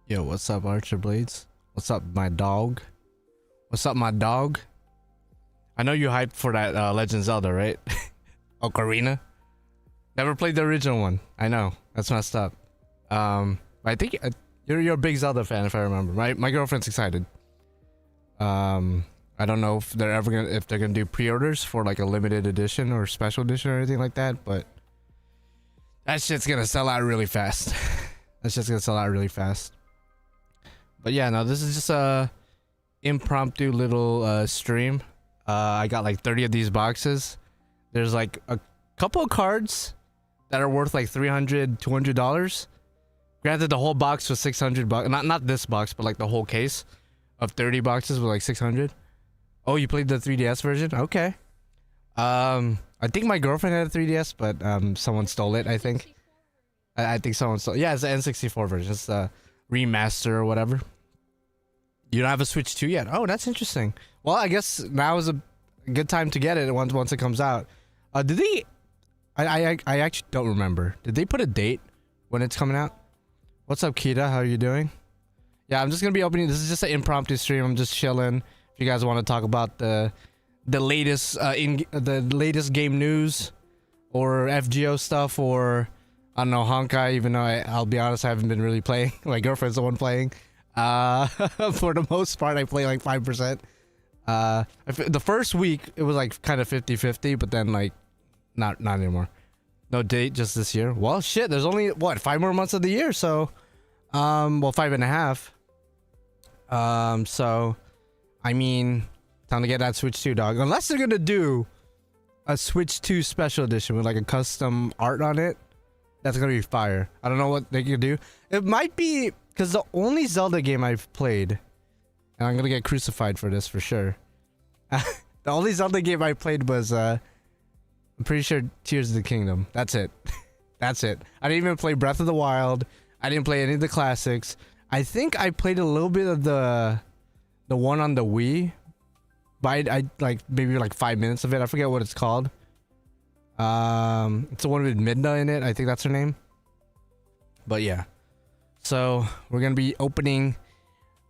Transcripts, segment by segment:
Yo, what's up, Archer Blades? What's up, my dog? What's up, my dog? I know you hyped for that Legend Zelda, right? Ocarina? Never played the original one. I know. That's messed up. I think you're a big Zelda fan, if I remember. My girlfriend's excited. I don't know if they're gonna do pre-orders for like a limited edition or special edition or anything like that, but that shit's gonna sell out really fast. That shit's gonna sell out really fast. But yeah, no, this is just a impromptu little stream. I got like 30 of these boxes. There's like a couple of cards that are worth like $300-$200. Granted, the whole box was $600. Not this box, but like the whole case of 30 boxes was like 600. Oh, you played the 3DS version? Okay. I think my girlfriend had a 3DS, but someone stole it, I think. I think someone stole. Yeah, it's the N64 version. It's the remaster or whatever. You don't have a Switch 2 yet? Oh, that's interesting. Well, I guess now is a good time to get it once it comes out. Did they? I actually don't remember. Did they put a date when it's coming out? What's up, Kita? How are you doing? Yeah, I'm just gonna be opening. This is just an impromptu stream. I'm just chilling. If you guys want to talk about the latest the latest game news or FGO stuff, or I don't know, Honkai, even though I'll be honest, I haven't been really playing. My girlfriend's the one playing. For the most part, I play like 5%. The first week, it was like kind of 50-50, but then like, not anymore. No date, just this year. Well, shit, there's only, what, 5 more months of the year, so, well, 5.5. So, I mean, time to get that Switch 2, dog. Unless they're gonna do a Switch 2 special edition with like a custom art on it. That's gonna be fire. I don't know what they could do. It might be because the only Zelda game I've played, and I'm gonna get crucified for this for sure. The only Zelda game I played was I'm pretty sure Tears of the Kingdom. That's it. That's it. I didn't even play Breath of the Wild. I didn't play any of the classics. I think I played a little bit of the one on the Wii, but I like maybe like 5 minutes of it. I forget what it's called. It's the one with Midna in it. I think that's her name. But yeah. So we're gonna be opening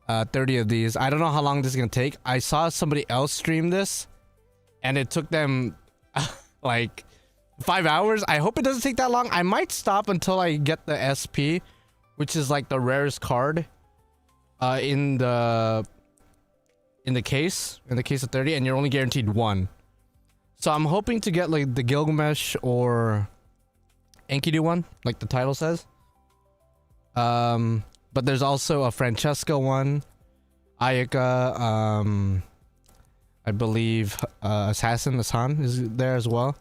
30 of these. I don't know how long this is gonna take. I saw somebody else stream this, and it took them like 5 hours. I hope it doesn't take that long. I might stop until I get the SP, which is like the rarest card in the case of 30, and you're only guaranteed one. So I'm hoping to get like the Gilgamesh or Enkidu one, like the title says. But there's also a Francesca one, Ayaka, I believe Hassan is there as well.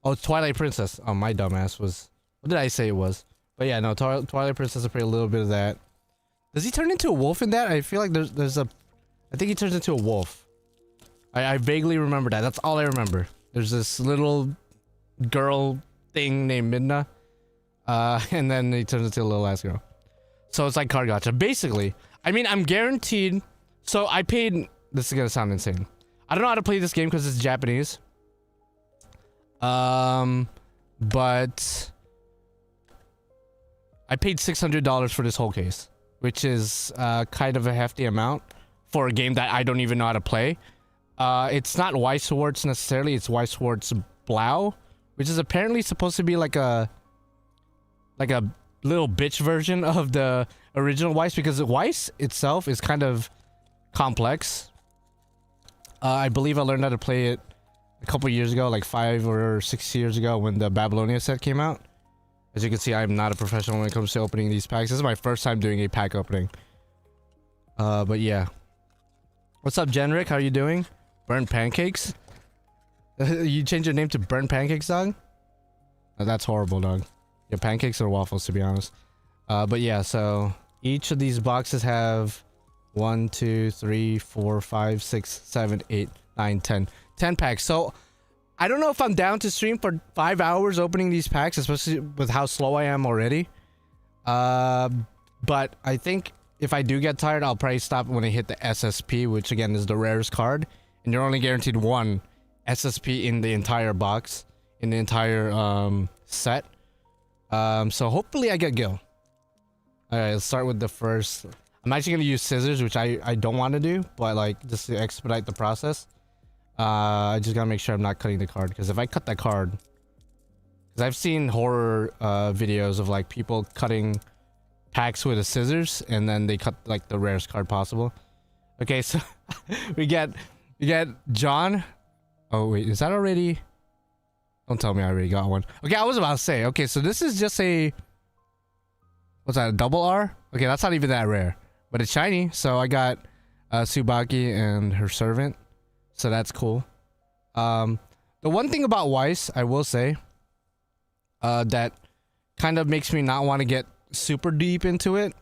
Oh, Twilight Princess. Oh, my dumbass was. What did I say it was? But yeah, no, Twilight Princess. I play a little bit of that. Does he turn into a wolf in that? I feel like there's a. I think he turns into a wolf. I vaguely remember that. That's all I remember. There's this little girl thing named Midna. And then he turns into a little ass girl. So it's like card gacha. Basically, I mean, I'm guaranteed. So I paid. This is gonna sound insane. I don't know how to play this game because it's Japanese. But I paid $600 for this whole case, which is kind of a hefty amount for a game that I don't even know how to play. It's not Weiss Schwarz necessarily, it's Weiss Schwarz Blau, which is apparently supposed to be like a little bitch version of the original Weiss, because Weiss itself is kind of complex. I believe I learned how to play it a couple years ago, like 5 or 6 years ago when the Babylonia set came out. As you can see, I'm not a professional when it comes to opening these packs. This is my first time doing a pack opening. But yeah. What's up, Genric? How are you doing? Burnt Pancakes? You changed your name to Burnt Pancakes, dog? Oh, that's horrible, dog. Yeah, pancakes or waffles, to be honest. But yeah, so each of these boxes have 1, 2, 3, 4, 5, 6, 7, 8, 9, 10. 10 packs. So I don't know if I'm down to stream for 5 hours opening these packs, especially with how slow I am already. But I think if I do get tired, I'll probably stop when I hit the SSP, which again is the rarest card. And you're only guaranteed one SSP in the entire box, in the entire set. So hopefully I get Gil. All right, let's start with the first. I'm actually gonna use scissors, which I don't want to do, but like just to expedite the process. I just gotta make sure I'm not cutting the card, because if I cut that card, because I've seen horror videos of like people cutting packs with the scissors and then they cut like the rarest card possible. Okay, so we get John. Oh wait, is that already? Don't tell me I already got one. Okay, I was about to say. Okay, so this is just a, what's that? A double R? Okay, that's not even that rare, but it's shiny. So I got Tsubaki and her servant. So that's cool. The one thing about Weiss, I will say, that kind of makes me not want to get super deep into it,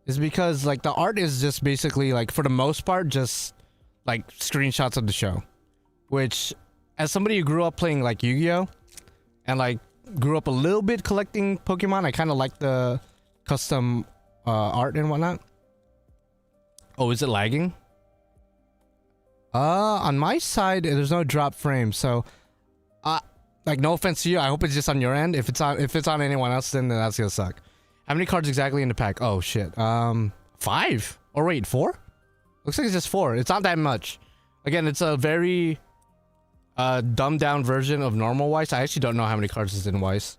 is because like the art is just basically like, for the most part, just like screenshots of the show. Which, as somebody who grew up playing like Yu-Gi-Oh! And like grew up a little bit collecting Pokemon, I kind of like the custom art and whatnot. Oh, is it lagging? On my side, there's no drop frame, so like no offense to you, I hope it's just on your end. If it's on anyone else, then that's gonna suck. How many cards exactly in the pack? Oh shit. 5? Or wait, 4? Looks like it's just 4. It's not that much. Again, it's a very dumbed down version of normal Weiss. I actually don't know how many cards is in Weiss.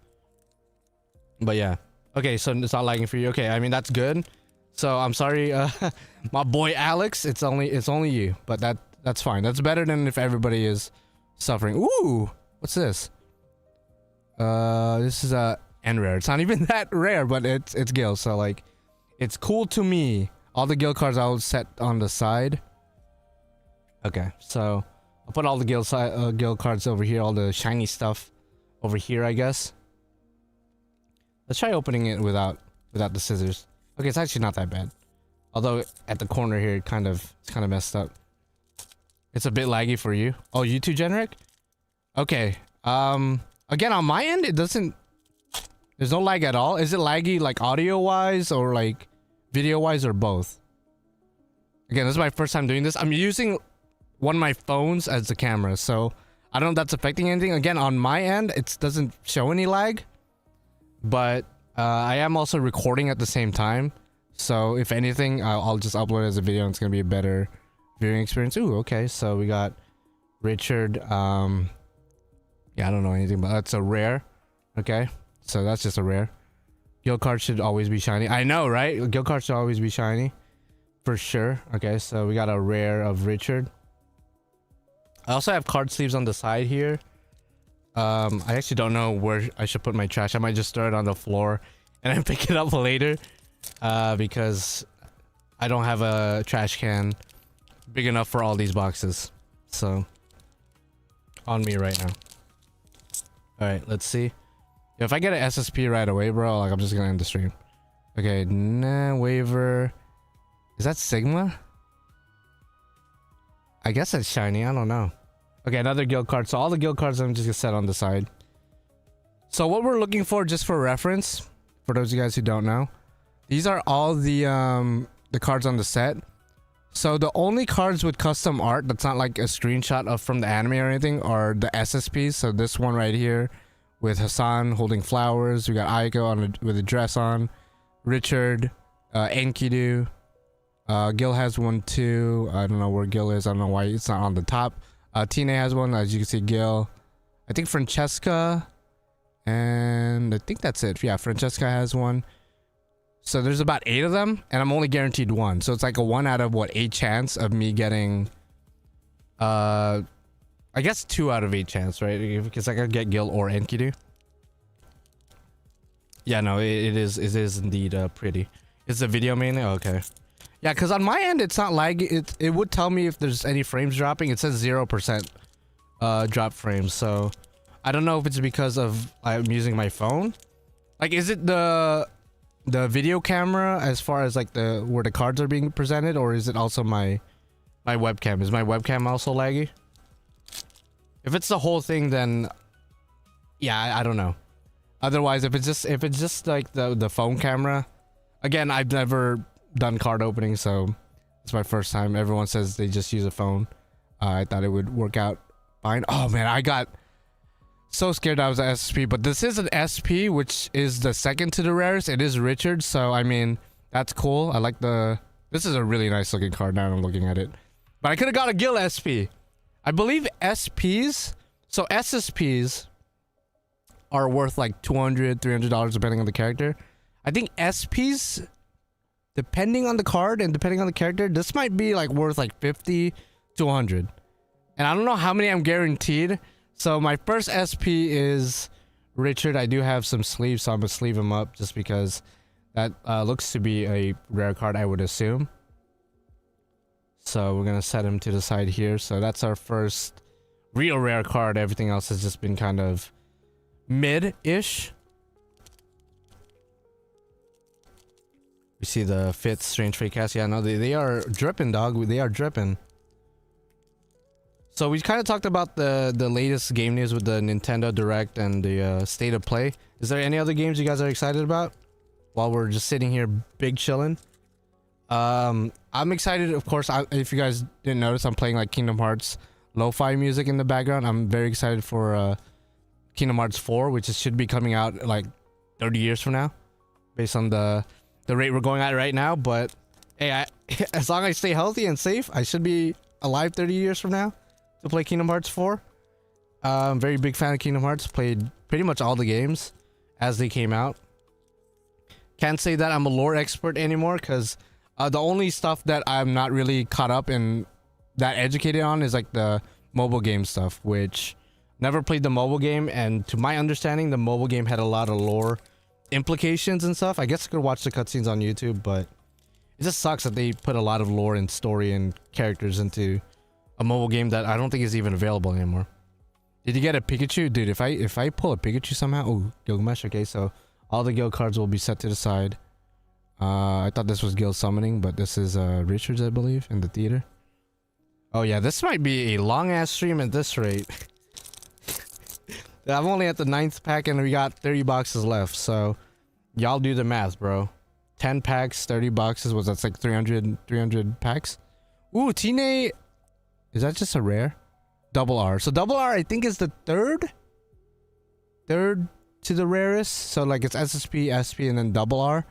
But yeah. Okay, so it's not lagging for you. Okay, I mean that's good. So I'm sorry, my boy Alex. It's only you, but that's fine. That's better than if everybody is suffering. Ooh, what's this? This is a N rare. It's not even that rare, but it's Gil. So like, it's cool to me. All the Gil cards I'll set on the side. Okay, so I'll put all the Gil cards over here. All the shiny stuff over here, I guess. Let's try opening it without the scissors. Okay, it's actually not that bad. Although at the corner here, it's kind of messed up. It's a bit laggy for you. Oh, you too, Generic? Okay. Again, on my end, it doesn't... There's no lag at all. Is it laggy like audio-wise or like video-wise or both? Again, this is my first time doing this. I'm using one of my phones as the camera, so I don't know if that's affecting anything. Again, on my end, it doesn't show any lag. But I am also recording at the same time. So if anything, I'll just upload it as a video and it's going to be a better viewing experience. Ooh, okay. So we got Richard. Yeah, I don't know anything, but that's a rare. Okay. So that's just a rare. Gil card should always be shiny. I know, right? Gil card should always be shiny. For sure. Okay, so we got a rare of Richard. I also have card sleeves on the side here. I actually don't know where I should put my trash. I might just throw it on the floor and then pick it up later. Because I don't have a trash can big enough for all these boxes. So, on me right now. Alright, let's see. If I get an SSP right away, bro, like I'm just gonna end the stream. Okay, nah, waiver. Is that Sigma? I guess that's shiny, I don't know. Okay, another guild card. So all the guild cards I'm just gonna set on the side. So what we're looking for, just for reference, for those of you guys who don't know, these are all the cards on the set. So the only cards with custom art that's not like a screenshot of from the anime or anything are the SSPs. So this one right here with Hassan holding flowers. We got Aiko with a dress on. Richard, Enkidu. Gil has one too. I don't know where Gil is. I don't know why it's not on the top. Tina has one, as you can see. Gil. I think Francesca. And I think that's it. Yeah, Francesca has one. So there's about 8 of them, and I'm only guaranteed one. So it's like a 1 out of what, 8 chance of me getting I guess 2 out of 8 chance, right? Because I could get Gil or Enkidu. Yeah, no, it is indeed pretty. Is the video mainly? Oh, okay. Yeah, because on my end it's not laggy. It would tell me if there's any frames dropping. It says 0% drop frames. So I don't know if it's because of I'm using my phone. Like, is it the video camera as far as like where the cards are being presented, or is it also my webcam? Is my webcam also laggy? If it's the whole thing, then yeah, I don't know. Otherwise, if it's just like the phone camera, again, I've never done card opening, so it's my first time. Everyone says they just use a phone. I thought it would work out fine. Oh man, I got So scared I was an SP, but this is an SP, which is the second to the rarest. It is Richard, so I mean, that's cool. I like the... This is a really nice looking card now I'm looking at it. But I could have got a Gil SP. I believe SPs, so SSPs are worth like $200, $300 depending on the character. I think SPs, depending on the card and depending on the character, this might be like worth like 50 to 100. And I don't know how many I'm guaranteed. So my first SP is Richard. I do have some sleeves, so I'm gonna sleeve him up just because that looks to be a rare card, I would assume. So we're gonna set him to the side here. So that's our first real rare card. Everything else has just been kind of mid-ish. We see the fifth strange fake cast. Yeah, no, they are dripping, dog. They are dripping. So we kind of talked about the latest game news with the Nintendo Direct and the state of play. Is there any other games you guys are excited about while we're just sitting here big chilling? I'm excited, of course. If you guys didn't notice, I'm playing like Kingdom Hearts lo-fi music in the background. I'm very excited for Kingdom Hearts 4, which should be coming out like 30 years from now, based on the rate we're going at right now. But hey, as long as I stay healthy and safe, I should be alive 30 years from now to play Kingdom Hearts 4. I'm very big fan of Kingdom Hearts. Played pretty much all the games as they came out. Can't say that I'm a lore expert anymore because the only stuff that I'm not really caught up and that educated on is like the mobile game stuff, which never played the mobile game. And to my understanding, the mobile game had a lot of lore implications and stuff. I guess I could watch the cutscenes on YouTube, but it just sucks that they put a lot of lore and story and characters into a mobile game that I don't think is even available anymore. Did you get a Pikachu? Dude, if I pull a Pikachu somehow... Oh, Gilgamesh. Okay, so all the Gil cards will be set to the side. I thought this was Gil summoning, but this is Richards, I believe, in the theater. Oh yeah, this might be a long-ass stream at this rate. I'm only at the 9th pack and we got 30 boxes left, so y'all do the math, bro. 10 packs, 30 boxes, was that like 300 packs? Ooh, Tine... Is that just a rare? Double R. So double R, I think, is the third to the rarest. So like it's SSP, SP, and then double R.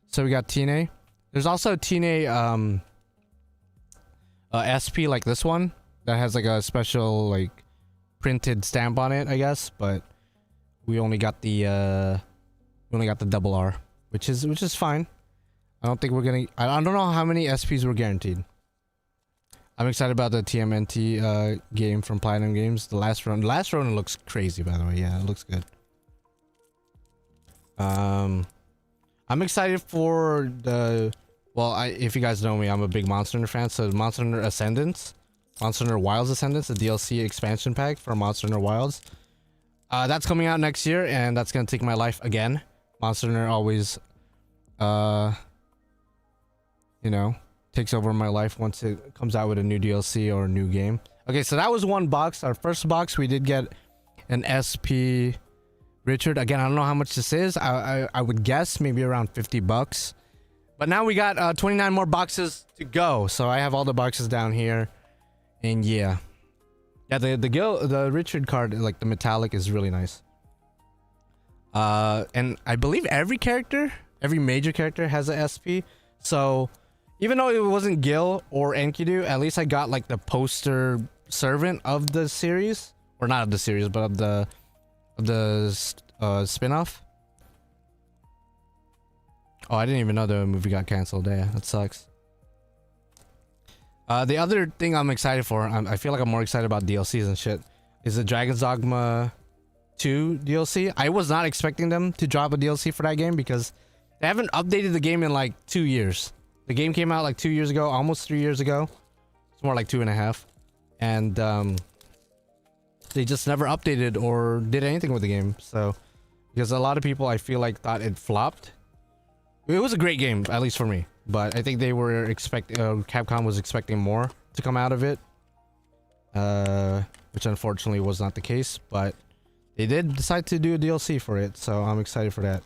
So we got Tine. There's also Tine SP like this one that has like a special like printed stamp on it, I guess. But we only got the double R, which is fine. I don't think we're gonna. I don't know how many SPs we're guaranteed. I'm excited about the TMNT game from Platinum Games. The last Ronin looks crazy, by the way. Yeah, it looks good. I'm excited for the... Well, if you guys know me, I'm a big Monster Hunter fan. So Monster Hunter Ascendance. Monster Hunter Wilds Ascendance, the DLC expansion pack for Monster Hunter Wilds. That's coming out next year, and that's going to take my life again. Monster Hunter always... you know... takes over my life once it comes out with a new DLC or a new game. Okay, so that was one box. Our first box, we did get an SP Richard. Again, I don't know how much this is. I would guess maybe around 50 bucks. But now we got 29 more boxes to go. So I have all the boxes down here. And yeah. Yeah, the Richard card, like the metallic, is really nice. And I believe every major character has a SP. So... even though it wasn't Gil or Enkidu, at least I got like the poster servant of the series, or not of the series, but of the spin-off. Oh, I didn't even know the movie got canceled. Yeah, that sucks. The other thing I'm excited for, I feel like I'm more excited about DLCs and shit, is the Dragon's Dogma 2 DLC. I was not expecting them to drop a DLC for that game because they haven't updated the game in like 2 years. The game came out like 2 years ago, almost 3 years ago. It's more like 2.5. And they just never updated or did anything with the game. So, because a lot of people, I feel like, thought it flopped. It was a great game, at least for me. But I think they were expecting, Capcom was expecting more to come out of it. Which unfortunately was not the case. But they did decide to do a DLC for it. So I'm excited for that.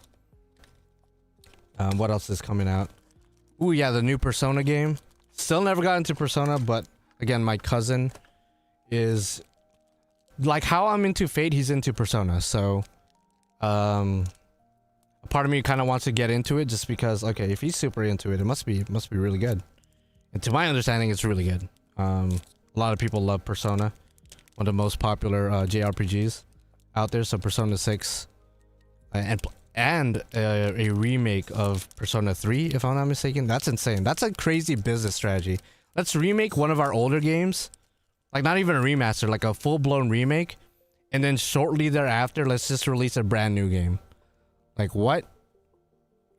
What else is coming out? Ooh, yeah, the new Persona game. Still never got into Persona, but again, my cousin is like how I'm into Fate, he's into Persona. So, a part of me kind of wants to get into it just because, okay, if he's super into it, it must be really good. And to my understanding, it's really good. A lot of people love Persona, one of the most popular JRPGs out there. So Persona 6, and a remake of Persona 3, if I'm not mistaken. That's insane. That's a crazy business strategy. Let's remake one of our older games, like not even a remaster, like a full-blown remake, and then shortly thereafter, let's just release a brand new game. Like what?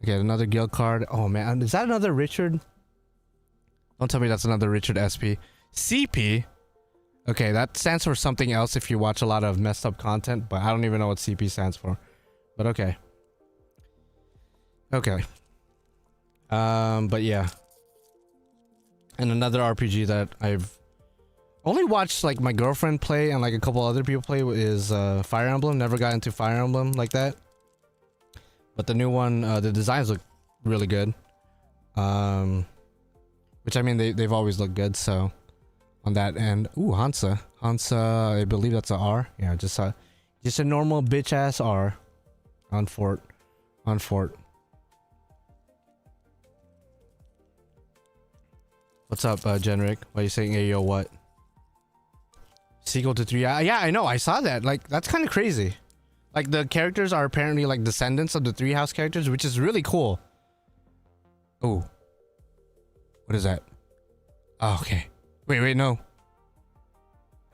Okay, another guild card. Oh man, is that another Richard? Don't tell me that's another Richard SP. CP? Okay, that stands for something else if you watch a lot of messed up content, but I don't even know what CP stands for. But okay. Okay. But yeah. And another RPG that I've only watched like my girlfriend play and like a couple other people play is Fire Emblem. Never got into Fire Emblem like that. But the new one, the designs look really good. Which I mean, they've always looked good, so on that end. Ooh, Hansa. Hansa, I believe that's a R. Yeah, just a normal bitch ass R. On Fort. On Fort. What's up, Generic? Why are you saying Ayo what? Sequel to 3. Yeah, I know. I saw that. Like, that's kind of crazy. Like, the characters are apparently like descendants of the 3 House characters, which is really cool. Oh. What is that? Oh, okay. Wait, no.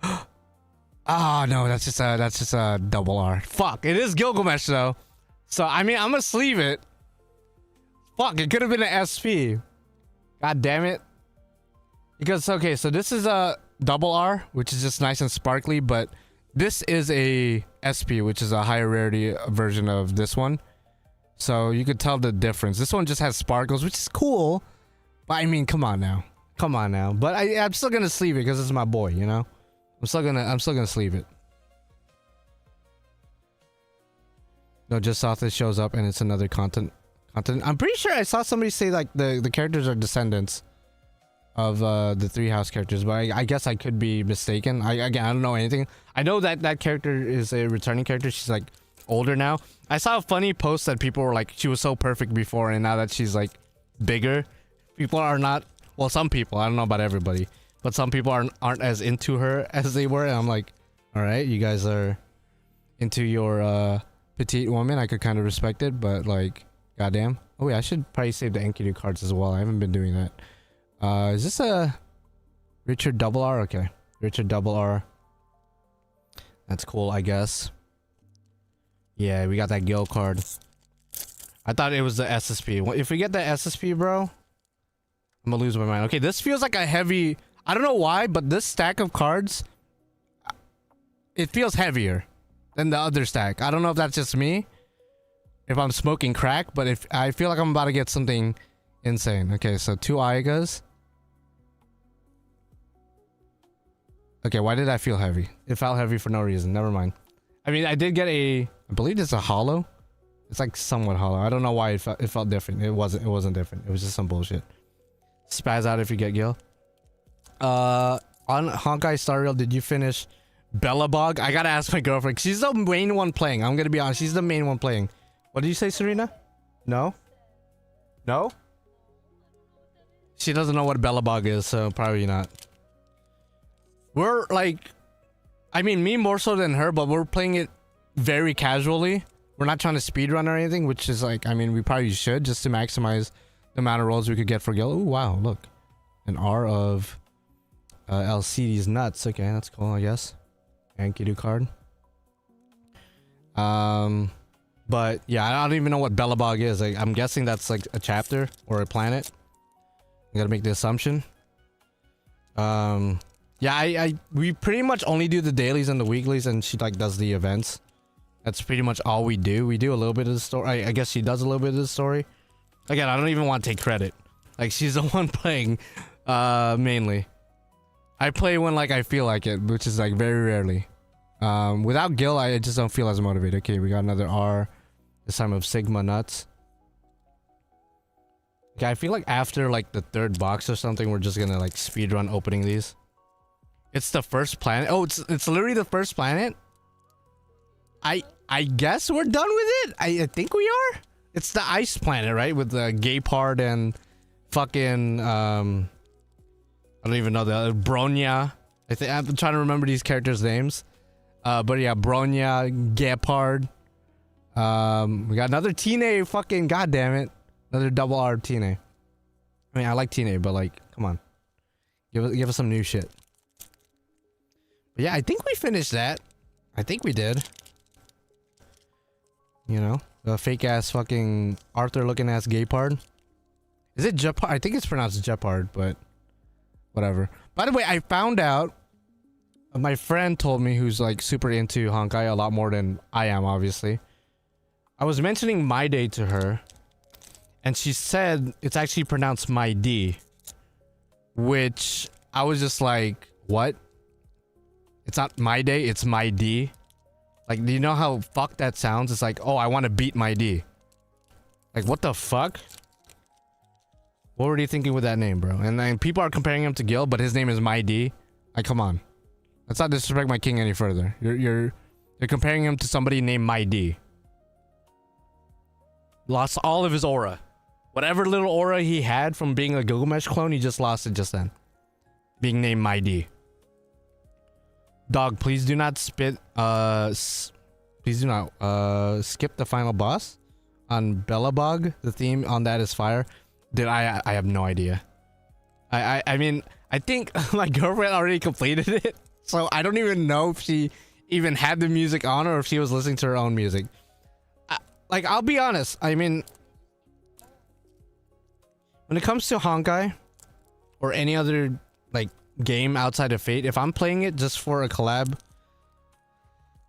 Oh, no, that's just a double R. Fuck, it is Gilgamesh though. So, I mean, I'm gonna sleeve it. Fuck, it could have been an SP. God damn it. Because, okay, so this is a double R, which is just nice and sparkly, but this is a SP, which is a higher rarity version of this one. So you could tell the difference. This one just has sparkles, which is cool. But I mean, come on now. Come on now. But I'm still gonna sleeve it because it's my boy, you know? I'm still gonna sleeve it. No, just saw this shows up and it's another content. I'm pretty sure I saw somebody say like the characters are descendants of the 3 House characters, but I guess I could be mistaken. Again, I don't know anything. I know that character is a returning character. She's like older now. I saw a funny post that people were like, she was so perfect before, and now that she's like bigger, people are not. Well, some people. I don't know about everybody, but some people aren't as into her as they were. And I'm like, all right, you guys are into your petite woman. I could kind of respect it, but like, goddamn. Oh yeah, I should probably save the Enkidu cards as well. I haven't been doing that. Is this a Richard double R? Okay, Richard double R. That's cool, I guess. Yeah, we got that guild card. I thought it was the SSP. If we get the SSP, bro, I'm gonna lose my mind. Okay, this feels like a heavy. I don't know why, but this stack of cards, it feels heavier than the other stack. I don't know if that's just me, if I'm smoking crack, but if I feel like I'm about to get something insane. Okay, so 2 Aigas. Okay, why did I feel heavy? It felt heavy for no reason. Never mind. I mean, I did get a. I believe it's a hollow. It's like somewhat hollow. I don't know why it felt different. It wasn't different. It was just some bullshit. Spaz out if you get Gil. On Honkai Star Rail, did you finish Bellabog? I gotta ask my girlfriend. She's the main one playing. I'm gonna be honest. She's the main one playing. What did you say, Serena? No? No? She doesn't know what Bellabog is, so probably not. We're like, I mean, me more so than her, but we're playing it very casually. We're not trying to speedrun or anything, which is like, I mean, we probably should just to maximize the amount of rolls we could get for Gil. Oh, wow, look. An R of LCD's nuts. Okay, that's cool, I guess. Enkidu card. But yeah, I don't even know what Bellabog is. Like, I'm guessing that's like a chapter or a planet. I gotta make the assumption. Yeah, we pretty much only do the dailies and the weeklies, and she like does the events. That's pretty much all we do. We do a little bit of the story. I guess she does a little bit of the story. Again, I don't even want to take credit. Like, she's the one playing mainly. I play when like I feel like it, which is like very rarely. Without Gil, I just don't feel as motivated. Okay, we got another R. This time of Sigma nuts. Okay, I feel like after like the 3rd box or something, we're just gonna like speedrun opening these. It's the first planet. Oh, it's literally the first planet. I guess we're done with it. I think we are. It's the ice planet, right? With the Gaypard and fucking I don't even know the Bronya. I'm trying to remember these characters' names. But yeah, Bronya, Gaypard. We got another Tine. Fucking goddamn it, another double R Tine. I mean, I like Tine, but like, come on, give us some new shit. But yeah, I think we finished that. I think we did. You know, the fake ass fucking Arthur looking ass Gaypard. Is it Jepard? I think it's pronounced Jepard, but whatever. By the way, I found out. My friend told me, who's like super into Honkai a lot more than I am, obviously. I was mentioning My Day to her, and she said it's actually pronounced My D, which I was just like, what? It's not My Day, it's My D. Like, do you know how fucked that sounds? It's like, oh, I want to beat My D. Like, what the fuck? What were you thinking with that name, bro? And then people are comparing him to Gil, but his name is My D. Like, come on. Let's not disrespect my king any further. You're comparing him to somebody named My D. Lost all of his aura. Whatever little aura he had from being a Gilgamesh clone, he just lost it just then. Being named My D. Dog, please do not spit. Please do not skip the final boss on Bellabog. The theme on that is fire. Dude, I have no idea. I mean, I think my girlfriend already completed it, so I don't even know if she even had the music on or if she was listening to her own music. Like, I'll be honest. I mean, when it comes to Honkai or any other like game outside of Fate, if I'm playing it just for a collab,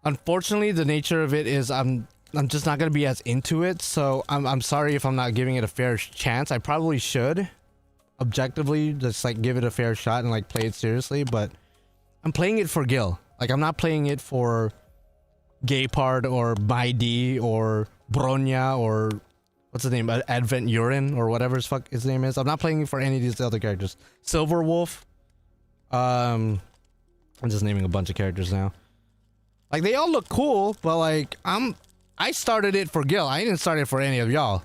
unfortunately the nature of it is I'm just not gonna be as into it. So I'm sorry if I'm not giving it a fair chance. I probably should objectively just like give it a fair shot and like play it seriously, but I'm playing it for Gil. Like, I'm not playing it for Gaypard or My D or Bronya or what's his name, Advent Urine or whatever his name is. I'm not playing it for any of these other characters. Silver Wolf. I'm just naming a bunch of characters now. Like, they all look cool, but like I started it for Gil. I didn't start it for any of y'all.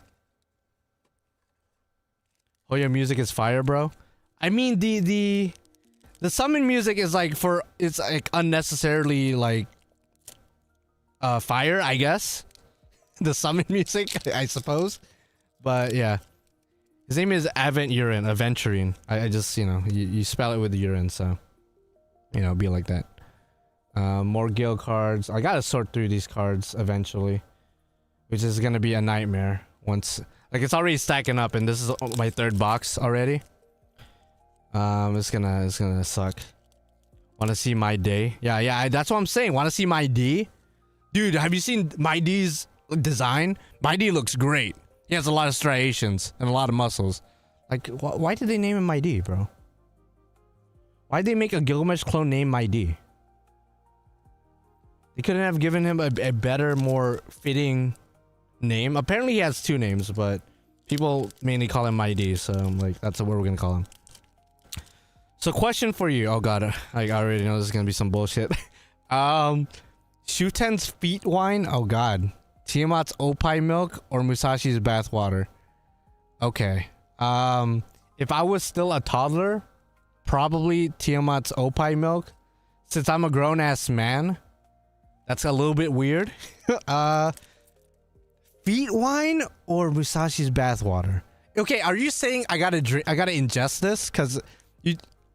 Oh, your music is fire, bro. I mean, the summon music is like it's like unnecessarily like fire, I guess. The summon music, I suppose. But yeah, his name is Aventurine. Aventurine. I just, you know, you spell it with the urine, so you know, be like that. More Gil cards. I gotta sort through these cards eventually, which is gonna be a nightmare once. Like, it's already stacking up, and this is my third box already. It's gonna suck. Want to see My Day? Yeah, that's what I'm saying. Want to see My D? Dude, have you seen My D's design? My D looks great. He has a lot of striations and a lot of muscles. Like, why did they name him My D, bro? Why'd they make a Gilgamesh clone named My D? They couldn't have given him a better, more fitting name. Apparently he has two names, but people mainly call him My D, so like, that's what we're gonna call him. So, question for you. Oh god, I already know this is gonna be some bullshit. Shuten's feet wine. Oh god. Tiamat's Opie milk or Musashi's bathwater. Okay. If I was still a toddler, probably Tiamat's Opie milk. Since I'm a grown ass man, that's a little bit weird. Feet wine or Musashi's bathwater? Okay, are you saying I gotta drink? I gotta ingest this? Cause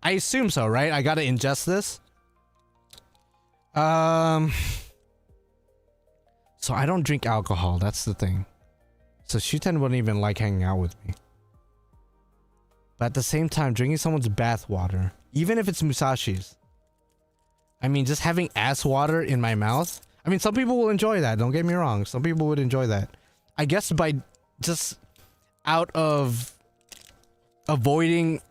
I assume so, right? I gotta ingest this. So I don't drink alcohol. That's the thing. So Shuten wouldn't even like hanging out with me. But at the same time, drinking someone's bath water, even if it's Musashi's. I mean, just having ass water in my mouth. I mean, some people will enjoy that. Don't get me wrong. Some people would enjoy that. I guess by just out of avoiding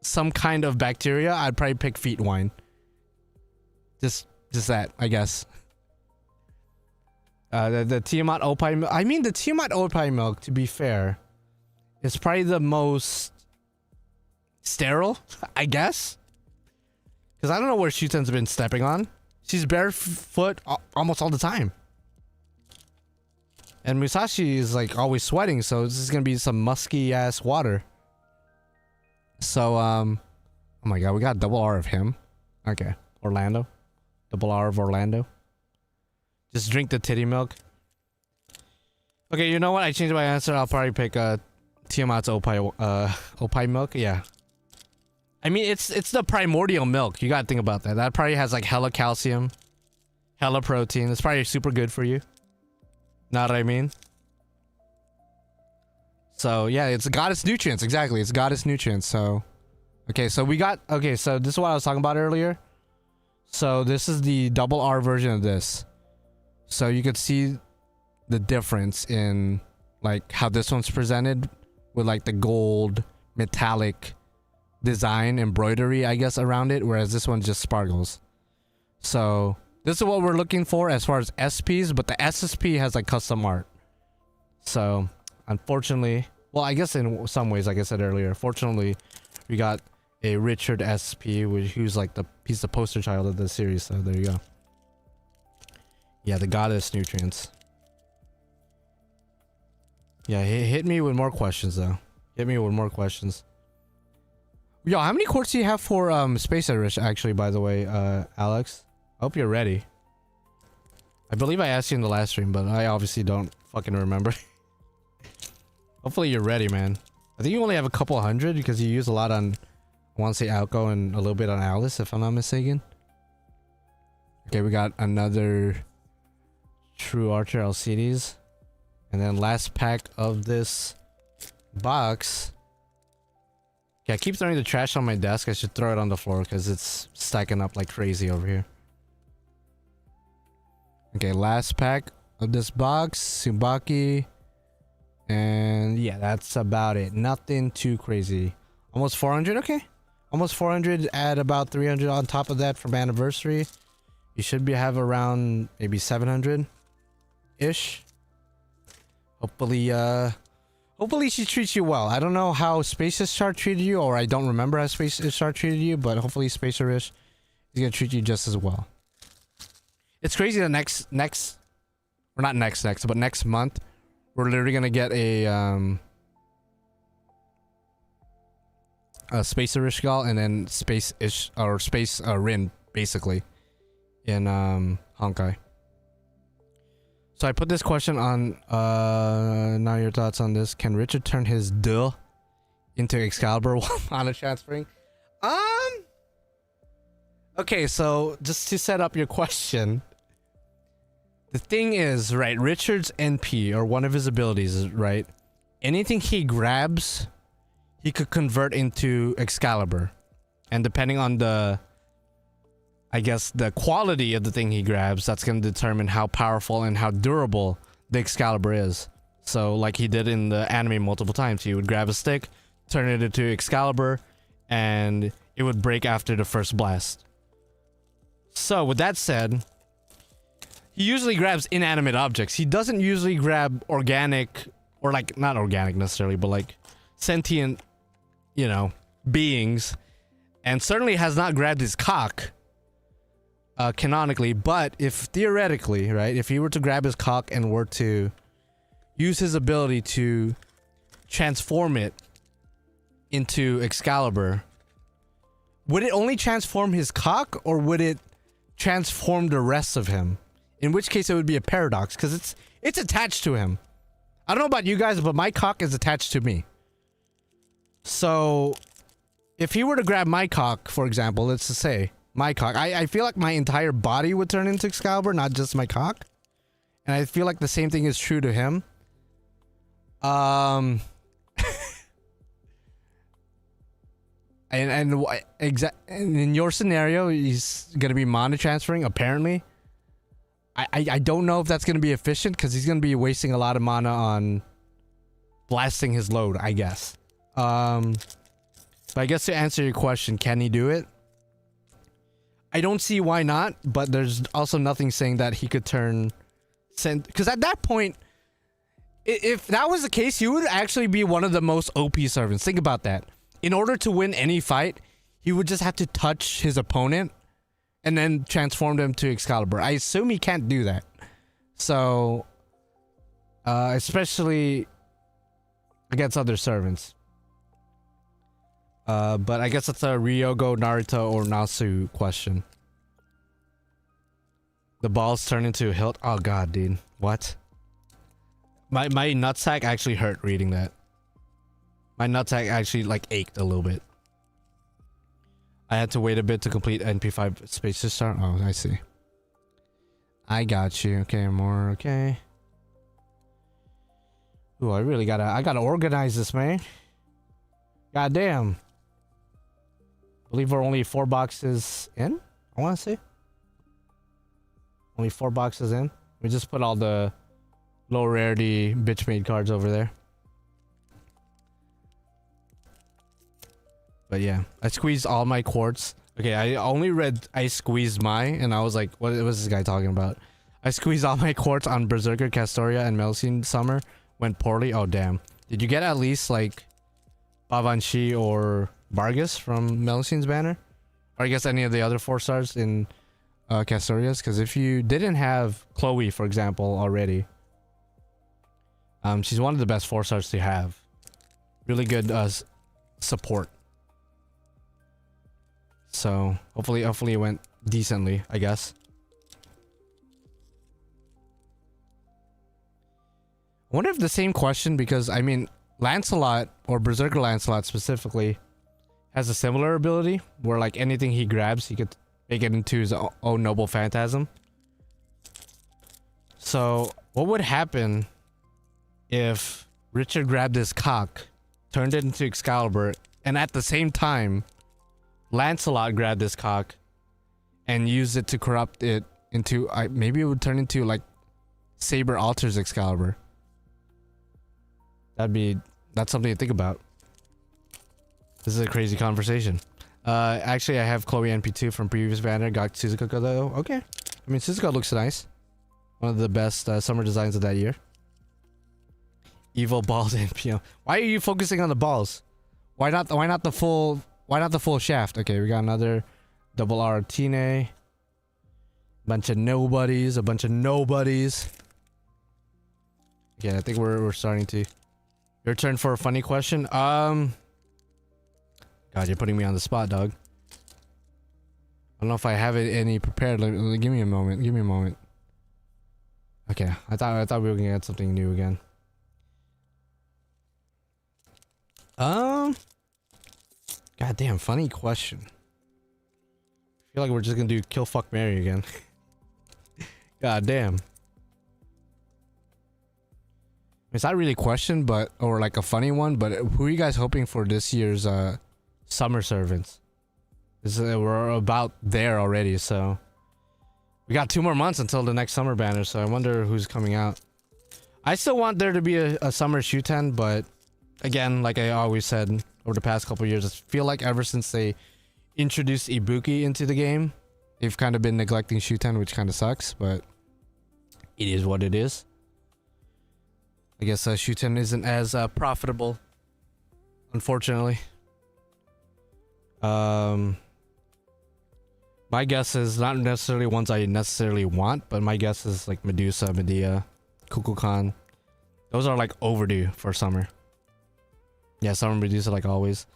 some kind of bacteria, I'd probably pick feet wine. Just that, I guess. The Tiamat Opie milk. I mean, the Tiamat Opie milk, to be fair, is probably the most sterile, I guess. Because I don't know where Shuten's been stepping on. She's barefoot almost all the time. And Musashi is like always sweating, so this is gonna be some musky ass water. So oh my god, we got double R of him. Okay, Orlando. Double R of Orlando. Just drink the titty milk. Okay, you know what? I changed my answer. I'll probably pick Tiamat's Opie milk. Yeah. I mean, it's the primordial milk. You gotta think about that. That probably has like hella calcium, hella protein. It's probably super good for you. Know what I mean? So yeah, it's goddess nutrients. Exactly, it's goddess nutrients. So, okay, so we got, okay, so this is what I was talking about earlier. So this is the double R version of this. So you could see the difference in like how this one's presented with like the gold metallic design embroidery, I guess, around it, whereas this one just sparkles. So this is what we're looking for as far as SPs, but the SSP has like custom art. So unfortunately, well, I guess in some ways, like I said earlier, fortunately we got a Richard SP, who's like he's the poster child of the series. So there you go. Yeah, the goddess nutrients. Yeah, hit me with more questions though. Hit me with more questions. Yo, how many quartz do you have for Space Irish actually, by the way, Alex? I hope you're ready. I believe I asked you in the last stream, but I obviously don't fucking remember. Hopefully you're ready, man. I think you only have a couple hundred because you use a lot on, I want to say Alco and a little bit on Alice, if I'm not mistaken. Okay, we got another True Archer LCDs. And then last pack of this box. Yeah, I keep throwing the trash on my desk. I should throw it on the floor because it's stacking up like crazy over here. Okay, last pack of this box. Tsubaki. And yeah, that's about it. Nothing too crazy. Almost 400, okay. Almost 400, add about 300 on top of that from anniversary. You should have around maybe 700-ish. Hopefully, hopefully she treats you well. I don't know how Space's chart treated you, or I don't remember how Space's chart treated you, but hopefully Spacerish is gonna treat you just as well. It's crazy that next, or not next, but next month, we're literally gonna get a Spacerish Gal and then Space-ish, or Space Rin, basically, in Honkai. So I put this question on, now your thoughts on this. Can Richard turn his duh into Excalibur while mana transferring? Okay, so just to set up your question. The thing is, right, Richard's NP, or one of his abilities is, right, anything he grabs, he could convert into Excalibur. And depending on the, I guess, the quality of the thing he grabs, that's going to determine how powerful and how durable the Excalibur is. So, like he did in the anime multiple times, he would grab a stick, turn it into Excalibur, and it would break after the first blast. So, with that said, he usually grabs inanimate objects. He doesn't usually grab organic, or like, not organic necessarily, but like sentient, you know, beings. And certainly has not grabbed his cock. Canonically, but if theoretically, right, if he were to grab his cock and were to use his ability to transform it into Excalibur, would it only transform his cock, or would it transform the rest of him? In which case it would be a paradox, because it's attached to him. I don't know about you guys, but my cock is attached to me. So if he were to grab my cock, for example, let's just say my cock, I feel like my entire body would turn into Excalibur, not just my cock. And I feel like the same thing is true to him. And in your scenario, he's gonna be mana transferring, apparently. I don't know if that's gonna be efficient, because he's gonna be wasting a lot of mana on blasting his load, I guess. But I guess to answer your question, can he do it? I don't see why not, but there's also nothing saying that he could turn... Because at that point, if that was the case, he would actually be one of the most OP servants. Think about that. In order to win any fight, he would just have to touch his opponent and then transform them to Excalibur. I assume he can't do that. So, especially against other servants. But I guess it's a Ryogo, Naruto, or Nasu question. The balls turn into a hilt. Oh god, dude. What? My nutsack actually hurt reading that. My nutsack actually like ached a little bit. I had to wait a bit to complete NP5 space to start. Oh, I see. I got you. Okay, more. Okay. Ooh, I gotta organize this, man. God damn. I believe we're only 4 boxes in. I want to say. Only 4 boxes in. We just put all the low rarity bitch made cards over there. But yeah, I squeezed all my quartz. Okay, I squeezed mine and I was like, what was this guy talking about? I squeezed all my quartz on Berserker, Castoria, and Melusine Summer. Went poorly. Oh damn. Did you get at least like Bavanchi or Vargas from Melusine's banner? Or I guess any of the other 4 stars in Castoria's? Because if you didn't have Chloe, for example, already, she's one of the best 4 stars to have. Really good support. So hopefully it went decently, I guess. I wonder if the same question, because I mean Lancelot, or Berserker Lancelot specifically, has a similar ability where like anything he grabs he could make it into his own noble phantasm. So what would happen if Richard grabbed his cock, turned it into Excalibur, and at the same time Lancelot grabbed his cock and used it to corrupt it into maybe it would turn into like Saber Altars Excalibur. That's something to think about. This is a crazy conversation. Actually I have Chloe NP2 from previous banner. Got Suzuka though. Okay. I mean Suzuka looks nice. One of the best summer designs of that year. Evil balls NPO. Why are you focusing on the balls? Why not the full shaft? Okay, we got another double R Tine. A bunch of nobodies. Okay, I think we're starting to. Your turn for a funny question. God, you're putting me on the spot, dog. I don't know if I have any prepared. Give me a moment. Give me a moment. Okay, I thought we were gonna get something new again. Goddamn, funny question. I feel like we're just gonna do kill, fuck, marry again. Goddamn. It's not really a question, but or like a funny one. But who are you guys hoping for this year's summer servants? We're about there already, so we got 2 more months until the next summer banner. So I wonder who's coming out. I still want there to be a summer Shuten, but again, like I always said over the past couple years, I feel like ever since they introduced Ibuki into the game, they've kind of been neglecting Shuten, which kind of sucks, but it is what it is. I guess Shuten isn't as profitable, unfortunately. My guess is not necessarily ones I necessarily want, but my guess is like Medusa, Medea, Kukulkan. Those are like overdue for summer. Yeah, summer Medusa like always.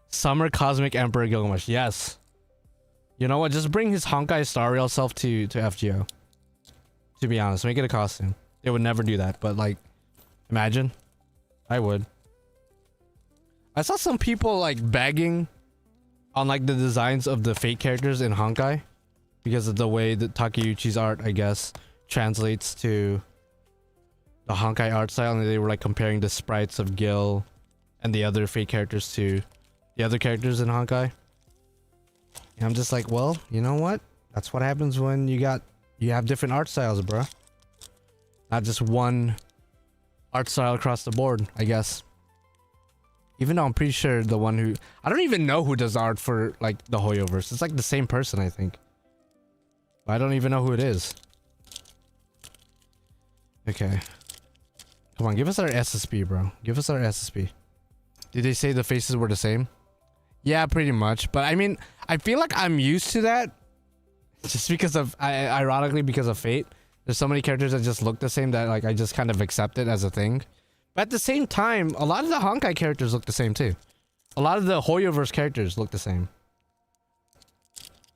Summer Cosmic Emperor Gilgamesh. Yes. You know what? Just bring his Honkai Star Rail self to FGO. To be honest, make it a costume. They would never do that, but like, imagine. I would. I saw some people like bagging on like the designs of the fake characters in Honkai because of the way that Takeuchi's art, I guess, translates to the Honkai art style, and they were like comparing the sprites of Gil and the other fake characters to the other characters in Honkai. And I'm just like, well, you know what? That's what happens when you have different art styles, bro. Not just one art style across the board, I guess. Even though I'm pretty sure the one who... I don't even know who does art for, like, the Hoyoverse. It's like the same person, I think. But I don't even know who it is. Okay. Come on, give us our SSP, bro. Give us our SSP. Did they say the faces were the same? Yeah, pretty much. But I mean, I feel like I'm used to that. Just because of, ironically, because of Fate. There's so many characters that just look the same that like I just kind of accept it as a thing. But at the same time, a lot of the Honkai characters look the same too. A lot of the Hoyoverse characters look the same.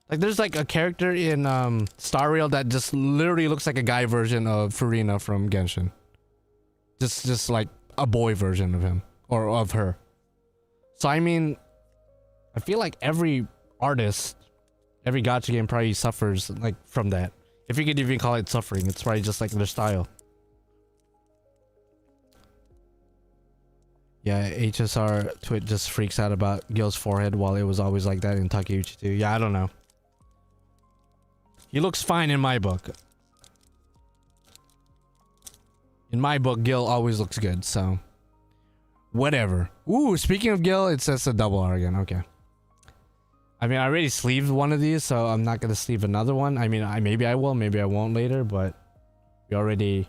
Like there's like a character in Star Rail that just literally looks like a guy version of Furina from Genshin. Just like a boy version of him or of her. So I mean, I feel like every artist, every gacha game probably suffers like from that. If you could even call it suffering, it's probably just like their style. Yeah, HSR Twit just freaks out about Gil's forehead while it was always like that in Takeuchi too. Yeah, I don't know. He looks fine in my book. In my book, Gil always looks good, so whatever. Ooh, speaking of Gil, it says a double R again. Okay. I mean, I already sleeved one of these, so I'm not gonna sleeve another one. I mean, maybe I will, maybe I won't later, but we already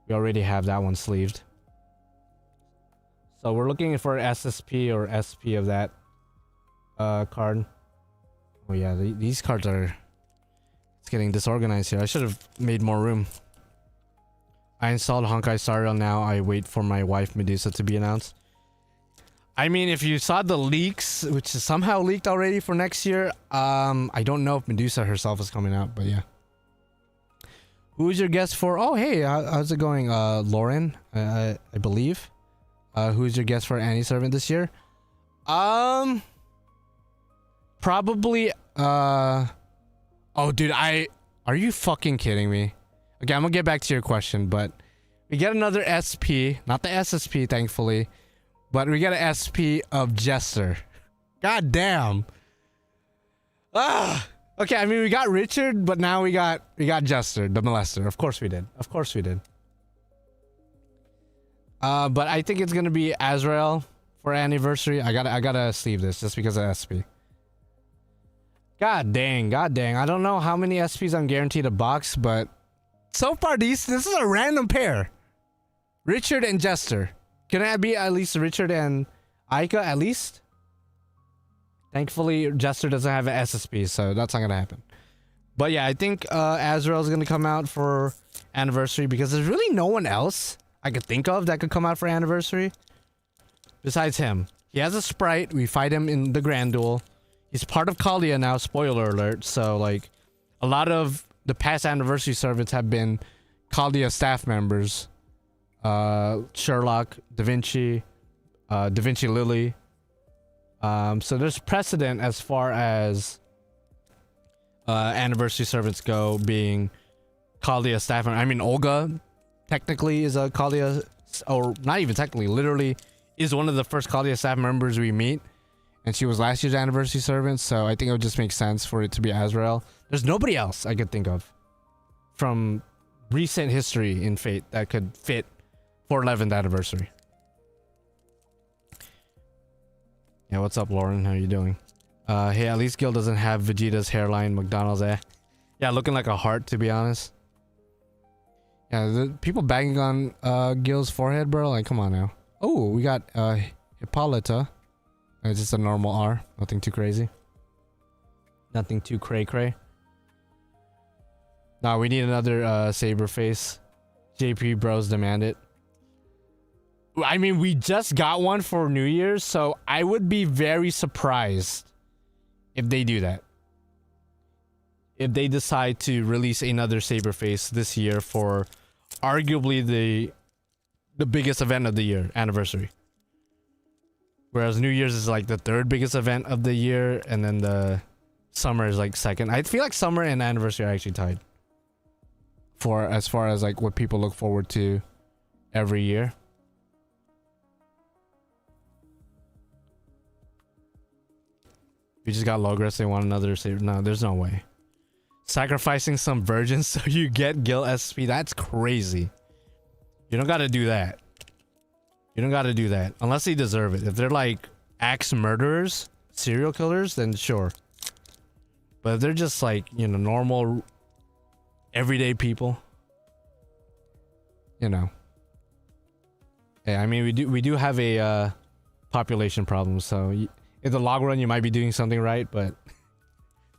have that one sleeved. So we're looking for SSP or SP of that card. Oh yeah, these cards are... It's getting disorganized here. I should have made more room. I installed Honkai Star Rail now. I wait for my wife Medusa to be announced. I mean, if you saw the leaks, which is somehow leaked already for next year, I don't know if Medusa herself is coming out, but yeah. Who's your guest for? Oh, hey, how's it going? Lauren, I believe. Who's your guest for Annie Servant this year? Probably, oh, dude, are you fucking kidding me? Okay, I'm gonna get back to your question, but we get another SP, not the SSP, thankfully, but we get an SP of Jester. God damn. Ah. Okay, I mean, we got Richard, but now we got Jester, the molester. Of course we did. Of course we did. But I think it's gonna be Azrael for anniversary. I gotta sleeve this just because of SP. God dang. I don't know how many SPs I'm guaranteed a box, but so far this is a random pair. Richard and Jester. Can it be at least Richard and Aika at least? Thankfully, Jester doesn't have an SSP, so that's not gonna happen. But yeah, I think Azrael's gonna come out for anniversary because there's really no one else I could think of that could come out for anniversary besides him. He has a sprite. We fight him in the Grand Duel. He's part of Kalia now, spoiler alert. So like a lot of the past anniversary servants have been Kalia staff members. Sherlock, Da Vinci Lily. So there's precedent as far as anniversary servants go being Kalia staff member. I mean, Olga technically is a Kalia, or not even technically, literally is one of the first Kalia staff members we meet, and she was last year's anniversary servant, so I think it would just make sense for it to be Azrael. There's nobody else I could think of from recent history in Fate that could fit for 11th anniversary. Yeah, what's up, Lauren? How are you doing? Hey, at least Gil doesn't have Vegeta's hairline, McDonald's, Yeah, looking like a heart, to be honest. Yeah, the people banging on Gil's forehead, bro. Like, come on now. Oh, we got Hippolyta. It's just a normal R. Nothing too crazy. Nothing too cray-cray. Nah, we need another saber face. JP bros demand it. I mean, we just got one for New Year's, so I would be very surprised if they do that. If they decide to release another saber face this year for arguably the biggest event of the year, anniversary. Whereas New Year's is like the third biggest event of the year, and then the summer is like second. I feel like summer and anniversary are actually tied. For as far as like what people look forward to every year. We just got Logres, they want another saber. No, there's no way. Sacrificing some virgins so you get Gil SP, that's crazy. You don't gotta do that. You don't gotta do that. Unless they deserve it. If they're like axe murderers, serial killers, then sure. But if they're just like, you know, normal, everyday people, you know. Hey, I mean, we do have a population problem, so in the long run you might be doing something right, but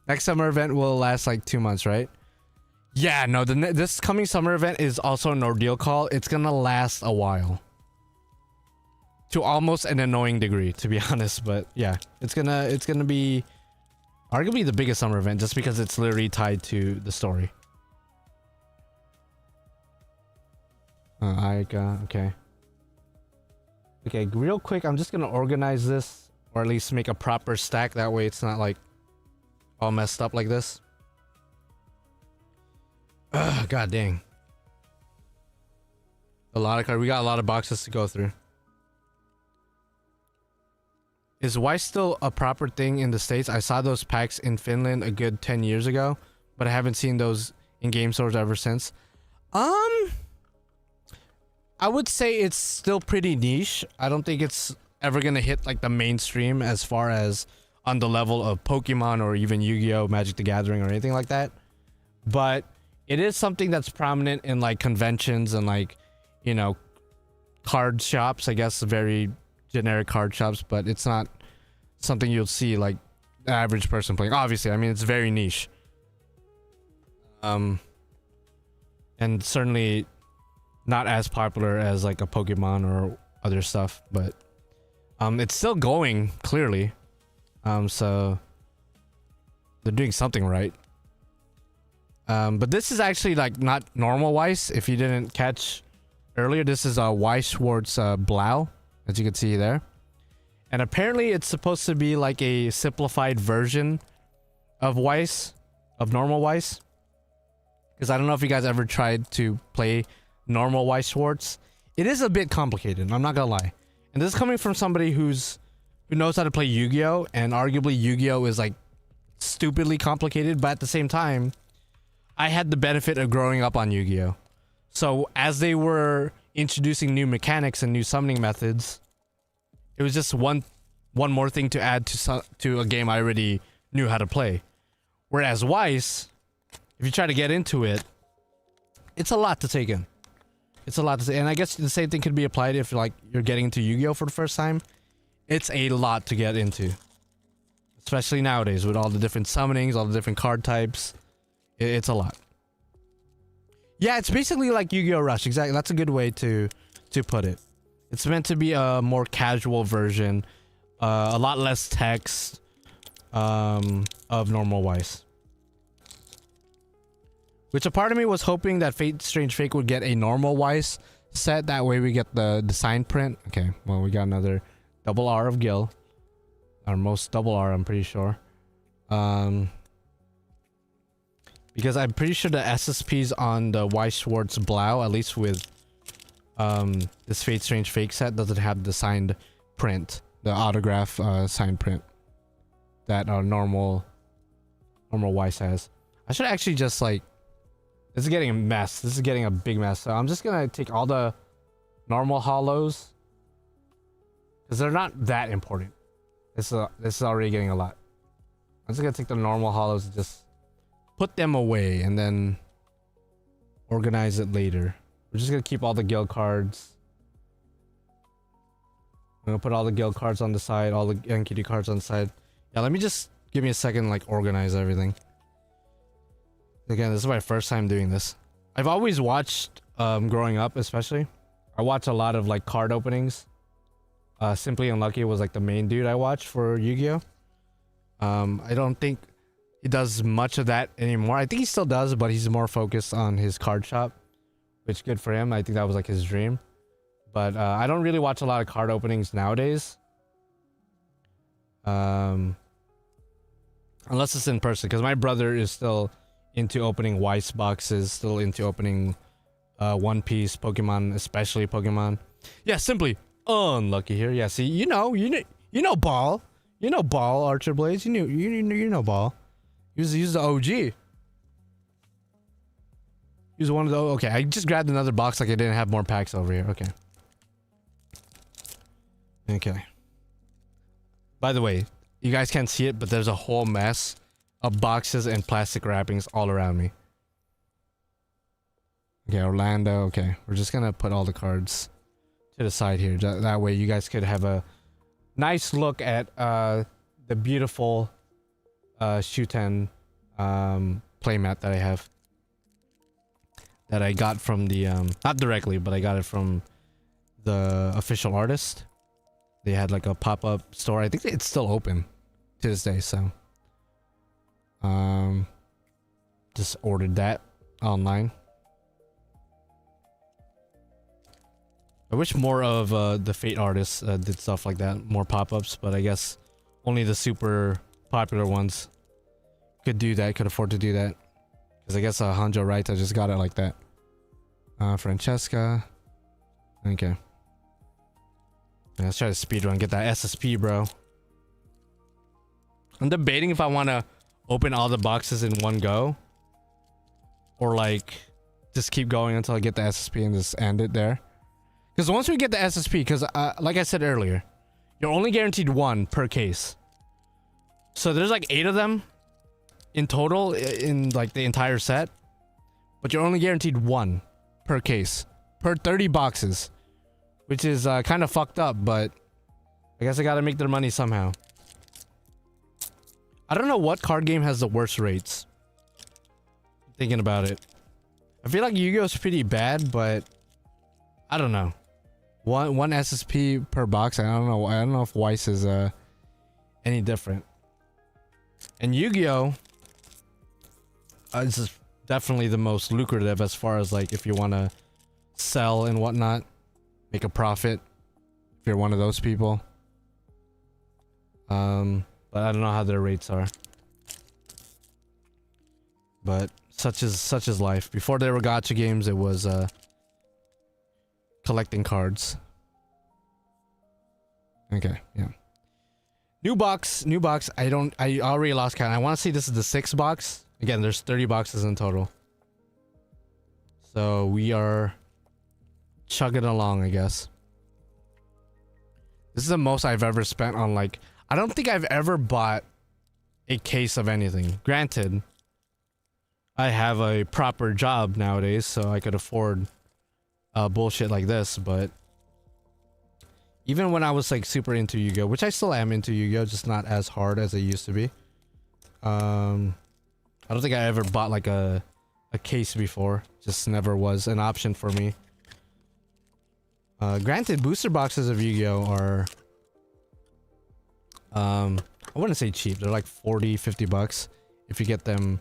next summer event will last like 2 months, right? Yeah, no, this coming summer event is also an ordeal call. It's gonna last a while. To almost an annoying degree, to be honest, but yeah, it's gonna be arguably the biggest summer event just because it's literally tied to the story. Okay. Okay, real quick, I'm just gonna organize this, or at least make a proper stack. That way it's not like all messed up like this. Ugh, god dang. A lot of cards. We got a lot of boxes to go through. Is Weiss still a proper thing in the States? I saw those packs in Finland a good 10 years ago, but I haven't seen those in game stores ever since. I would say it's still pretty niche. I don't think it's ever gonna hit like the mainstream as far as on the level of Pokemon or even Yu-Gi-Oh, Magic the Gathering or anything like that. But it is something that's prominent in like conventions and like, you know, card shops, I guess, very generic card shops, but it's not something you'll see like the average person playing. Obviously, I mean, it's very niche. And certainly not as popular as like a Pokemon or other stuff, but it's still going, clearly. So they're doing something right. But this is actually like not normal Weiss. If you didn't catch earlier, this is a Weiss Schwarz Blau, as you can see there. And apparently it's supposed to be like a simplified version of Weiss, of normal Weiss. Because I don't know if you guys ever tried to play normal Weiss Schwarz. It is a bit complicated, I'm not gonna lie. And this is coming from somebody who knows how to play Yu-Gi-Oh! And arguably Yu-Gi-Oh! Is like stupidly complicated, but at the same time, I had the benefit of growing up on Yu-Gi-Oh! So as they were introducing new mechanics and new summoning methods, it was just one more thing to add to a game I already knew how to play. Whereas Weiss, if you try to get into it, it's a lot to take in. It's a lot to say, and I guess the same thing could be applied if like you're getting into Yu-Gi-Oh! For the first time. It's a lot to get into. Especially nowadays with all the different summonings, all the different card types. It's a lot. Yeah, it's basically like Yu-Gi-Oh! Rush. Exactly. That's a good way to put it. It's meant to be a more casual version. A lot less text of normal Weiss. Which a part of me was hoping that Fate Strange Fake would get a normal Weiss set. That way we get the sign print. Okay, well, we got another double R of Gil. Our most double R, I'm pretty sure. Because I'm pretty sure the SSPs on the Weiss Schwarz Blau, at least with this Fate Strange Fake set, doesn't have the signed print. The autograph signed print. That normal Weiss has. I should actually just like... This is getting a mess. This is getting a big mess. So I'm just gonna take all the normal hollows, because they're not that important. This is already getting a lot. I'm just gonna take the normal hollows and just put them away and then organize it later. We're just gonna keep all the guild cards. I'm gonna put all the guild cards on the side, all the Enkidu cards on the side. Yeah, let me just give me a second, like organize everything. Again, this is my first time doing this. I've always watched, growing up especially, I watch a lot of like card openings. Simply Unlucky was like the main dude I watched for Yu-Gi-Oh! I don't think he does much of that anymore. I think he still does, but he's more focused on his card shop, which good for him. I think that was like his dream. But I don't really watch a lot of card openings nowadays. Unless it's in person, because my brother is still into opening Weiss boxes, still into opening One Piece, Pokemon, especially Pokemon. Yeah, Simply Unlucky here. Yeah, see, you know Ball. You know Ball, Archer Blades. You know Ball. He's the OG. He was one of the... Okay, I just grabbed another box like I didn't have more packs over here. Okay. Okay. By the way, you guys can't see it, but there's a whole mess of boxes and plastic wrappings all around me. Okay, Orlando. Okay, we're just gonna put all the cards to the side here. That way you guys could have a nice look at the beautiful Shuten playmat that I have. That I got from the not directly, but I got it from the official artist. They had like a pop-up store. I think it's still open to this day, so just ordered that online. I wish more of the Fate artists did stuff like that, more pop-ups, but I guess only the super popular ones could do that, could afford to do that. Because I guess Hanjo Raita just got it like that. Francesca. Okay. Let's try to speedrun, get that SSP, bro. I'm debating if I want to open all the boxes in one go. Or like, just keep going until I get the SSP and just end it there. Because once we get the SSP, because like I said earlier, you're only guaranteed one per case. So there's like 8 of them in total in like the entire set. But you're only guaranteed one per case. Per 30 boxes. Which is kind of fucked up, but I guess I gotta make their money somehow. I don't know what card game has the worst rates. Thinking about it. I feel like Yu-Gi-Oh's pretty bad, but I don't know. One SSP per box. I don't know. I don't know if Weiss is any different. And Yu-Gi-Oh is definitely the most lucrative as far as like if you want to sell and whatnot. Make a profit if you're one of those people. But I don't know how their rates are. But such is life. Before there were gacha games, it was collecting cards. Okay, yeah. New box. I already lost count. I want to say this is the 6th box. Again, there's 30 boxes in total. So we are chugging along, I guess. This is the most I've ever spent on like... I don't think I've ever bought a case of anything. Granted, I have a proper job nowadays, so I could afford bullshit like this, but... Even when I was like super into Yu-Gi-Oh, which I still am into Yu-Gi-Oh, just not as hard as I used to be. I don't think I ever bought like a case before. Just never was an option for me. Granted, booster boxes of Yu-Gi-Oh are I wouldn't say cheap. They're like 40-50 bucks if you get them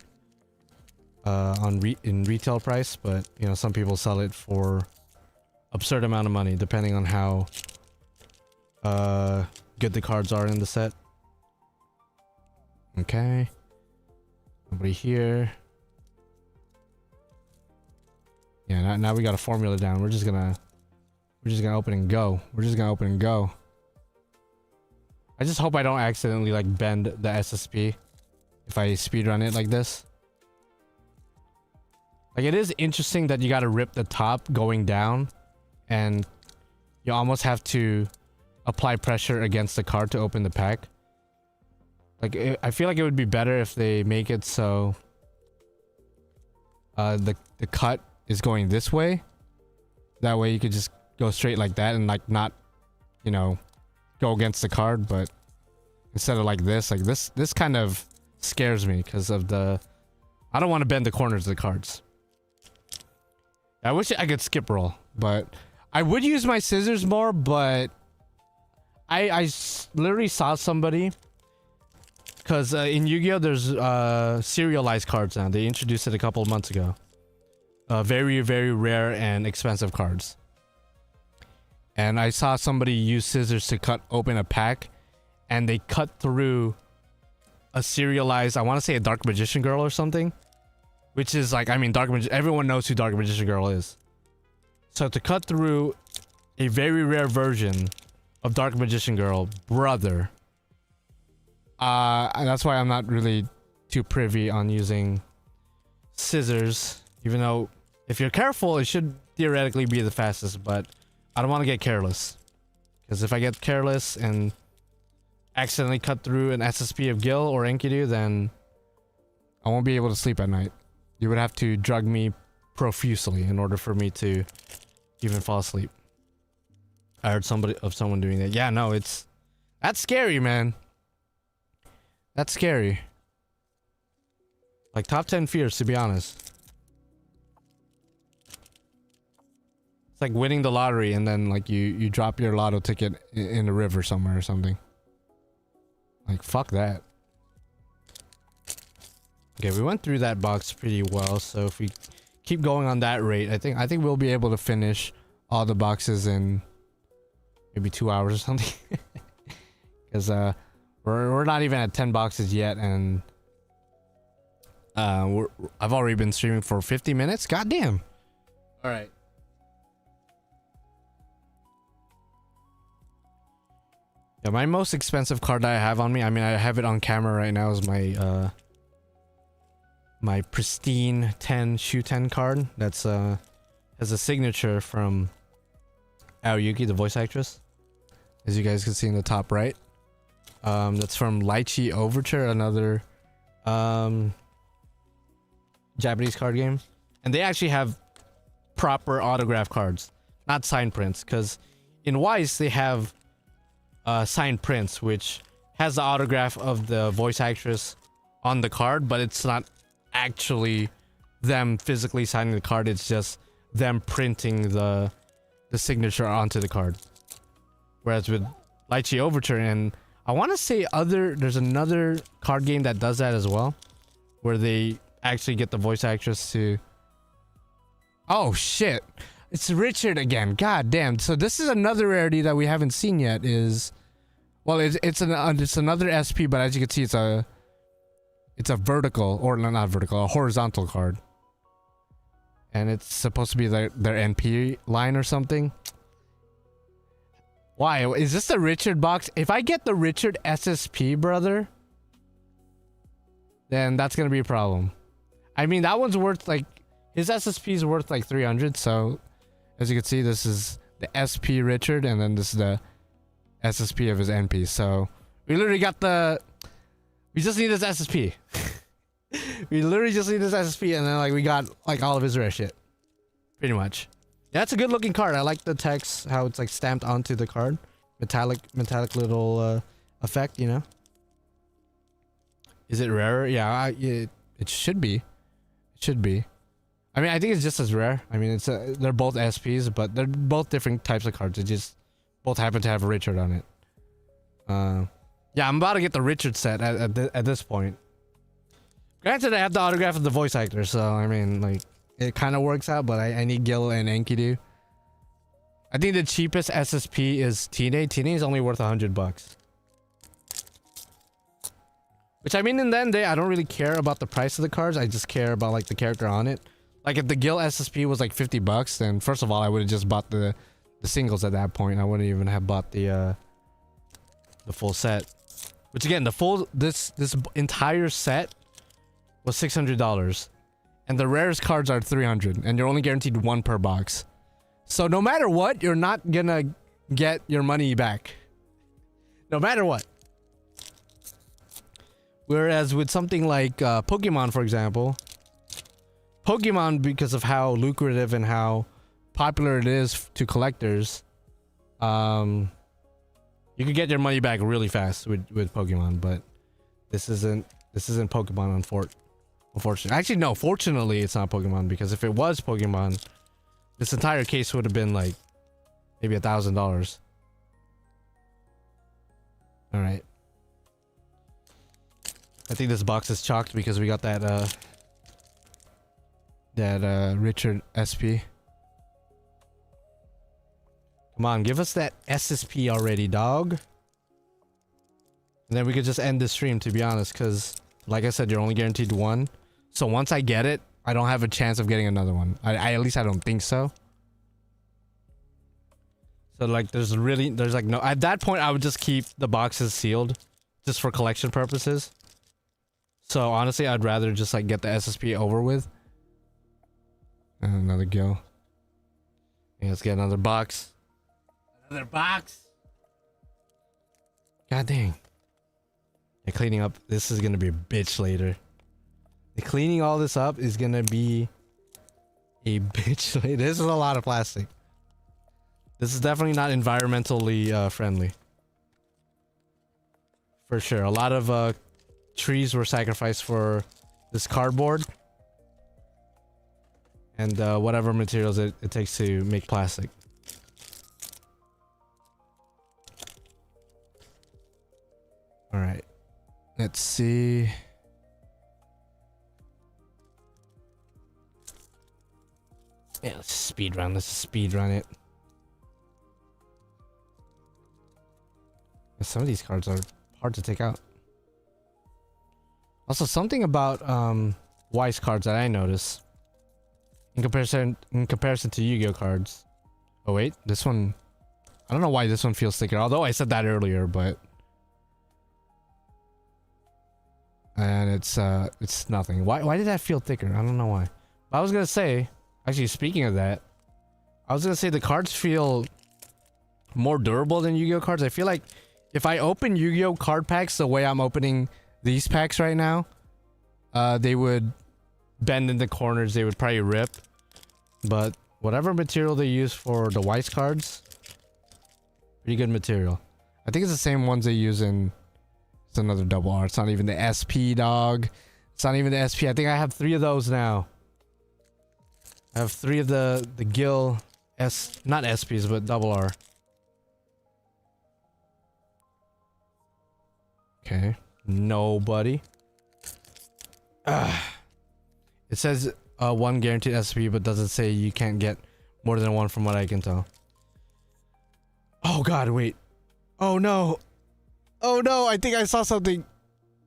in retail price, but you know, some people sell it for absurd amount of money depending on how good the cards are in the set. Okay. Nobody here. Yeah, now we got a formula down. We're just gonna open and go. I just hope I don't accidentally like bend the SSP if I speedrun it like this. Like, it is interesting that you gotta rip the top going down and you almost have to apply pressure against the card to open the pack. Like, I feel like it would be better if they make it so the cut is going this way. That way you could just go straight like that and like not, you know, go against the card, but instead of like this kind of scares me because of the... I don't want to bend the corners of the cards. I wish I could skip roll, but I would use my scissors more, but I literally saw somebody, because in Yu-Gi-Oh there's serialized cards now. They introduced it a couple of months ago. Very, very rare and expensive cards. And I saw somebody use scissors to cut open a pack, and they cut through a serialized, I want to say a Dark Magician Girl or something, which is like, I mean, everyone knows who Dark Magician Girl is. So to cut through a very rare version of Dark Magician Girl, brother. And that's why I'm not really too privy on using scissors, even though if you're careful, it should theoretically be the fastest, but I don't want to get careless. Because if I get careless and accidentally cut through an SSP of Gil or Enkidu, then I won't be able to sleep at night. You would have to drug me profusely in order for me to even fall asleep. I heard someone doing that. Yeah, no, it's That's scary, man. That's scary. Like top 10 fears, to be honest. It's like winning the lottery and then like you drop your lotto ticket in a river somewhere or something. Like fuck that. Okay, we went through that box pretty well, so if we keep going on that rate, I think we'll be able to finish all the boxes in maybe 2 hours or something. Because we're not even at 10 boxes yet, and I've already been streaming for 50 minutes. God damn. All right. Yeah, my most expensive card that I have on me, I mean, I have it on camera right now, is my my pristine 10 shoe 10 card. That's has a signature from Aoyuki, the voice actress, as you guys can see in the top right. That's from Lychee Overture, another Japanese card game, and they actually have proper autograph cards, not signed prints, because in Weiss they have signed prints, which has the autograph of the voice actress on the card, but it's not actually them physically signing the card, it's just them printing the signature onto the card. Whereas with Lychee Overture, and I want to say there's another card game that does that as well, where they actually get the voice actress to... Oh shit, it's Richard again. God damn. So this is another rarity that we haven't seen yet. Is, well, it's another SP, but as you can see, it's a vertical, or not vertical, a horizontal card, and it's supposed to be their NP line or something. Why is this the Richard box? If I get the Richard SSP, brother, then that's gonna be a problem. I mean, that one's worth like, his SSP is worth like 300. So as you can see, this is the SP Richard, and then this is the SSP of his NP. So we literally got we just need this SSP. We literally just need this SSP, and then like we got like all of his rare shit, pretty much. Yeah, it's a good looking card. I like the text, how it's like stamped onto the card, metallic little effect, you know. Is it rarer? Yeah, it should be. It should be. I mean, I think it's just as rare. I mean, they're both SPs, but they're both different types of cards. It just both happen to have a Richard on it. Yeah, I'm about to get the Richard set at this point. Granted, I have the autograph of the voice actor, so I mean, like, it kind of works out, but I need Gil and Enkidu. I think the cheapest SSP is Tine. Tine is only worth $100. Which, I mean, in the end day, I don't really care about the price of the cards. I just care about like the character on it. Like if the Gil SSP was like $50, then first of all, I would have just bought the singles at that point. I wouldn't even have bought the full set. Which again, this entire set was $600. And the rarest cards are $300, and you're only guaranteed one per box. So no matter what, you're not gonna get your money back. No matter what. Whereas with something like Pokemon, for example, Pokemon, because of how lucrative and how popular it is to collectors, you can get your money back really fast with Pokemon. But this isn't Pokemon, unfortunately. Actually, no, fortunately it's not Pokemon, because if it was Pokemon, this entire case would have been like maybe $1,000. All right. I think this box is chalked because we got that Richard SP. Come on, give us that SSP already, dog. And then we could just end this stream, to be honest, because like I said, you're only guaranteed one. So once I get it, I don't have a chance of getting another one. At least I don't think so. So like there's like no, at that point I would just keep the boxes sealed just for collection purposes. So honestly, I'd rather just like get the SSP over with. And another Gil. Yeah, let's get another box. Another box. God dang. Yeah, cleaning up, this is gonna be a bitch later. The cleaning all this up is gonna be a bitch later. This is a lot of plastic. This is definitely not environmentally friendly. For sure. A lot of trees were sacrificed for this cardboard. And whatever materials it takes to make plastic. Alright. Let's see. Yeah, let's speed run. Let's just speed run it. Some of these cards are hard to take out. Also, something about Weiss cards that I noticed in comparison to Yu-Gi-Oh cards. Oh wait, this one. I don't know why this one feels thicker. Although I said that earlier, but and it's nothing. Why did that feel thicker? I don't know why. But I was gonna say. Actually, speaking of that, I was gonna say the cards feel more durable than Yu-Gi-Oh cards. I feel like if I open Yu-Gi-Oh card packs the way I'm opening these packs right now, they would bend in the corners. They would probably rip. But whatever material they use for the Weiss cards, pretty good material. I think it's the same ones they use in. It's another double R. It's not even the SP, dog. It's not even the SP. I think I have 3 of those now. I have 3 of the Gil not SPs, but double R. Okay. Nobody. It says 1 guaranteed SP, but doesn't say you can't get more than 1 from what I can tell. Oh god, wait. Oh no. Oh no, I think I saw something.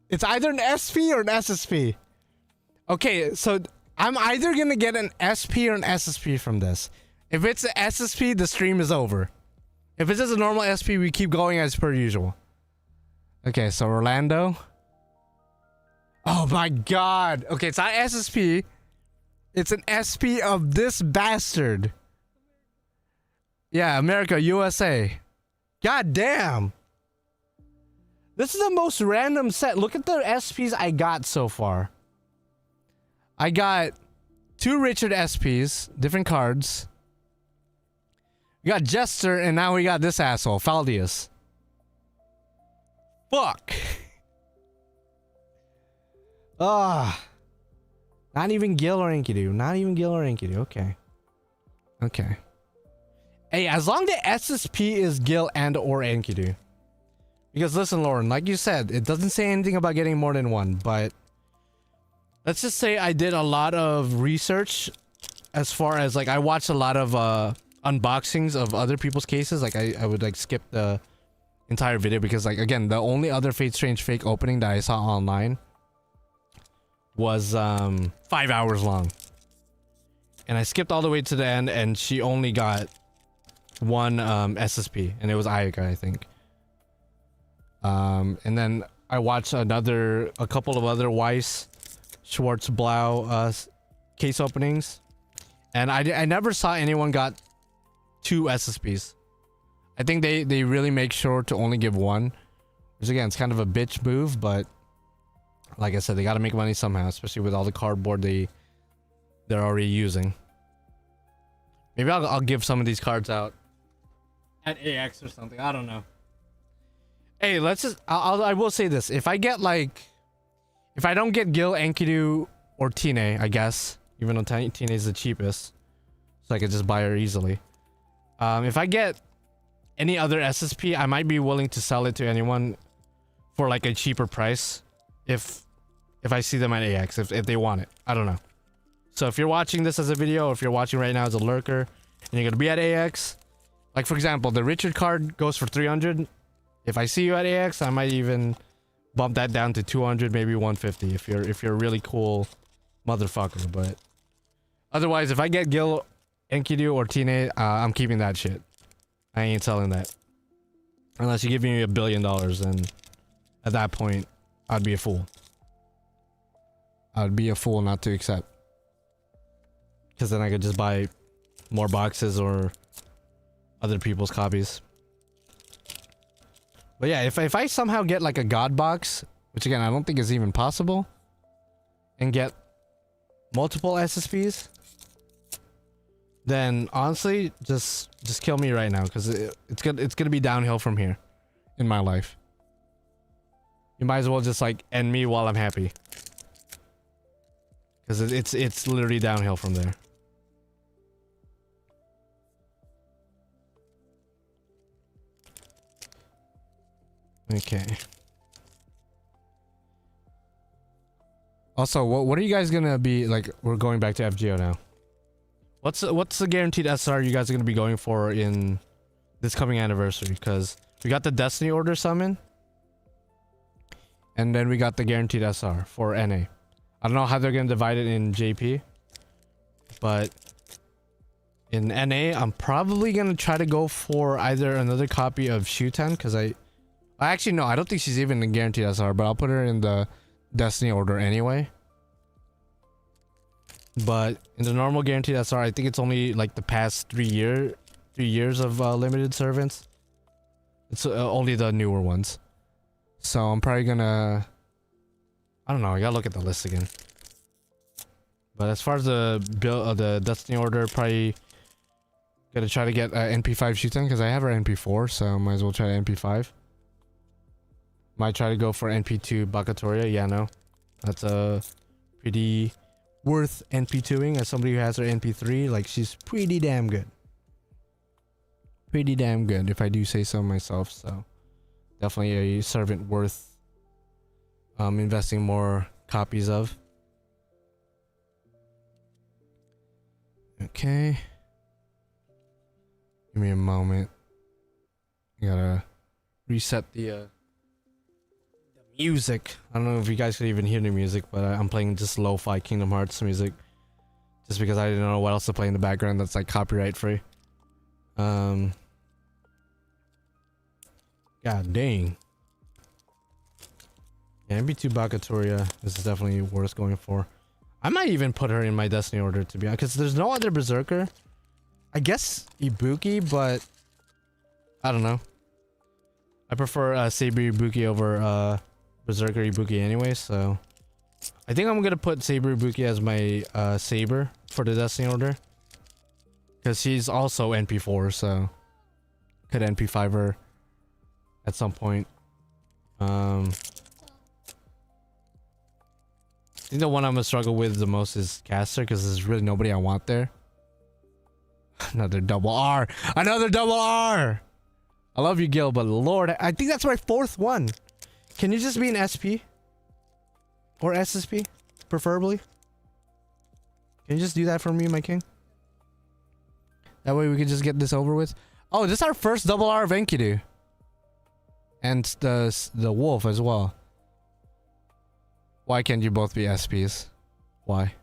It's either an SP or an SSP. Okay, so I'm either gonna get an SP or an SSP from this. If it's an SSP, the stream is over. If it's just a normal SP, we keep going as per usual. Okay, so Orlando. Oh my god. Okay, it's not SSP. It's an SP of this bastard. Yeah, America, USA. God damn. This is the most random set. Look at the SPs I got so far. I got 2 Richard SPs, different cards. We got Jester, and now we got this asshole, Faldius. Fuck. Ah. Not even Gil or Enkidu. Not even Gil or Enkidu. Okay. Okay. Hey, as long as the SSP is Gil and or Enkidu. Because listen, Lauren, like you said, it doesn't say anything about getting more than 1, but let's just say I did a lot of research as far as like I watched a lot of unboxings of other people's cases. Like I would like skip the entire video because like again the only other Fate Strange fake opening that I saw online was 5 hours long. And I skipped all the way to the end and she only got 1 SSP and it was Ayaka, I think. And then I watched a couple of other Weiss Schwarz Blau case openings, and I never saw anyone got 2 SSPs. I think they really make sure to only give 1, which again it's kind of a bitch move, but like I said, they got to make money somehow, especially with all the cardboard they're already using. Maybe I'll give some of these cards out at AX or something. I don't know. Hey, let's just I will say this. If I get like if I don't get Gil, Enkidu, or Tine, I guess, even though Tine is the cheapest, so I could just buy her easily. If I get any other SSP, I might be willing to sell it to anyone for like a cheaper price if I see them at AX, if they want it. I don't know. So if you're watching this as a video, or if you're watching right now as a lurker, and you're gonna be at AX, like for example, the Richard card goes for 300. If I see you at AX, I might even bump that down to 200, maybe 150 if you're a really cool motherfucker. But otherwise, if I get Gil, Enkidu, or Tine, I'm keeping that shit. I ain't selling that. Unless you give me $1 billion, then at that point, I'd be a fool. I'd be a fool not to accept. Because then I could just buy more boxes or other people's copies. But yeah, if I somehow get like a god box, which again I don't think is even possible, and get multiple SSPs, then honestly just kill me right now, because it's gonna be downhill from here in my life. You might as well just like end me while I'm happy. Because it's literally downhill from there. Okay. Also, what are you guys gonna be like? We're going back to FGO now. What's the guaranteed SR you guys are gonna be going for in this coming anniversary? Because we got the Destiny Order summon, and then we got the guaranteed SR for NA. I don't know how they're gonna divide it in JP, but in NA, I'm probably gonna try to go for either another copy of Shuten, because I actually no, I don't think she's even in guaranteed SR, but I'll put her in the Destiny Order anyway. But in the normal guaranteed SR, I think it's only like the past 3 years of limited servants. It's only the newer ones. So I'm probably gonna, I don't know, I gotta look at the list again. But as far as the build, the Destiny Order, probably gonna try to get NP5 Shuten, because I have her NP4, so might as well try NP5. Might try to go for NP2 Bakatoria. Yeah, no, that's a pretty worth NP2ing as somebody who has her NP3. Like, she's pretty damn good. Pretty damn good, if I do say so myself. So definitely a servant worth investing more copies of. Okay, give me a moment. I gotta reset the music. I don't know if you guys could even hear the music, but I'm playing just lo-fi Kingdom Hearts music just because I didn't know what else to play in the background that's like copyright free. God dang. Yeah, MB2 Bakatoria is definitely worth going for. I might even put her in my Destiny Order, to be honest, because there's no other Berserker. I guess Ibuki, but I don't know. I prefer Saber Ibuki over Berserker Ibuki anyway, so I think I'm gonna put Saber Ibuki as my Saber for the Destiny Order, because she's also NP4, so could NP5 her at some point. I think the one I'm gonna struggle with the most is Caster, because there's really nobody I want there. Another double R! Another double R! I love you, Gil, but Lord, I think that's my 4th one. Can you just be an SP? Or SSP? Preferably? Can you just do that for me, my king? That way we can just get this over with. Oh, this is our first double R of Enkidu. And the wolf as well. Why can't you both be SPs? Why?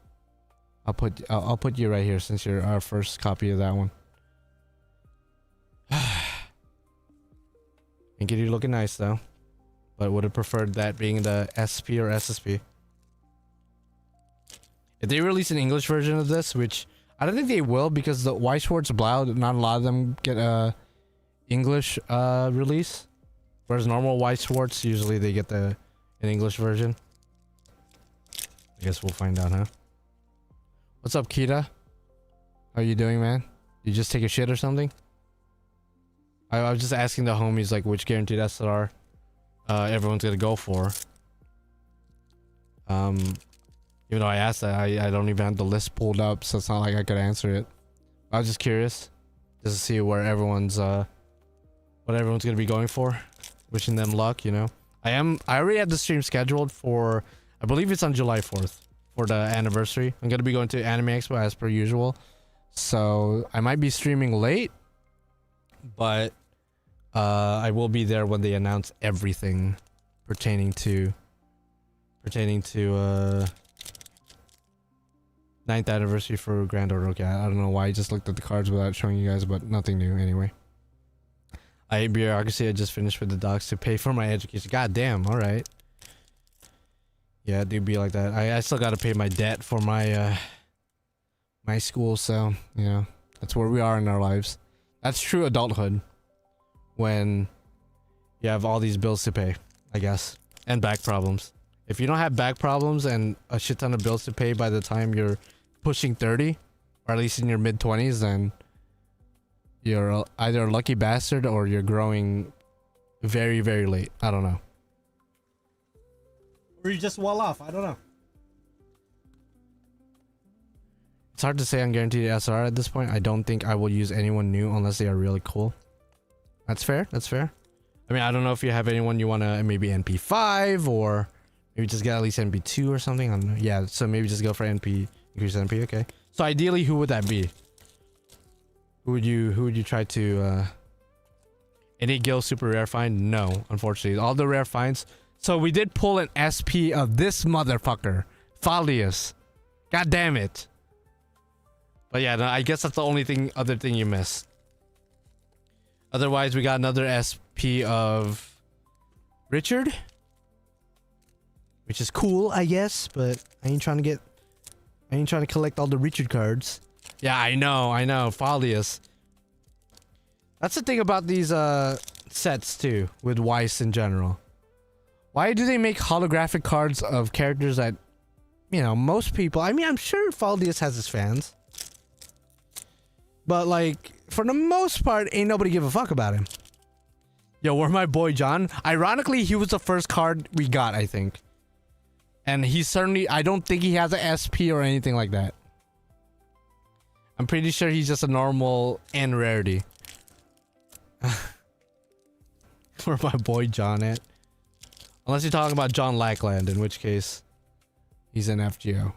I'll put you right here since you're our first copy of that one. Enkidu looking nice though, but would have preferred that being the SP or SSP. If they release an English version of this, which I don't think they will, because the Weiss Schwarz Blau, not a lot of them get a English release, whereas normal Weiss Schwarz usually they get an English version. I guess we'll find out, huh? What's up, Kita? How you doing, man? You just take a shit or something? I was just asking the homies like which guaranteed SR everyone's gonna go for. Even though I asked that, I don't even have the list pulled up, so it's not like I could answer it. I was just curious, just to see where everyone's what everyone's gonna be going for. Wishing them luck, you know. I already had the stream scheduled for, I believe it's on July 4th for the anniversary. I'm gonna be going to Anime Expo as per usual, so I might be streaming late, but I will be there when they announce everything pertaining to 9th anniversary for Grand Order. Okay, I don't know why I just looked at the cards without showing you guys, but nothing new anyway. I hate bureaucracy. I just finished with the docs to pay for my education. God damn, alright. Yeah, it do be like that. I still gotta pay my debt for my my school, so you know, that's where we are in our lives. That's true adulthood, when you have all these bills to pay, I guess, and back problems. If you don't have back problems and a shit ton of bills to pay by the time you're pushing 30, or at least in your mid-20s, then you're either a lucky bastard or you're growing very, very late. I don't know. Or you just wall off. I don't know. It's hard to say on guaranteed SR at this point. I don't think I will use anyone new unless they are really cool. That's fair. That's fair. I mean, I don't know if you have anyone you want to maybe NP5 or maybe just get at least NP2 or something. I don't know. Yeah, so maybe just go for NP, increase NP. Okay. So ideally, who would that be? Who would you try to any Gil super rare find? No, unfortunately. All the rare finds. So we did pull an SP of this motherfucker, Falius. God damn it. But yeah, no, I guess that's the only other thing you missed. Otherwise, we got another SP of Richard, which is cool, I guess. But I ain't trying to collect all the Richard cards. Yeah, I know, Falius. That's the thing about these sets too, with Weiss in general. Why do they make holographic cards of characters that, you know, most people... I mean, I'm sure Falius has his fans. But, like, for the most part, ain't nobody give a fuck about him. Yo, where my boy John? Ironically, he was the first card we got, I think. And he's certainly... I don't think he has an SP or anything like that. I'm pretty sure he's just a normal N rarity. Where my boy John at? Unless you're talking about John Lackland, in which case he's an FGO.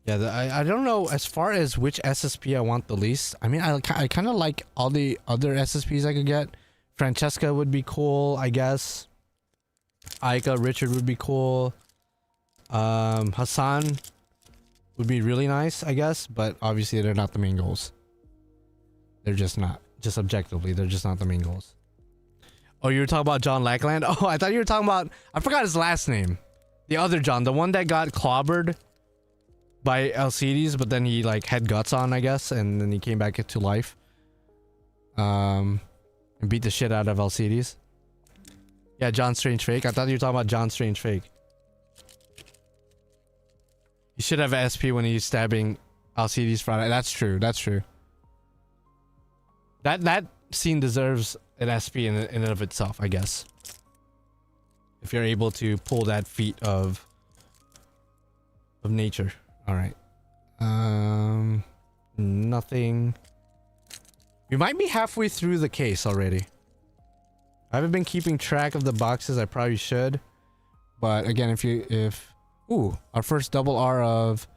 Yeah, I don't know as far as which SSP I want the least. I mean, I kind of like all the other SSPs I could get. Francesca would be cool, I guess. Aika, Richard would be cool. Hassan would be really nice, I guess. But obviously, they're not the main goals. They're just not. Just objectively, they're just not the main goals. Oh, you were talking about John Lackland? Oh, I thought you were talking about... I forgot his last name. The other John. The one that got clobbered by Alcides, but then he, like, had guts on, I guess. And then he came back into life. And beat the shit out of Alcides. Yeah, John Strange Fake. I thought you were talking about John Strange Fake. He should have SP when he's stabbing Alcides Friday. That's true. That's true. That scene deserves an SP in and of itself, I guess. If you're able to pull that feat of nature. All right. Nothing. We might be halfway through the case already. I haven't been keeping track of the boxes. I probably should. But again, ooh, our first double R of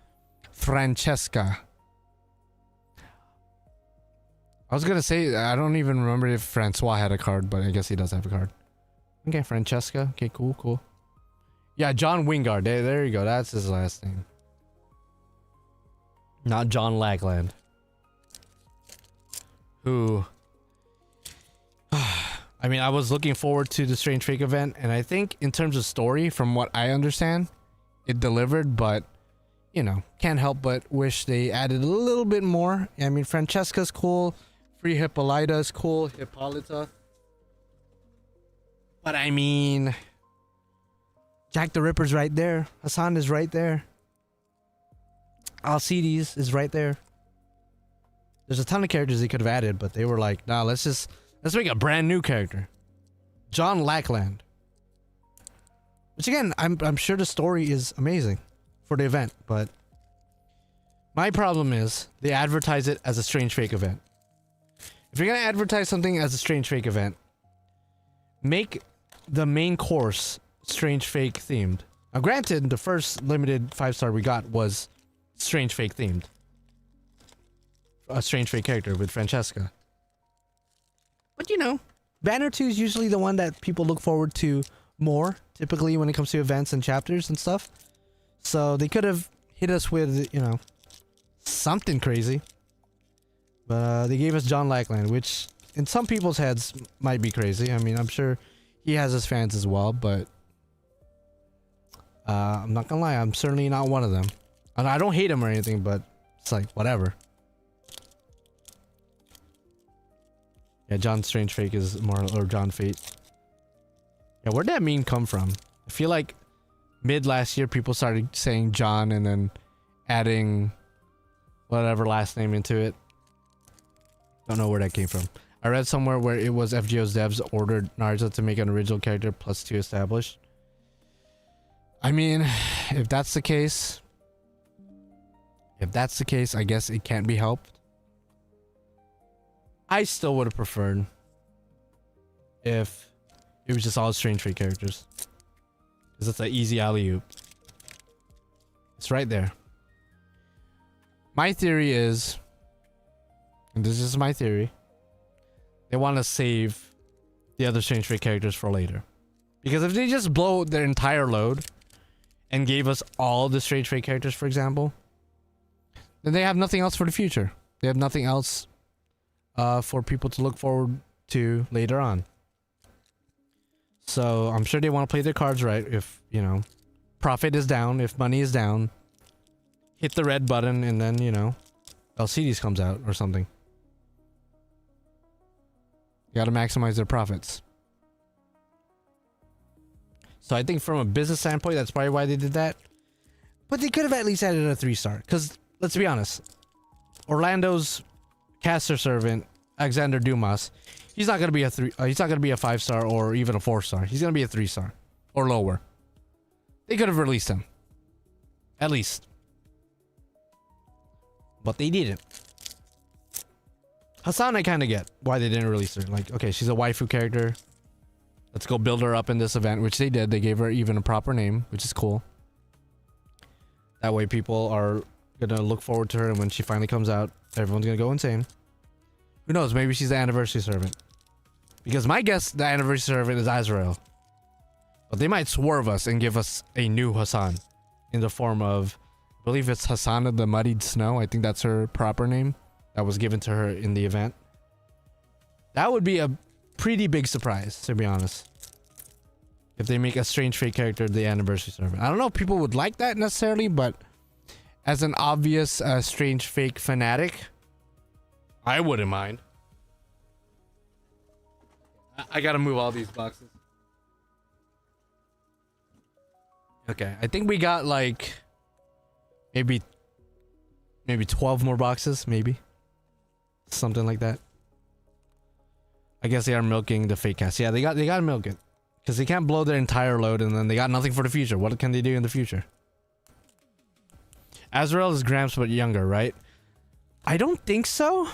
Francesca. I was gonna say, I don't even remember if Francois had a card, but I guess he does have a card. Okay, Francesca. Okay, cool. Yeah, John Wingard. There you go. That's his last name. Not John Lackland. Who... I mean, I was looking forward to the Strange Fake event, and I think in terms of story, from what I understand, it delivered, but, you know, can't help but wish they added a little bit more. I mean, Francesca's cool. Free Hippolyta's cool. Hippolyta. But I mean... Jack the Ripper's right there. Hassan is right there. Alcides is right there. There's a ton of characters they could have added, but they were like, nah, let's make a brand new character. John Lackland. Which again, I'm sure the story is amazing for the event, but my problem is they advertise it as a Strange Fake event. If you're gonna advertise something as a Strange Fake event, make the main course Strange Fake themed. Now granted, the first limited 5-star we got was Strange Fake themed. A Strange Fake character with Francesca. But you know, Banner 2 is usually the one that people look forward to more, typically when it comes to events and chapters and stuff. So they could have hit us with, you know, something crazy. But they gave us John Lackland, which in some people's heads might be crazy. I mean, I'm sure he has his fans as well, but I'm not gonna lie, I'm certainly not one of them. And I don't hate him or anything, but it's like, whatever. Yeah, John Strange Fake is more, or John Fate. Yeah, where'd that meme come from? I feel like mid last year people started saying John and then adding whatever last name into it. Don't know where that came from. I read somewhere where it was FGO's devs ordered Naruto to make an original character plus 2 established. I mean, if that's the case, I guess it can't be helped. I still would have preferred if it was just all Strange Fate characters. Because it's an easy alley-oop. It's right there. My theory is, and this is my theory, they want to save the other Strange Fate characters for later. Because if they just blow their entire load and gave us all the Strange Fate characters, for example, then they have nothing else for the future. They have nothing else for people to look forward to later on. So I'm sure they want to play their cards right. If, you know, profit is down, if money is down, hit the red button and then, you know, LCDs comes out or something. You gotta maximize their profits. So I think from a business standpoint, that's probably why they did that. But they could have at least added a 3-star. Because, let's be honest, Orlando's caster servant, Alexander Dumas, he's not gonna be a 5-star or even a 4-star. He's gonna be a 3-star. Or lower. They could have released him. At least. But they didn't. Hassan, I kind of get why they didn't release her. Like, okay, she's a waifu character. Let's go build her up in this event, which they did. They gave her even a proper name, which is cool. That way people are gonna look forward to her, and when she finally comes out, everyone's gonna go insane. Who knows? Maybe she's the anniversary servant. Because my guess, the anniversary servant is Azrael. But they might swerve us and give us a new Hassan. In the form of, I believe it's Hassan of the Muddied Snow. I think that's her proper name. That was given to her in the event. That would be a pretty big surprise, to be honest. If they make a Strange Fate character the anniversary servant. I don't know if people would like that necessarily, but as an obvious Strange Fate fanatic, I wouldn't mind. I gotta move all these boxes. Okay, I think we got like maybe 12 more boxes, maybe. Something like that. I guess they are milking the fake cast. Yeah, they gotta milk it. Because they can't blow their entire load and then they got nothing for the future. What can they do in the future? Azrael is Gramps but younger, right? I don't think so.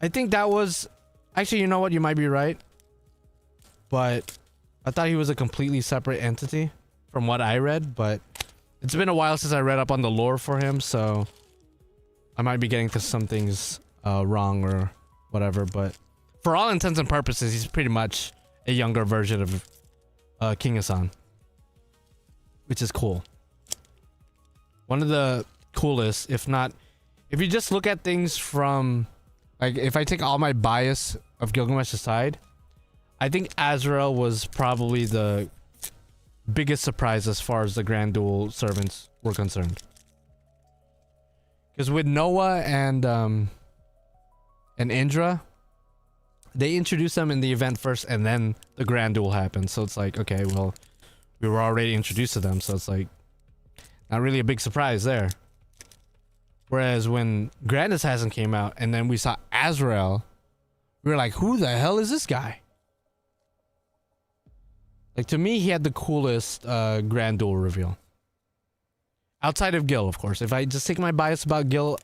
I think that was... Actually, you know what? You might be right. But I thought he was a completely separate entity from what I read. But it's been a while since I read up on the lore for him, so I might be getting to some things wrong or whatever. But for all intents and purposes, he's pretty much a younger version of King Hassan, which is cool. One of the coolest, if not... If you just look at things from... Like, if I take all my bias of Gilgamesh aside, I think Azrael was probably the biggest surprise as far as the Grand Duel servants were concerned. Because with Noah and Indra, they introduced them in the event first, and then the Grand Duel happened. So it's like, okay, well, we were already introduced to them, so it's like not really a big surprise there. Whereas when Grand Assassin came out and then we saw Azrael, we were like, who the hell is this guy? Like, to me, he had the coolest Grand Duel reveal. Outside of Gil, of course. If I just take my bias about Gil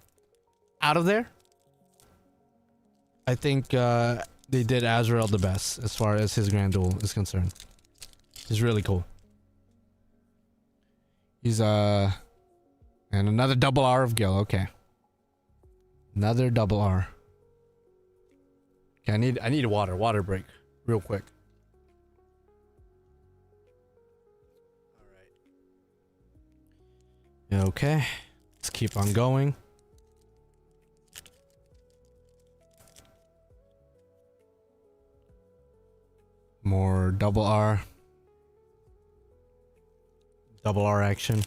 out of there, I think they did Azrael the best as far as his Grand Duel is concerned. He's really cool. He's and another double R of Gil. Okay. Another double R. Okay, I need a water break real quick. All right. Okay. Let's keep on going. More double R. Double R action.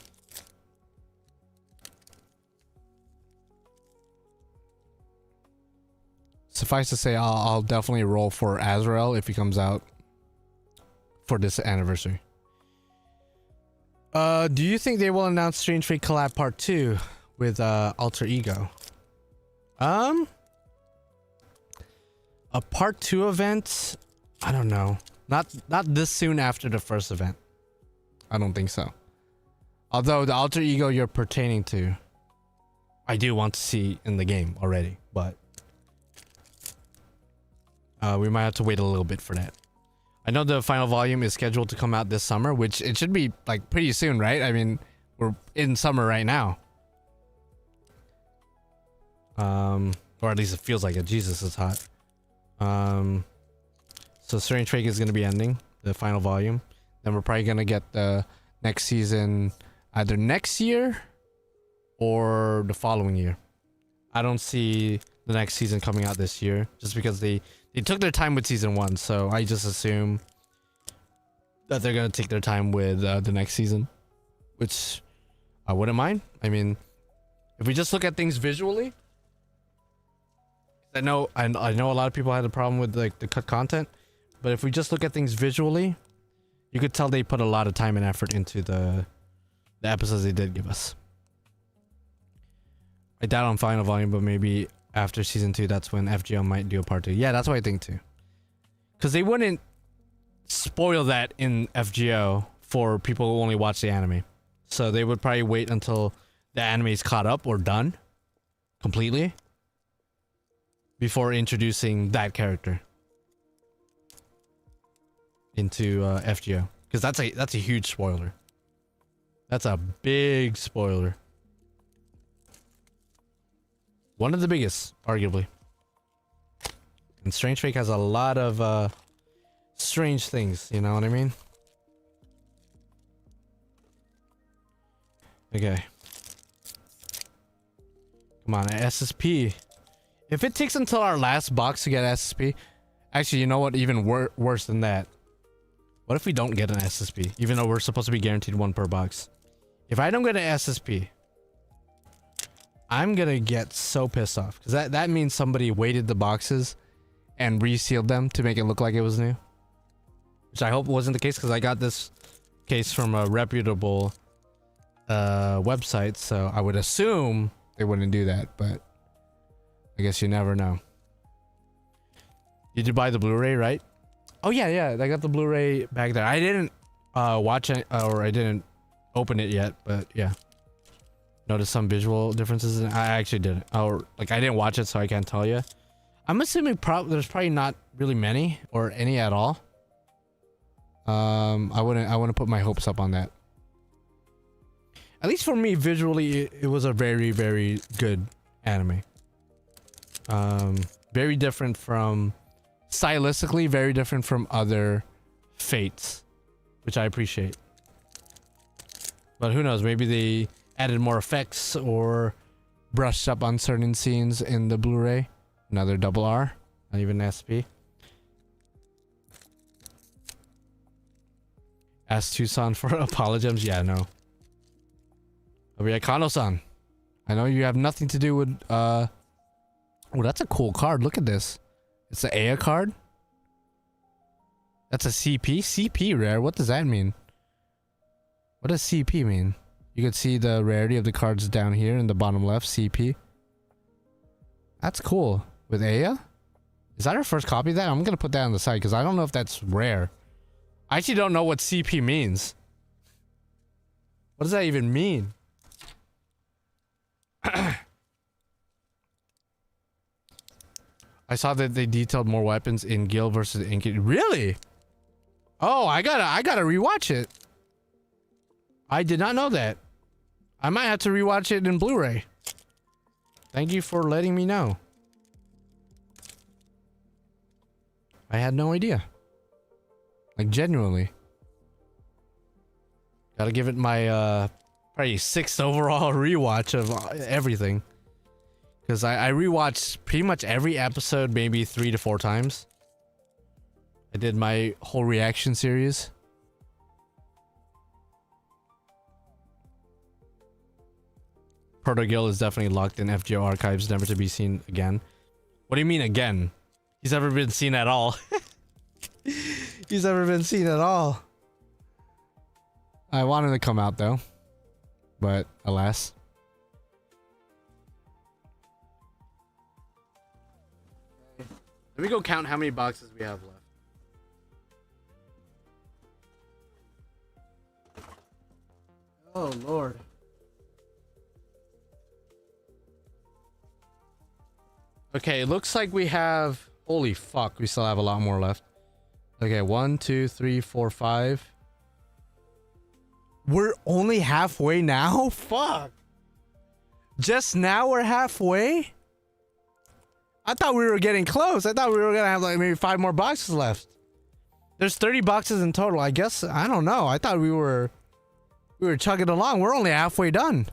Suffice to say, I'll definitely roll for Azrael if he comes out for this anniversary. Do you think they will announce Strange Fate Collab Part 2 with Alter Ego? A part 2 event? I don't know. Not this soon after the first event. I don't think so. Although the alter ego you're pertaining to, I do want to see in the game already, but we might have to wait a little bit for that. I know the final volume is scheduled to come out this summer, which it should be like pretty soon, right? I mean, we're in summer right now. Or at least it feels like it. Jesus, it's hot. So Strange Fake is going to be ending the final volume. Then we're probably going to get the next season either next year or the following year. I don't see the next season coming out this year just because they took their time with season 1. So I just assume that they're going to take their time with the next season, which I wouldn't mind. I mean, if we just look at things visually, I know a lot of people had a problem with like the cut content, but if we just look at things visually, you could tell they put a lot of time and effort into the episodes they did give us. I doubt on final volume, but maybe after season 2, that's when FGO might do a part 2. Yeah, that's what I think too. Because they wouldn't spoil that in FGO for people who only watch the anime. So they would probably wait until the anime is caught up or done completely before introducing that character into FGO. Because that's a huge spoiler. That's a big spoiler. One of the biggest, arguably. And Strange Fake has a lot of strange things, you know what I mean? Okay. Come on, SSP. If it takes until our last box to get SSP, actually, you know what? Even worse than that. What if we don't get an SSP, even though we're supposed to be guaranteed 1 per box? If I don't get an SSP, I'm gonna get so pissed off because that means somebody weighted the boxes and resealed them to make it look like it was new, which I hope wasn't the case because I got this case from a reputable website, so I would assume they wouldn't do that, but I guess you never know. Did you buy the Blu-ray, right? Oh yeah, I got the Blu-ray back there. I didn't watch it, or I didn't open it yet, but yeah. Notice some visual differences. I actually didn't. Or like I didn't watch it, so I can't tell you. I'm assuming there's probably not really many or any at all. I wouldn't put my hopes up on that. At least for me, visually, it was a very, very good anime. Very different from, stylistically, very different from other Fates, which I appreciate. But who knows? Maybe they added more effects or brushed up on certain scenes in the Blu-ray. Another double R, not even SP. Ask Tucson for apologems. Yeah, no. Kano-san, I know you have nothing to do with oh, that's a cool card. Look at this. It's the Aya card. That's a CP. CP rare. What does that mean? What does CP mean? You can see the rarity of the cards down here in the bottom left. CP. That's cool. With Aya? Is that our first copy of that? I'm gonna put that on the side because I don't know if that's rare. I actually don't know what CP means. What does that even mean? I saw that they detailed more weapons in Gil versus Enkidu. Really? Oh, I gotta rewatch it. I did not know that. I might have to rewatch it in Blu-ray. Thank you for letting me know. I had no idea. Like, genuinely. Gotta give it my, probably 6th overall rewatch of everything. Because I rewatched pretty much every episode maybe 3 to 4 times. I did my whole reaction series. Proto-Gil is definitely locked in FGO archives, never to be seen again. What do you mean again? He's never been seen at all. He's never been seen at all. I wanted to come out though, but alas. Let me go count how many boxes we have left. Oh, Lord. Okay, it looks like we have... Holy fuck, we still have a lot more left. Okay, 1, 2, 3, 4, 5. We're only halfway now? Fuck. Just now we're halfway? I thought we were getting close. I thought we were gonna have like maybe 5 more boxes left. There's 30 boxes in total. I guess, I don't know. I thought we were chugging along. We're only halfway done.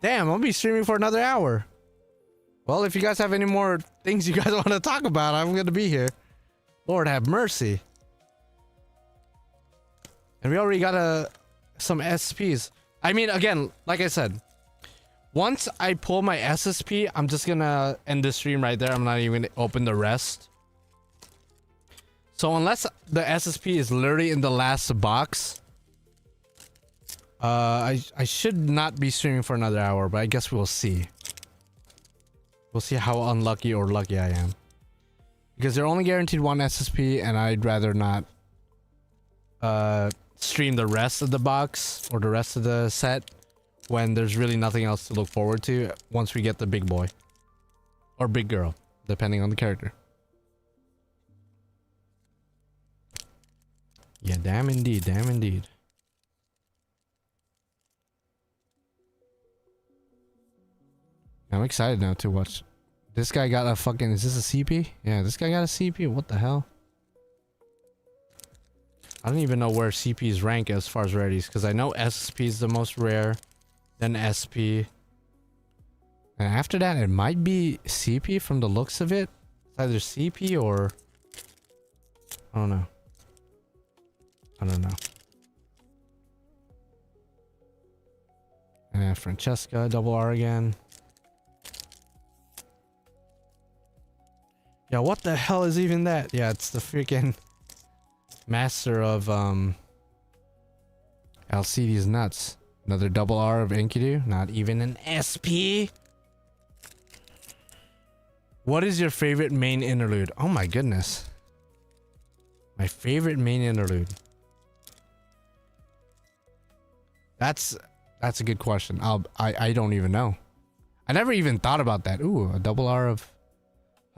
Damn, I'll be streaming for another hour. Well, if you guys have any more things you guys want to talk about, I'm gonna be here. Lord have mercy. And we already got some SPs. I mean, again, like I said, once I pull my SSP, I'm just gonna end the stream right there. I'm not even gonna open the rest. So unless the SSP is literally in the last box, I should not be streaming for another hour, but I guess we'll see. We'll see how unlucky or lucky I am. Because they're only guaranteed 1 SSP, and I'd rather not stream the rest of the box or the rest of the set when there's really nothing else to look forward to once we get the big boy. Or big girl, depending on the character. Yeah, damn indeed, damn indeed. I'm excited now to watch. This guy got a fucking... Is this a CP? Yeah, this guy got a CP. What the hell? I don't even know where CPs rank as far as rarities, because I know SSP is the most rare, then SP. And after that, it might be CP from the looks of it. It's either CP or... I don't know. I don't know. And Francesca, double R again. Yeah, what the hell is even that? Yeah, it's the freaking master of LCD's nuts. Another double R of Enkidu. Not even an SP. What is your favorite main interlude? Oh my goodness. My favorite main interlude. That's a good question. I don't even know. I never even thought about that. Ooh, a double R of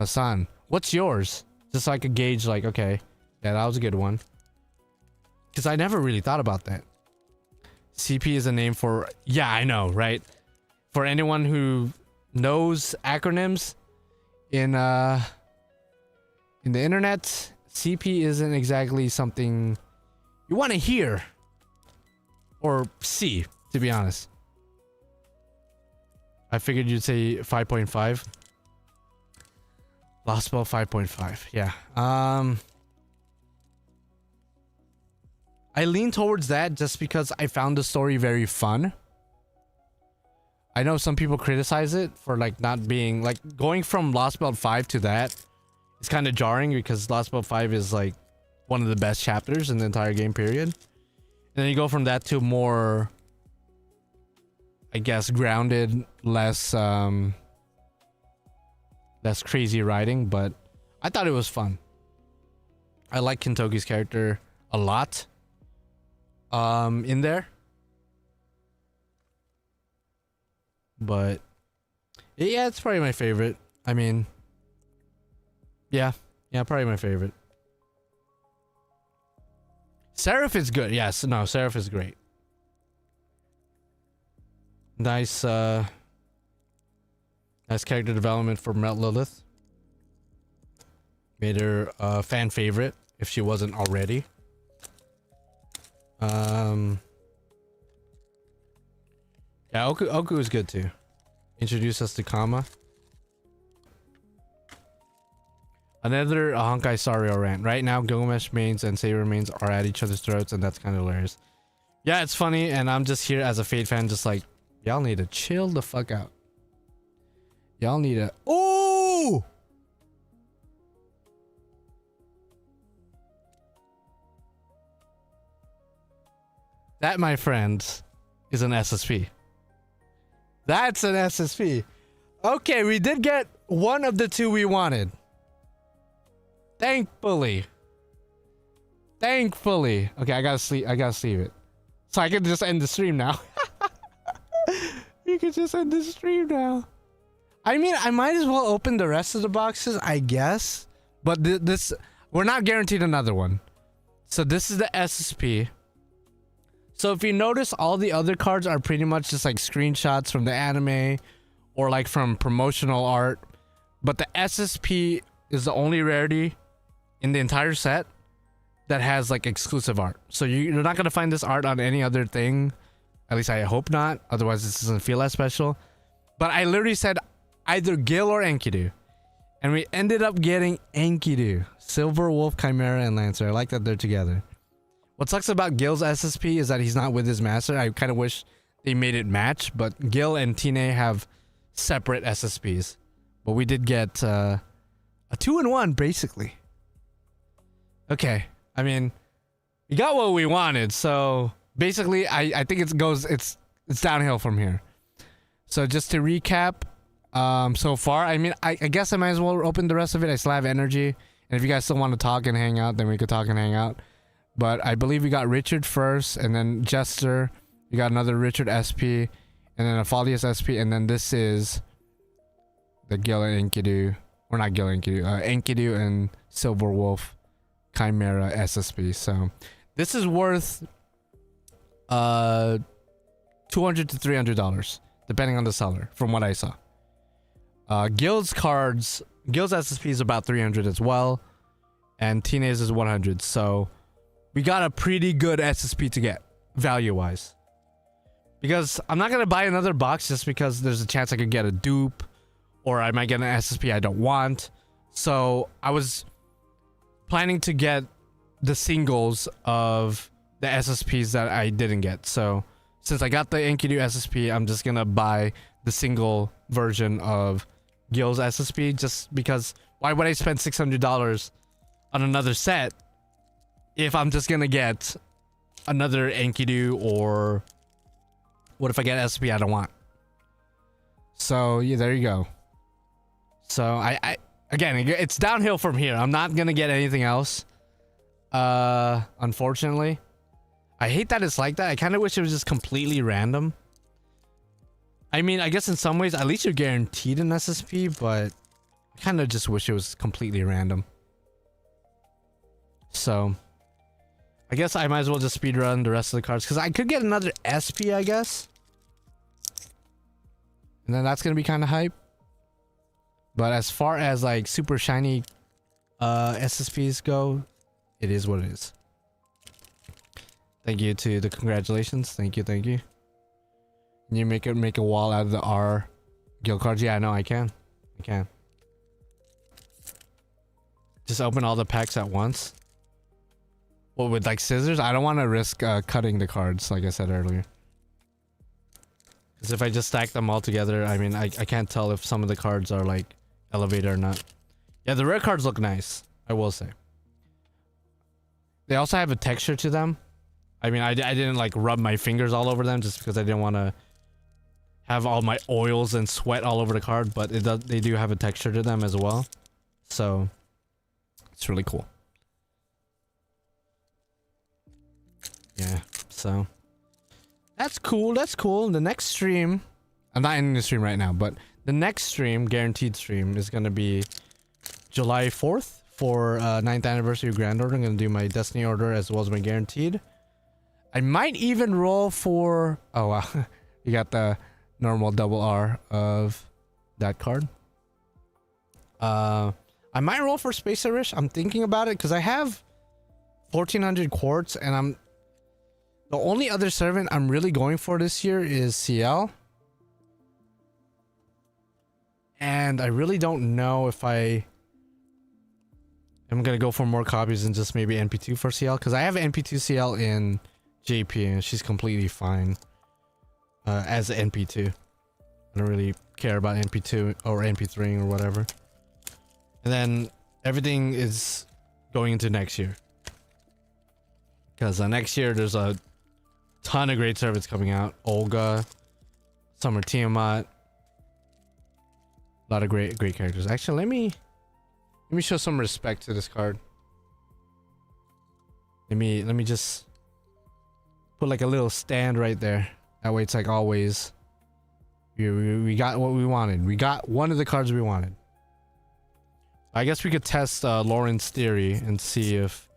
Hassan. What's yours? Just so I could gauge, like, okay, yeah, that was a good one. Because I never really thought about that. CP is a name for... Yeah, I know, right? For anyone who knows acronyms in the internet, CP isn't exactly something you want to hear or see, to be honest. I figured you'd say 5.5. Lostbelt 5.5. Yeah. I lean towards that just because I found the story very fun. I know some people criticize it for like not being like going from Lostbelt 5 to that. It's kind of jarring because Lostbelt 5 is like one of the best chapters in the entire game period. And then you go from that to more, I guess, grounded, less crazy writing, but I thought it was fun. I like Kintoki's character a lot in there. But yeah, it's probably my favorite. I mean, yeah, probably my favorite. Seraph is good. Yes, no, Seraph is great. Nice character development for Melt Lilith. Made her a fan favorite if she wasn't already. Yeah, Oku is good too. Introduce us to Kama. Another Honkai Sario rant. Right now, Gilgamesh mains and Saber mains are at each other's throats, and that's kind of hilarious. Yeah, it's funny, and I'm just here as a Fate fan, just like, y'all need to chill the fuck out. Y'all need to... Oh! That, my friends, is an SSP. That's an SSP. Okay, we did get one of the two we wanted. Thankfully. Thankfully. Okay, I gotta sleep. I gotta sleep it. So I can just end the stream now. You can just end the stream now. I mean, I might as well open the rest of the boxes, I guess. But this, we're not guaranteed another one. So this is the SSP. So if you notice, all the other cards are pretty much just like screenshots from the anime or like from promotional art. But the SSP is the only rarity in the entire set that has like exclusive art. So you're not going to find this art on any other thing. At least I hope not. Otherwise this doesn't feel as special. But I literally said either Gil or Enkidu. And we ended up getting Enkidu. Silver Wolf, Chimera, and Lancer. I like that they're together. What sucks about Gil's SSP is that he's not with his master. I kind of wish they made it match. But Gil and Tine have separate SSPs. But we did get a 2-in-1 basically. Okay. I mean, we got what we wanted. So basically, I think it's downhill from here. So just to recap, so far, I mean, I guess I might as well open the rest of it. I still have energy, and if you guys still want to talk and hang out, then we could talk and hang out. But I believe we got Richard first, and then Jester. We got another Richard SP, and then a Falius SP, and then this is the Gil and Enkidu, or not Gil and Enkidu, Enkidu and Silver Wolf Chimera SSP. So this is worth $200 to $300 depending on the seller, from what I saw. Gil's SSP is about 300 as well, and Tine's is 100. So we got a pretty good SSP to get value wise, because I'm not gonna buy another box just because there's a chance I could get a dupe, or I might get an SSP I don't want. So I was planning to get the singles of the SSPs that I didn't get. So since I got the Enkidu SSP, I'm just gonna buy the single version of Gil's SSP, just because why would I spend $600 on another set if I'm just gonna get another Enkidu, or what if I get SSP I don't want? So yeah, there you go. So I again, it's downhill from here. I'm not gonna get anything else, unfortunately. I hate that it's like that. I kind of wish it was just completely random. I mean, I guess in some ways, at least you're guaranteed an SSP, but I kind of just wish it was completely random. So I guess I might as well just speedrun the rest of the cards, because I could get another SP, I guess. And then that's going to be kind of hype. But as far as like super shiny SSPs go, it is what it is. Thank you to the congratulations. Thank you, thank you. Can you make a wall out of the R guild cards? Yeah, I know I can. I can. Just open all the packs at once. Well, with like scissors? I don't want to risk cutting the cards, like I said earlier. Because if I just stack them all together, I mean, I can't tell if some of the cards are like elevated or not. Yeah, the rare cards look nice, I will say. They also have a texture to them. I mean, I didn't like rub my fingers all over them just because I didn't want to have all my oils and sweat all over the card, but they do have a texture to them as well. So it's really cool. Yeah, so that's cool. That's cool. The next stream, I'm not ending the stream right now, but the next stream, guaranteed stream, is going to be July 4th for 9th anniversary Grand Order. I'm going to do my Destiny order as well as my guaranteed. I might even roll for... Oh, wow. You got the normal double R of that card. I might roll for Space Irish. I'm thinking about it because I have 1,400 quartz, and I'm... The only other servant I'm really going for this year is CL. And I really don't know if I'm going to go for more copies than just maybe NP2 for CL. Because I have NP2 CL in JP, and she's completely fine as NP2. I don't really care about NP2 or NP3 or whatever. And then everything is going into next year. Because next year there's a ton of great servants coming out. Olga, Summer Tiamat. A lot of great characters. Actually, let me Let me show some respect to this card. Let me just put like a little stand right there. That way it's like always. We got what we wanted. We got one of the cards we wanted. I guess we could test Lauren's theory and see if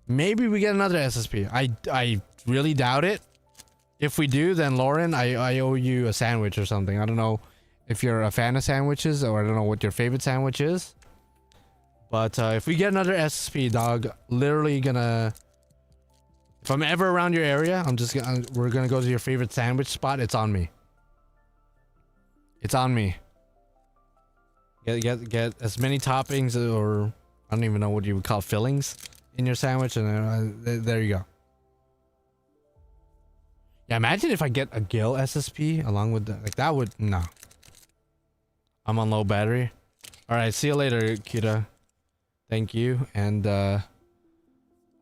maybe we get another SSP. I really doubt it. If we do, then Lauren, I owe you a sandwich or something. I don't know if you're a fan of sandwiches, or I don't know what your favorite sandwich is. But if we get another SSP, dog, literally gonna... If I'm ever around your area, we're gonna go to your favorite sandwich spot. It's on me. It's on me. Get as many toppings, or I don't even know what you would call fillings, in your sandwich, and there you go. Yeah, imagine if I get a Gil SSP along with the, like, that would, no. I'm on low battery. Alright, see you later, Kira. Thank you, and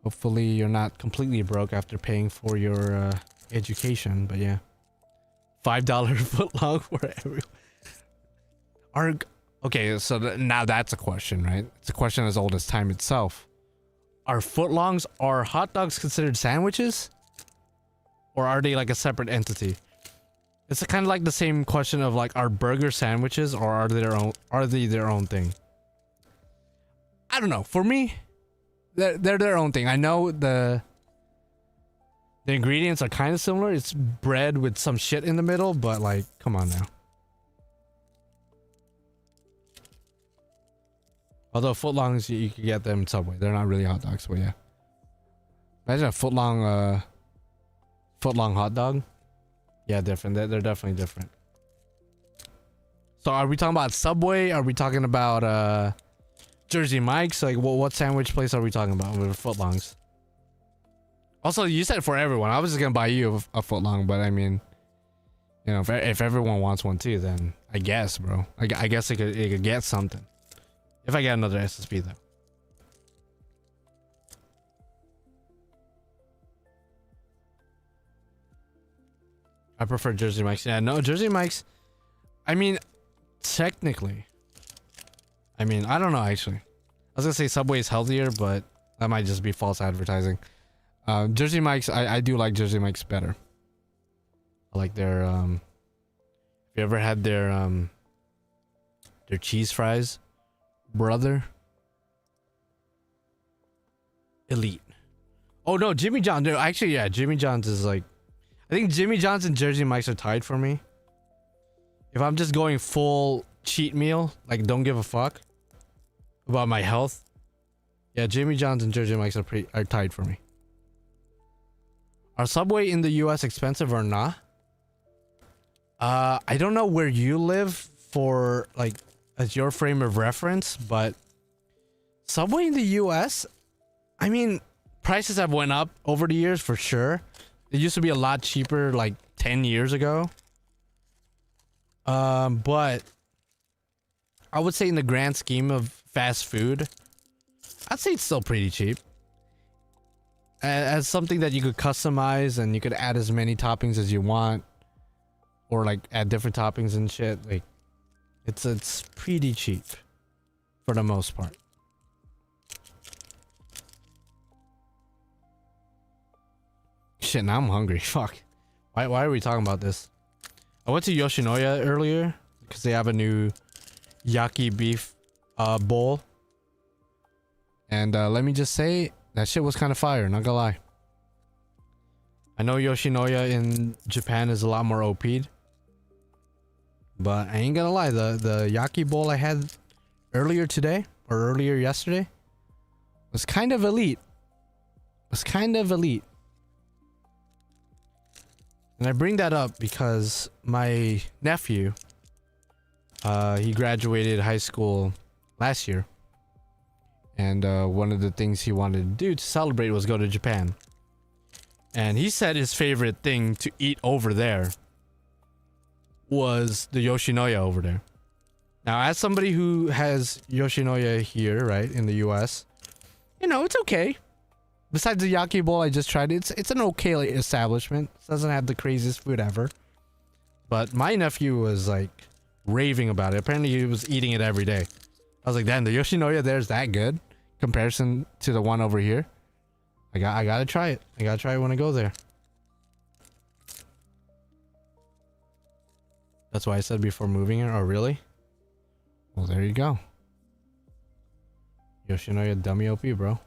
hopefully you're not completely broke after paying for your education, but yeah. $5 foot long for everyone. Okay, so now that's a question, right? It's a question as old as time itself. Are footlongs, are hot dogs considered sandwiches? Or are they like a separate entity? It's kind of like the same question of like, are burger sandwiches, or are they their own thing? I don't know. For me, they're their own thing. I know the ingredients are kind of similar. It's bread with some shit in the middle, but like, come on now. Although footlongs, you can get them in Subway. They're not really hot dogs, but yeah. Imagine a footlong hot dog. Yeah, different. They're definitely different. So are we talking about Subway? Are we talking about Jersey Mike's? Like, what sandwich place are we talking about with footlongs? Also, you said for everyone. I was just gonna buy you a footlong, but I mean, you know, if everyone wants one too, then I guess, bro. I guess it could get something. If I get another SSP though. I prefer Jersey Mike's. Yeah, no, Jersey Mike's. I mean, technically. I mean, I don't know actually. I was gonna say Subway is healthier, but that might just be false advertising. Jersey Mike's, I do like Jersey Mike's better. I like their Have you ever had their cheese fries, brother? Elite. Oh no, Jimmy John's. No, actually, yeah, Jimmy John's is like, I think Jimmy John's and Jersey Mike's are tied for me. If I'm just going full cheat meal, like don't give a fuck about my health, yeah, Jimmy John's and Jersey Mike's are tied for me. Are Subway in the US expensive or not? I don't know where you live for like as your frame of reference, but Subway in the US, I mean, prices have went up over the years for sure. It used to be a lot cheaper like 10 years ago. But I would say in the grand scheme of fast food, I'd say it's still pretty cheap. As something that you could customize and you could add as many toppings as you want, or like add different toppings and shit, like it's pretty cheap for the most part. Shit, now I'm hungry. Fuck. Why are we talking about this? I went to Yoshinoya earlier because they have a new yaki beef bowl. And let me just say, that shit was kind of fire, not gonna lie. I know Yoshinoya in Japan is a lot more OP'd. But I ain't gonna lie, the yaki bowl I had earlier today, or earlier yesterday, was kind of elite. And I bring that up because my nephew, he graduated high school last year. And one of the things he wanted to do to celebrate was go to Japan. And he said his favorite thing to eat over there was the Yoshinoya over there. Now, as somebody who has Yoshinoya here, right, in the US, you know, it's okay. Besides the yaki bowl I just tried, it's an okay establishment. It doesn't have the craziest food ever. But my nephew was like raving about it. Apparently he was eating it every day. I was like, damn, the Yoshinoya there's that good comparison to the one over here. I gotta try it. I gotta try it when I go there. That's why I said before moving here. Oh, really? Well, there you go. Yoshinoya dummy OP, bro.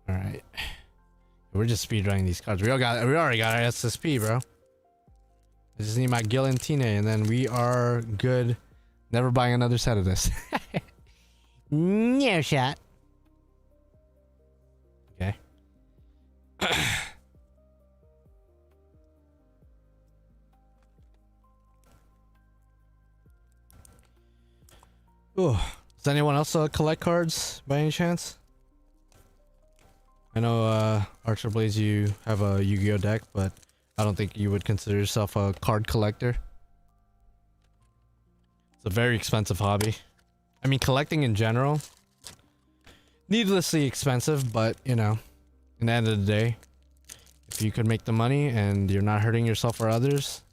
All right. We're just speedrunning these cards. We already got our SSP, bro. I just need my Gil and Tine, and then we are good. Never buying another set of this. No shot. Okay. Ooh. Does anyone else collect cards by any chance? I know Archer Blaze, you have a Yu-Gi-Oh deck, but I don't think you would consider yourself a card collector. It's a very expensive hobby. I mean, collecting in general, needlessly expensive, but you know, in the end of the day, if you could make the money and you're not hurting yourself or others,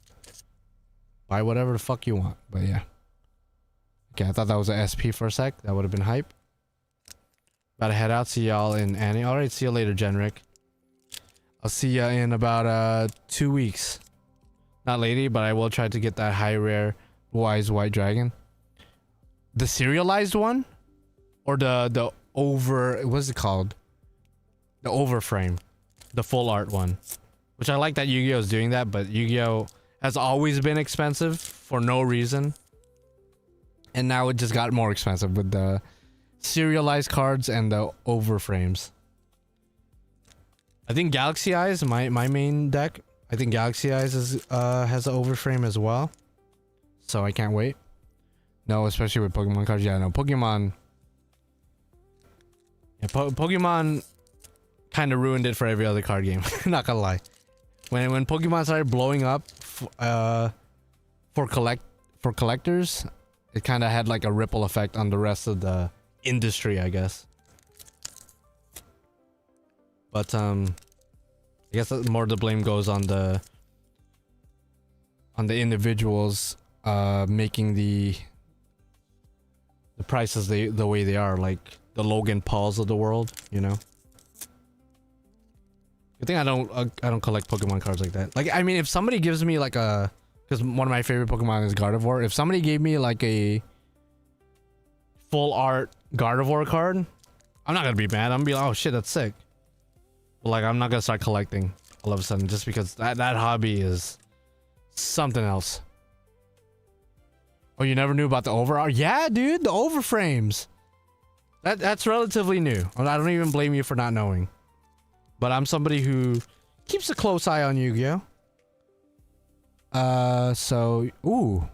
buy whatever the fuck you want. But yeah. Okay, I thought that was a SP for a sec. That would have been hype. About to head out. See y'all in Annie. Alright, see you later, Genric. I'll see ya in about 2 weeks. Not lady, but I will try to get that high rare Weiss White Dragon. The serialized one? Or the over... What's it called? The overframe. The full art one. Which I like that Yu-Gi-Oh is doing that, but Yu-Gi-Oh has always been expensive for no reason. And now it just got more expensive with the serialized cards and the overframes. I think Galaxy Eyes, my main deck, I think Galaxy Eyes is has an overframe as well. So I can't wait. No, especially with Pokemon cards. Yeah, no, Pokemon. Yeah, Pokemon kind of ruined it for every other card game. Not gonna lie. When Pokemon started blowing up for collectors, it kind of had like a ripple effect on the rest of the industry, I guess. But I guess more of the blame goes on the individuals making the prices the way they are, like the Logan Pauls of the world, you know. I think I don't collect Pokemon cards like that. Like, I mean, if somebody gives me like a, because one of my favorite Pokemon is Gardevoir. If somebody gave me like a full art Gardevoir card, I'm not gonna be mad. I'm gonna be like, oh shit, that's sick. But like, I'm not gonna start collecting all of a sudden just because that hobby is something else. Oh, you never knew about the overart? Yeah, dude, the overframes. That's relatively new. I don't even blame you for not knowing. But I'm somebody who keeps a close eye on Yu-Gi-Oh. So, ooh.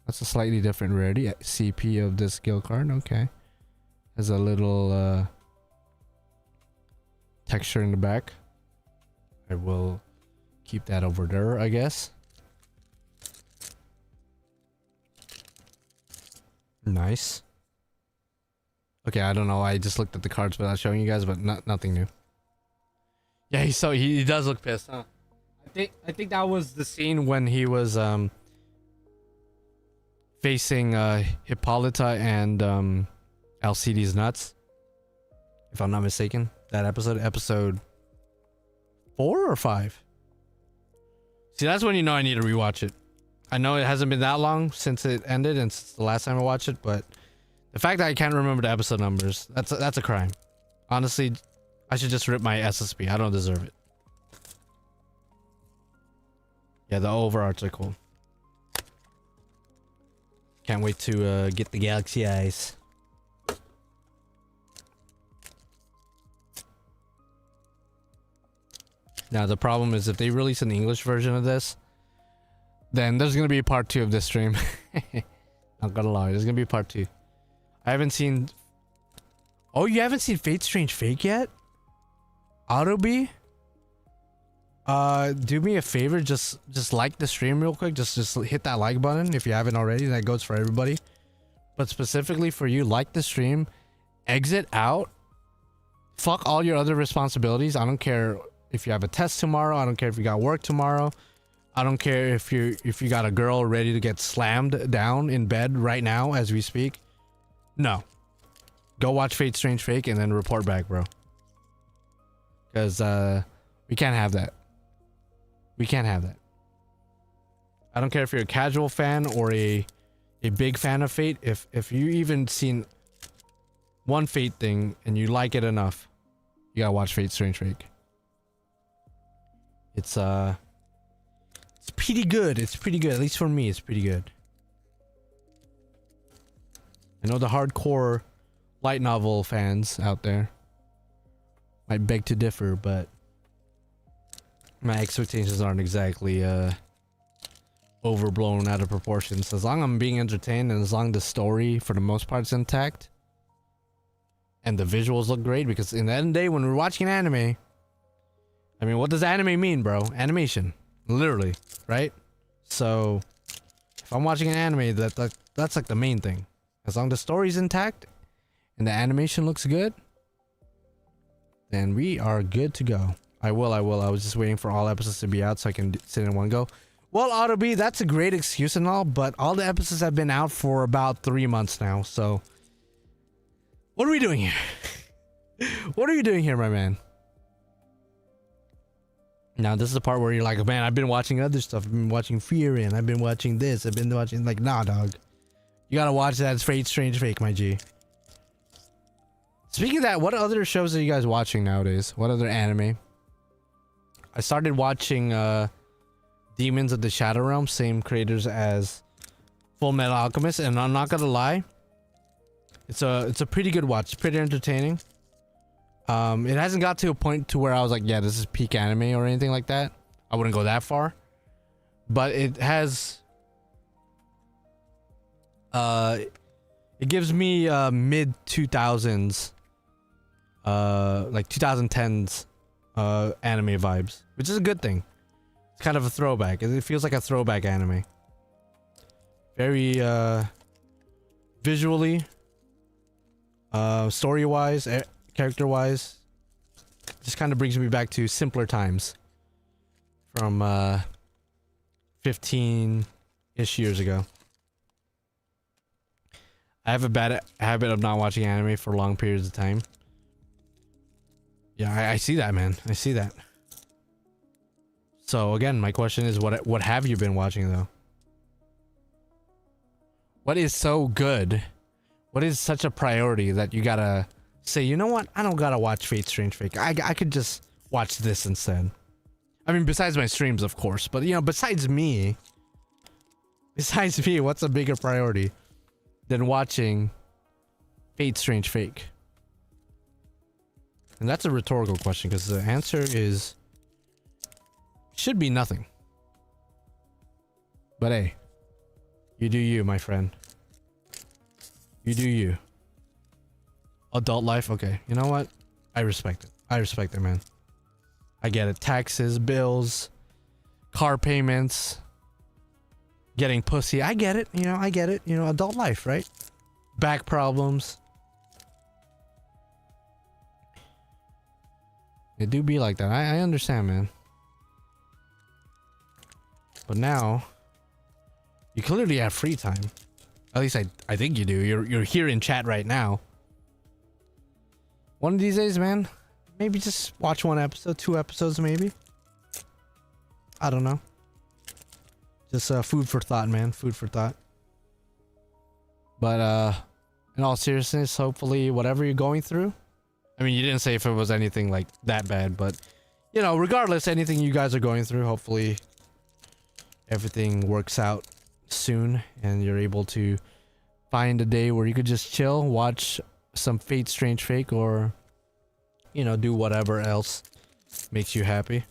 That's a slightly different rarity. CP of this skill card, okay. Has a little texture in the back. I will keep that over there, I guess. Nice. Okay, I don't know. I just looked at the cards without showing you guys, but nothing new. Yeah, he does look pissed, huh? I think that was the scene when he was facing Hippolyta and Alcides nuts. If I'm not mistaken. That episode 4 or 5. See, that's when you know I need to rewatch it. I know it hasn't been that long since it ended and since the last time I watched it, but the fact that I can't remember the episode numbers, that's a crime. Honestly, I should just rip my SSP. I don't deserve it. Yeah, the overarts are cool. Can't wait to get the Galaxy Eyes. Now, the problem is if they release an English version of this, then there's going to be a part 2 of this stream. Not gonna lie, there's going to be a part 2. I haven't seen... Oh, you haven't seen Fate Strange Fake yet? Autobee? Do me a favor, just like the stream real quick. Just hit that like button if you haven't already. That goes for everybody. But specifically for you, like the stream, exit out. Fuck all your other responsibilities. I don't care if you have a test tomorrow. I don't care if you got work tomorrow. I don't care if you got a girl ready to get slammed down in bed right now as we speak. No. Go watch Fate Strange Fake and then report back, bro. Because we can't have that. We can't have that. I don't care if you're a casual fan or a big fan of Fate. If you even seen one Fate thing and you like it enough, you gotta watch Fate Strange Fake. It's pretty good. It's pretty good. At least for me, it's pretty good. I know the hardcore light novel fans out there might beg to differ, but my expectations aren't exactly overblown out of proportion. So as long as I'm being entertained and as long as the story for the most part is intact and the visuals look great, because in the end of the day when we're watching anime, I mean, what does anime mean, bro? Animation, literally, right? So if I'm watching an anime, that's like the main thing. As long as the story's intact and the animation looks good, then we are good to go. I will. I was just waiting for all episodes to be out so I can sit in one go. Well, Auto-B, that's a great excuse and all, but all the episodes have been out for about 3 months now, so what are we doing here? What are you doing here, my man? Now, this is the part where you're like, man, I've been watching other stuff. I've been watching Fury, and I've been watching this. I've been watching, like, nah, dog. You gotta watch that Fate Strange Fake, my G. Speaking of that, what other shows are you guys watching nowadays? What other anime? I started watching Demons of the Shadow Realm, same creators as Full Metal Alchemist, and I'm not gonna lie, it's a pretty good watch. It's pretty entertaining. It hasn't got to a point to where I was like, yeah, this is peak anime or anything like that. I wouldn't go that far, but it has it gives me mid 2000s like 2010s anime vibes, which is a good thing. It's kind of a throwback. It feels like a throwback anime. Very visually, story wise, character wise, just kind of brings me back to simpler times from 15-ish years ago. I have a bad habit of not watching anime for long periods of time. Yeah, I see that, man. I see that. So again, my question is, what have you been watching though? What is so good? What is such a priority that you gotta say, you know what? I don't gotta watch Fate Strange Fake. I could just watch this instead. I mean, besides my streams, of course. But you know, besides me, what's a bigger priority than watching Fate Strange Fake? And that's a rhetorical question, because the answer is should be nothing. But hey, you do you, my friend. You do you. Adult life, okay. You know what? I respect it. I respect it, man. I get it. Taxes, bills, car payments, getting pussy. I get it. You know, I get it. You know, adult life, right? Back problems. It do be like that. I understand, man. But now, you clearly have free time. At least I think you do. You're here in chat right now. One of these days, man, maybe just watch one episode, 2 episodes, maybe. I don't know. Just food for thought, man. Food for thought. But in all seriousness, hopefully whatever you're going through, I mean, you didn't say if it was anything like that bad, but you know, regardless, anything you guys are going through, hopefully everything works out soon and you're able to find a day where you could just chill, watch some Fate Strange Fake, or you know, do whatever else makes you happy.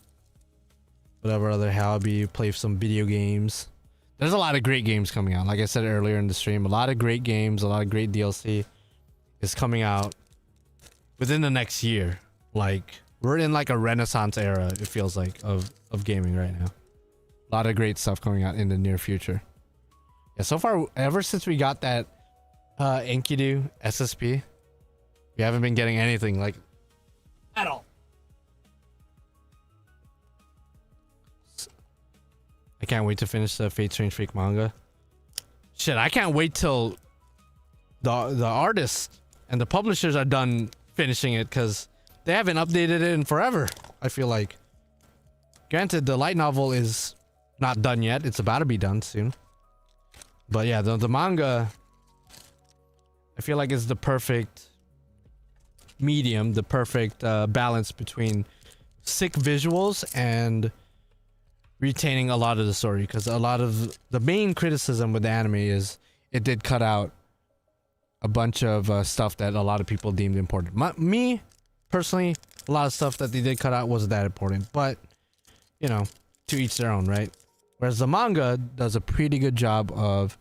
Whatever other hobby, play some video games. There's a lot of great games coming out. Like I said earlier in the stream, a lot of great games, a lot of great DLC is coming out within the next year. Like, we're in like a renaissance era, it feels like, of gaming right now. A lot of great stuff coming out in the near future. Yeah, so far, ever since we got that Enkidu SSP, we haven't been getting anything like at all. can't wait to finish the Fate Strange Fake manga. Shit, I can't wait till the artists and the publishers are done finishing it, because they haven't updated it in forever, I feel like. Granted, the light novel is not done yet. It's about to be done soon. But yeah, the manga, I feel like it's the perfect medium, the perfect balance between sick visuals and retaining a lot of the story. Because a lot of the main criticism with the anime is it did cut out a bunch of stuff that a lot of people deemed important. Me, personally, a lot of stuff that they did cut out wasn't that important. But, you know, to each their own, right? Whereas the manga does a pretty good job of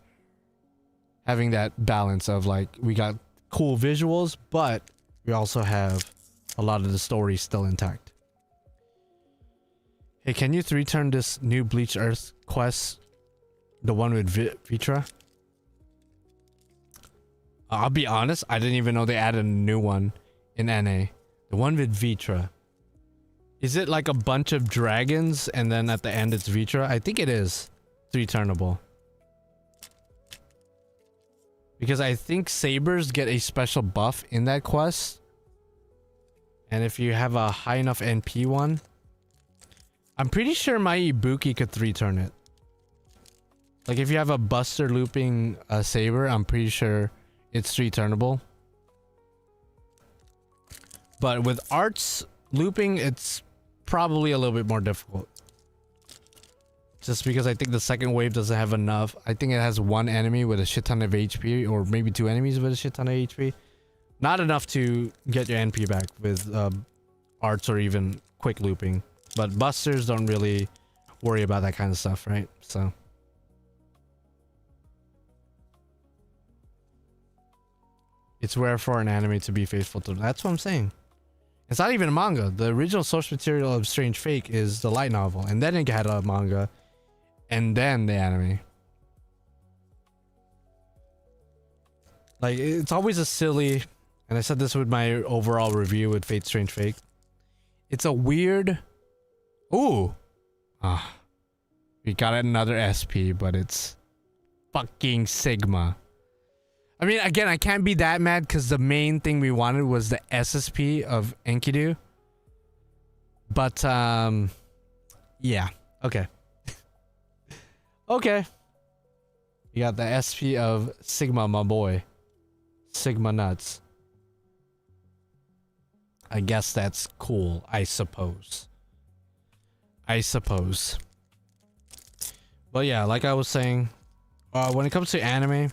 having that balance of, like, we got cool visuals, but we also have a lot of the story still intact. Hey, can you 3-turn this new Bleach Earth quest? The one with Vitra? I'll be honest, I didn't even know they added a new one in NA. The one with Vitra. Is it like a bunch of dragons and then at the end it's Vitra? I think it is 3-turnable. Because I think sabers get a special buff in that quest. And if you have a high enough NP one, I'm pretty sure my Ibuki could 3-turn it. Like if you have a buster looping saber, I'm pretty sure it's 3-turnable. But with arts looping, it's probably a little bit more difficult. Just because I think the second wave doesn't have enough. I think it has one enemy with a shit ton of HP, or maybe 2 enemies with a shit ton of HP. Not enough to get your NP back with arts or even quick looping. But busters don't really worry about that kind of stuff, right? So it's rare for an anime to be faithful to. That's what I'm saying. It's not even a manga. The original source material of Strange Fake is the light novel, and then it had a manga, and then the anime. Like, it's always a silly, and I said this with my overall review with Fate Strange Fake. It's a weird... Ooh! We got another SP, but it's fucking Sigma. I mean, again, I can't be that mad because the main thing we wanted was the SSP of Enkidu. But, yeah. Okay. Okay. You got the SP of Sigma, my boy. Sigma nuts. I guess that's cool, I suppose. I suppose. But yeah, like I was saying, when it comes to anime,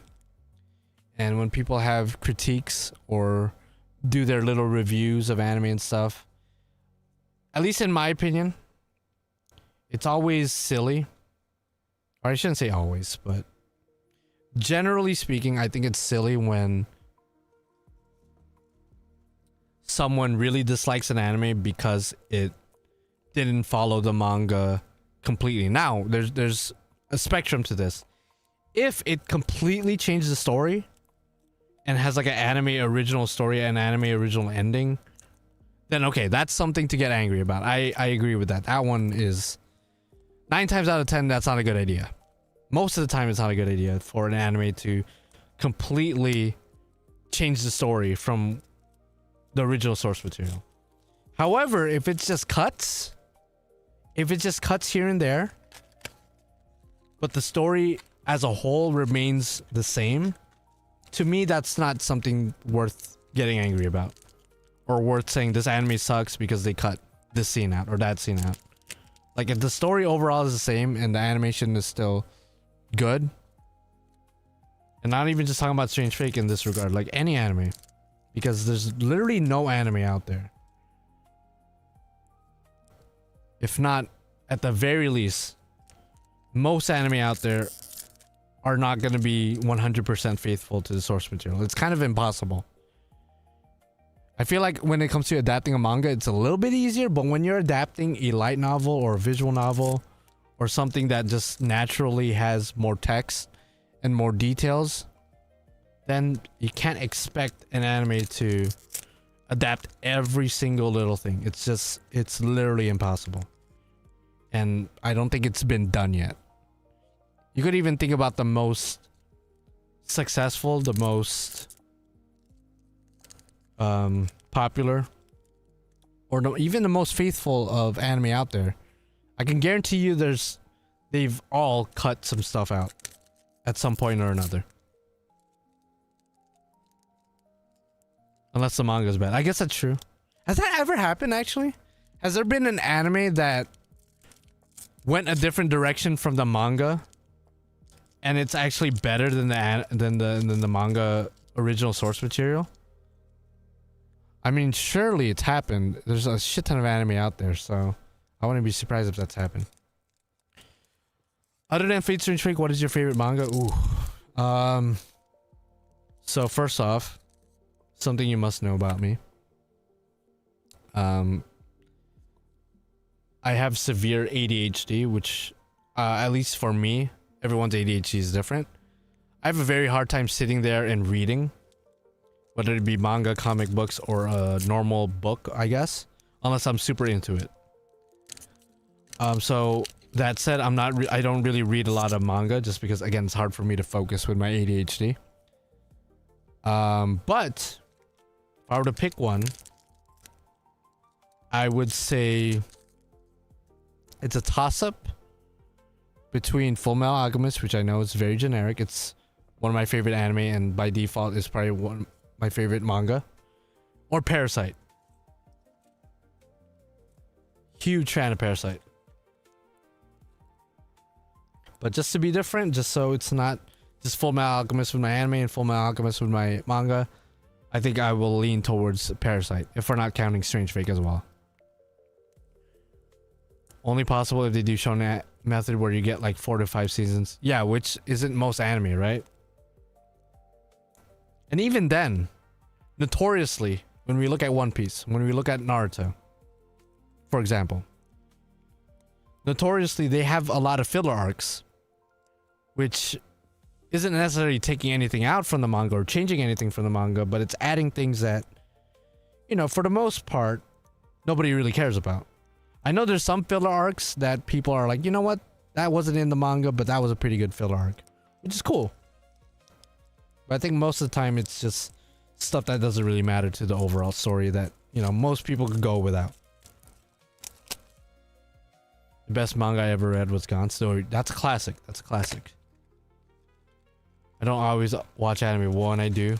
and when people have critiques or do their little reviews of anime and stuff, at least in my opinion, it's always silly. Or I shouldn't say always, but generally speaking, I think it's silly when someone really dislikes an anime because it didn't follow the manga completely. Now, there's a spectrum to this. If it completely changes the story and has like an anime original story and anime original ending, then okay, that's something to get angry about. I agree with that. That one is 9 times out of 10, that's not a good idea. Most of the time, it's not a good idea for an anime to completely change the story from the original source material. However, if it's just cuts, here and there, but the story as a whole remains the same, to me, that's not something worth getting angry about. Or worth saying this anime sucks because they cut this scene out or that scene out. Like, if the story overall is the same and the animation is still good, and not even just talking about Strange Fake in this regard, like any anime, because there's literally no anime out there. If not, at the very least, most anime out there are not going to be 100% faithful to the source material. It's kind of impossible. I feel like when it comes to adapting a manga, it's a little bit easier, but when you're adapting a light novel or a visual novel or something that just naturally has more text and more details, then you can't expect an anime to adapt every single little thing. It's literally impossible. And I don't think it's been done yet. You could even think about the most successful, the most popular, or even the most faithful of anime out there. I can guarantee you they've all cut some stuff out at some point or another. Unless the manga's bad. I guess that's true. Has that ever happened, actually? Has there been an anime that went a different direction from the manga, and it's actually better than the manga original source material? I mean, surely it's happened. There's a shit ton of anime out there, so I wouldn't be surprised if that's happened. Other than Fate Strange Fake, what is your favorite manga? Ooh. So first off, something you must know about me. I have severe ADHD, which, at least for me, everyone's ADHD is different. I have a very hard time sitting there and reading, whether it be manga, comic books, or a normal book, I guess, unless I'm super into it. So that said, I don't really read a lot of manga just because, again, it's hard for me to focus with my ADHD. But if I were to pick one, I would say it's a toss-up between Fullmetal Alchemist, which I know is very generic. It's one of my favorite anime, and by default is probably one of my favorite manga, or Parasite. Huge fan of Parasite. But just to be different, just so it's not just Fullmetal Alchemist with my anime and Fullmetal Alchemist with my manga, I think I will lean towards Parasite, if we're not counting Strange Fake as well. Only possible if they do shonen method where you get like 4 to 5 seasons. Yeah, which isn't most anime, right? And even then, notoriously, when we look at One Piece, when we look at Naruto, for example, notoriously they have a lot of filler arcs, which isn't necessarily taking anything out from the manga or changing anything from the manga, but it's adding things that, you know, for the most part, nobody really cares about. I know there's some filler arcs that people are like, you know what, that wasn't in the manga, but that was a pretty good filler arc, which is cool. But I think most of the time it's just stuff that doesn't really matter to the overall story that, you know, most people could go without. The best manga I ever read was Gone Story. That's a classic. That's a classic. I don't always watch anime. When I do,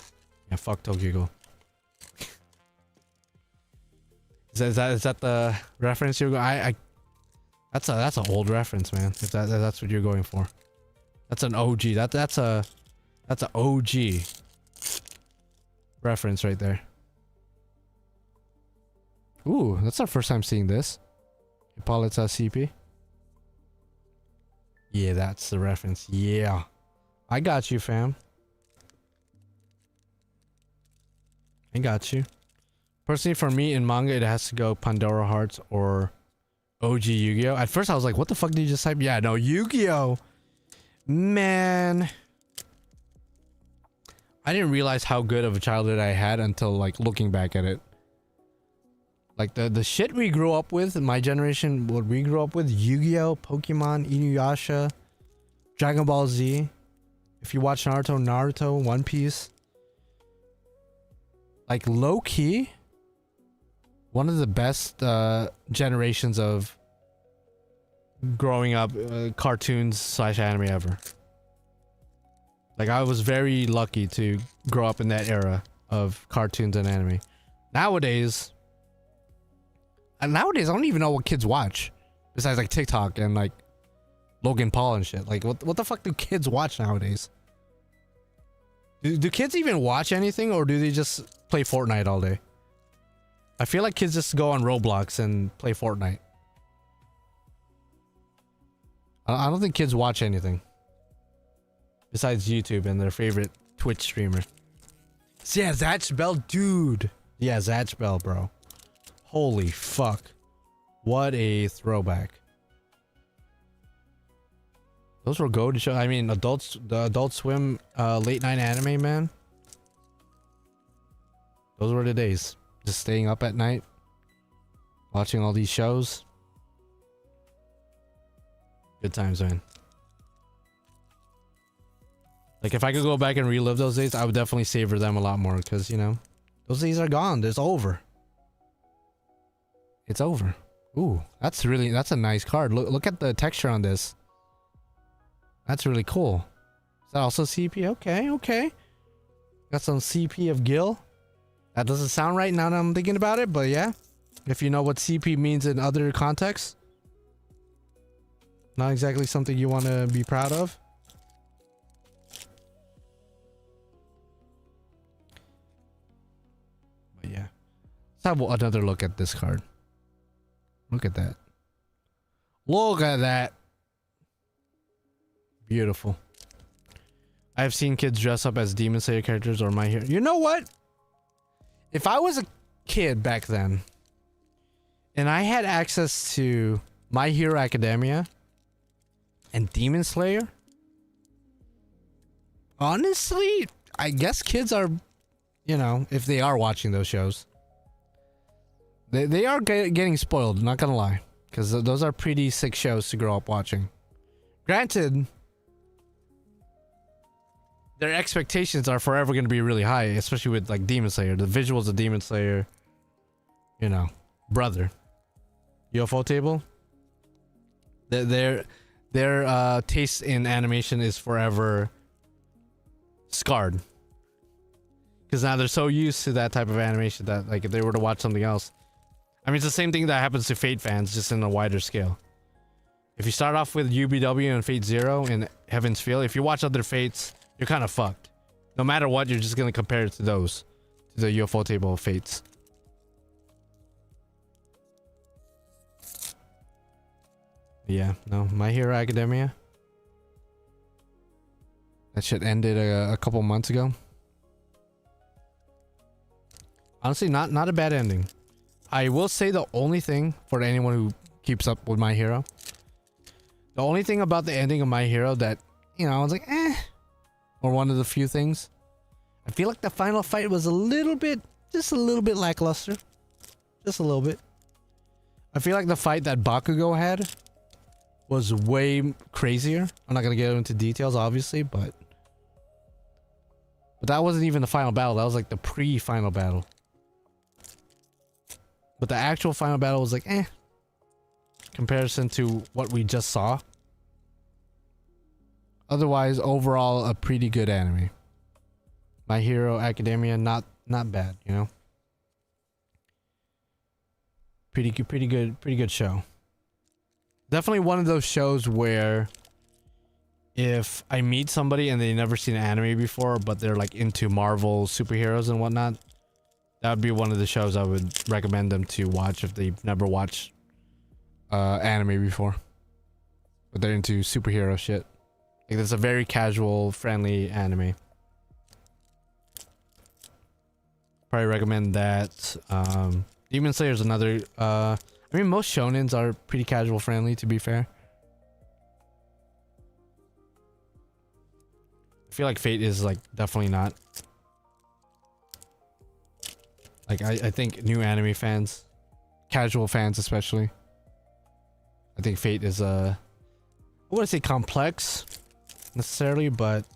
yeah, fuck Tokyo Ghoul. Is that the reference you're going? That's an old reference, man. If that's what you're going for, that's an OG. That's an OG reference right there. Ooh, that's our first time seeing this. Hippolyta CP. Yeah, that's the reference. Yeah, I got you, fam. I got you. Personally, for me, in manga, it has to go Pandora Hearts or OG Yu-Gi-Oh! At first, I was like, what the fuck did you just type? Yeah, no, Yu-Gi-Oh! Man. I didn't realize how good of a childhood I had until, like, looking back at it. Like, the shit we grew up with, in my generation, what we grew up with, Yu-Gi-Oh!, Pokemon, Inuyasha, Dragon Ball Z. If you watch Naruto, One Piece. Like, low-key, one of the best generations of growing up cartoons / anime ever. Like, I was very lucky to grow up in that era of cartoons and anime. Nowadays, I don't even know what kids watch besides like TikTok and like Logan Paul and shit. Like, what the fuck do kids watch nowadays? Do kids even watch anything, or do they just play Fortnite all day? I feel like kids just go on Roblox and play Fortnite. I don't think kids watch anything besides YouTube and their favorite Twitch streamer. So yeah, Zatch Bell, dude. Yeah, Zatch Bell, bro. Holy fuck. What a throwback. Those were gold show. I mean, the Adult Swim late night anime, man. Those were the days. Just staying up at night, watching all these shows. Good times, man. Like if I could go back and relive those days, I would definitely savor them a lot more because, you know, those days are gone. It's over. It's over. Ooh, that's a nice card. Look at the texture on this. That's really cool. Is that also CP? Okay, okay. Got some CP of Gil. That doesn't sound right now that I'm thinking about it, but yeah. If you know what CP means in other contexts. Not exactly something you want to be proud of. But yeah. Let's have another look at this card. Look at that. Look at that. Beautiful. I've seen kids dress up as Demon Slayer characters or My Hero. You know what? If I was a kid back then and I had access to My Hero Academia and Demon Slayer, honestly, I guess kids are, you know, if they are watching those shows, they are getting spoiled, not gonna lie, because those are pretty sick shows to grow up watching. Granted, their expectations are forever going to be really high, especially with like Demon Slayer. The visuals of Demon Slayer, you know, brother. UFO table. Their taste in animation is forever scarred. Because now they're so used to that type of animation that like if they were to watch something else. I mean, it's the same thing that happens to Fate fans, just in a wider scale. If you start off with UBW and Fate Zero and Heaven's Feel, if you watch other Fates, you're kind of fucked. No matter what, you're just going to compare it to those. To the UFO table of Fates. Yeah, no. My Hero Academia. That shit ended a couple months ago. Honestly, not a bad ending. I will say the only thing for anyone who keeps up with My Hero. The only thing about the ending of My Hero that, you know, I was like, eh. Or one of the few things. I feel like the final fight was just a little bit lackluster. Just a little bit. I feel like the fight that Bakugo had was way crazier. I'm not going to get into details, obviously, but that wasn't even the final battle. That was like the pre-final battle. But the actual final battle was like, eh. Comparison to what we just saw. Otherwise, overall, a pretty good anime. My Hero Academia, not bad, you know. Pretty good show. Definitely one of those shows where if I meet somebody and they never seen anime before, but they're like into Marvel superheroes and whatnot, that would be one of the shows I would recommend them to watch if they've never watched anime before, but they're into superhero shit. Like, it's a very casual, friendly anime. Probably recommend that. Demon Slayer is another. I mean, most shonens are pretty casual friendly, to be fair. I feel like Fate is like definitely not. Like I think new anime fans, casual fans especially, I think Fate is I wouldn't say complex necessarily, but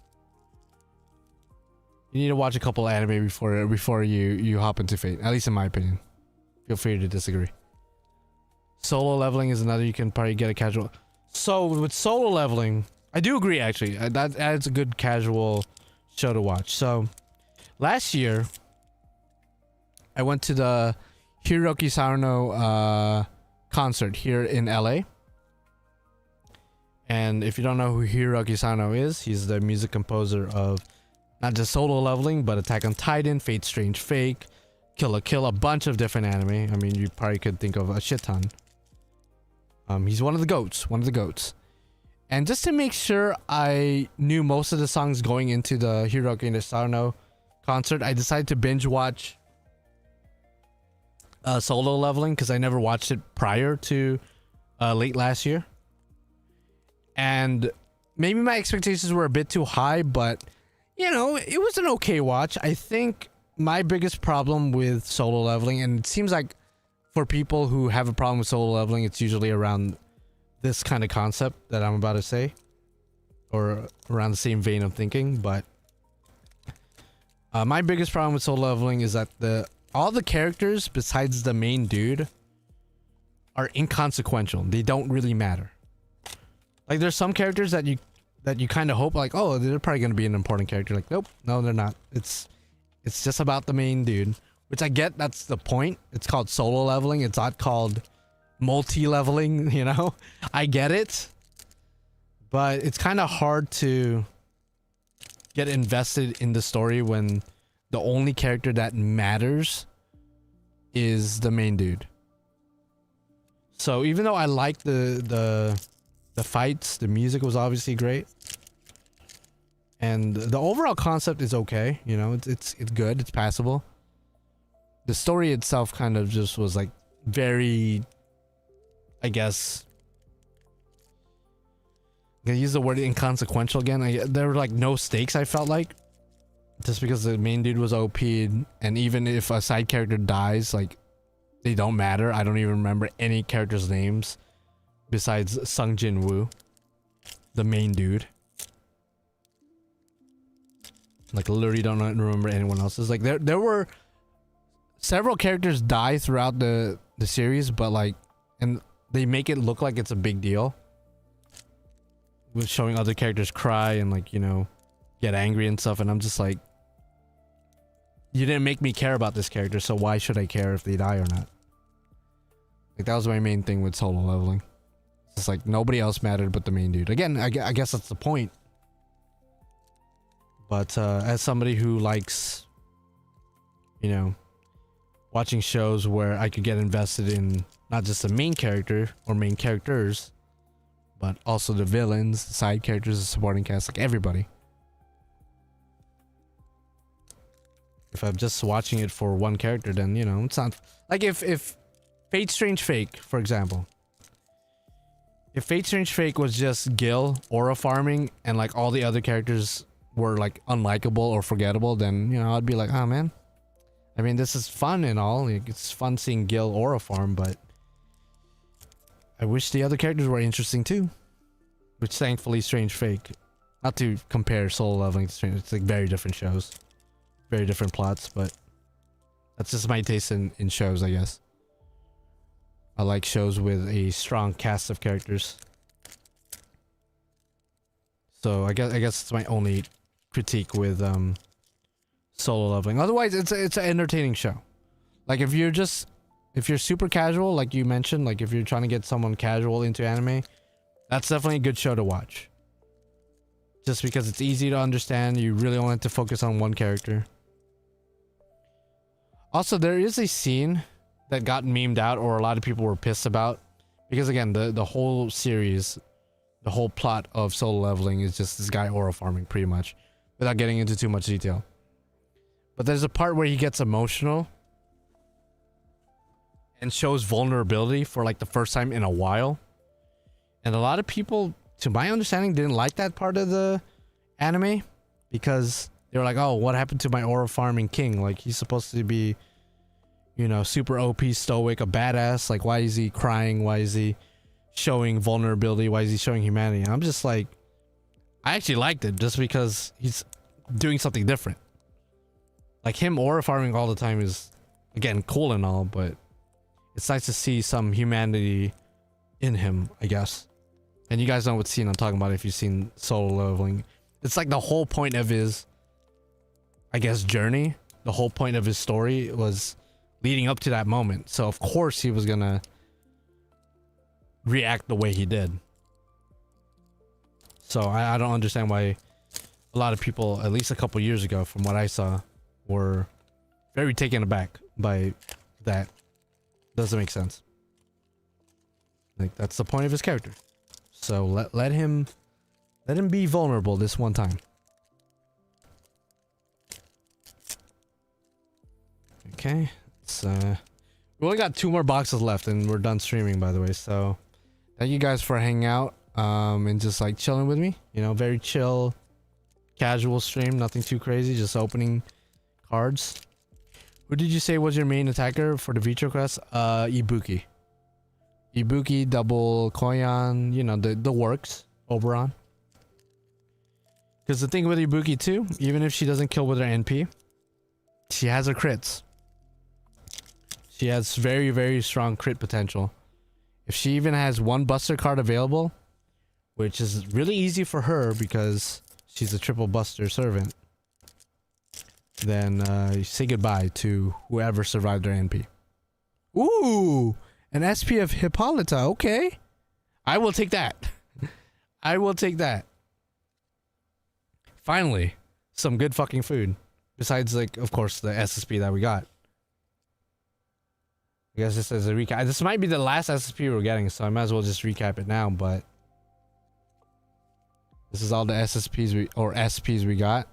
you need to watch a couple anime before you hop into Fate. At least in my opinion. Feel free to disagree. Solo leveling is another you can probably get a casual. So with solo leveling, I do agree actually. That adds a good casual show to watch. So last year, I went to the Hiroki Sawano concert here in LA. And if you don't know who Hiroki Sawano is, he's the music composer of not just Solo Leveling, but Attack on Titan, Fate Strange Fake, Kill la Kill, a bunch of different anime. I mean, you probably could think of a shit ton. He's one of the goats. And just to make sure I knew most of the songs going into the Hiroki Sawano concert, I decided to binge watch Solo Leveling because I never watched it prior to late last year. And maybe my expectations were a bit too high, but you know, it was an okay watch. I think my biggest problem with Solo Leveling, and it seems like for people who have a problem with Solo Leveling, it's usually around this kind of concept that I'm about to say. or around the same vein of thinking, but my biggest problem with solo leveling is that all the characters besides the main dude are inconsequential. They don't really matter. Like there's some characters that you kind of hope like, oh, they're probably going to be an important character. Like, nope, no, they're not. It's just about the main dude, which I get. That's the point. It's called solo leveling. It's not called multi-leveling, you know? I get it, but it's kind of hard to get invested in the story when the only character that matters is the main dude. So even though I like the fights, the music was obviously great, and the overall concept is okay, you know, it's good, it's passable. The story itself kind of just was like very, I guess, I'm gonna use the word inconsequential again. There were like no stakes, I felt like, just because the main dude was OP'd, and even if a side character dies, like, they don't matter. I don't even remember any characters' names besides Sung Jin Woo, the main dude. Like, literally don't remember anyone else's. Like, there were several characters die throughout the series, but like, and they make it look like it's a big deal with showing other characters cry and, like, you know, get angry and stuff, and I'm just like, you didn't make me care about this character, so why should I care if they die or not? Like, that was my main thing with solo leveling. It's like nobody else mattered but the main dude. Again, I guess that's the point. But as somebody who likes, you know, watching shows where I could get invested in not just the main character or main characters, but also the villains, the side characters, the supporting cast, like everybody. If I'm just watching it for one character, then, you know, it's not like if Fate Strange Fake, for example, if Fate Strange Fake was just Gil aura farming and like all the other characters were like unlikable or forgettable, then, you know, I'd be like, oh man, I mean, this is fun and all, like, it's fun seeing Gil aura farm, but I wish the other characters were interesting too, which thankfully Strange Fake, not to compare solo leveling to Strange, it's like very different shows, very different plots, but that's just my taste in shows, I guess. I like shows with a strong cast of characters. So I guess it's my only critique with solo leveling. Otherwise, it's an entertaining show. Like, if you're super casual, like you mentioned, like if you're trying to get someone casual into anime, that's definitely a good show to watch. Just because it's easy to understand, you really only have to focus on one character. Also, there is a scene that got memed out, or a lot of people were pissed about, because again, the whole series, the whole plot of solo leveling is just this guy aura farming, pretty much, without getting into too much detail. But there's a part where he gets emotional and shows vulnerability for like the first time in a while, and a lot of people, to my understanding, didn't like that part of the anime, because they were like, oh, what happened to my aura farming king? Like, he's supposed to be, you know, super OP, stoic, a badass. Like, why is he crying? Why is he showing vulnerability? Why is he showing humanity? And I'm just like, I actually liked it just because he's doing something different. Like, him aura farming all the time is, again, cool and all, but it's nice to see some humanity in him, I guess. And you guys know what scene I'm talking about if you've seen solo leveling. It's like the whole point of his, I guess, journey. The whole point of his story was leading up to that moment. So of course he was gonna react the way he did. So I don't understand why a lot of people, at least a couple years ago from what I saw, were very taken aback by that. Doesn't make sense. Like, that's the point of his character. So let him be vulnerable this one time. Okay. We only got 2 more boxes left and we're done streaming, by the way. So thank you guys for hanging out and just like chilling with me, you know, very chill, casual stream, nothing too crazy, just opening cards. Who did you say was your main attacker for the Vitro quest? Ibuki, double Koyan, you know, the works, Oberon. Because the thing with Ibuki too, even if she doesn't kill with her NP, she has her crits. She has very, very strong crit potential. If she even has one buster card available, which is really easy for her because she's a triple buster servant, then say goodbye to whoever survived their NP. Ooh, an SP of Hippolyta. Okay, I will take that. I will take that. Finally, some good fucking food. Besides, like, of course, the SSP that we got. I guess this is a recap. This might be the last SSP we're getting, so I might as well just recap it now, but this is all the SSPs or SPs we got.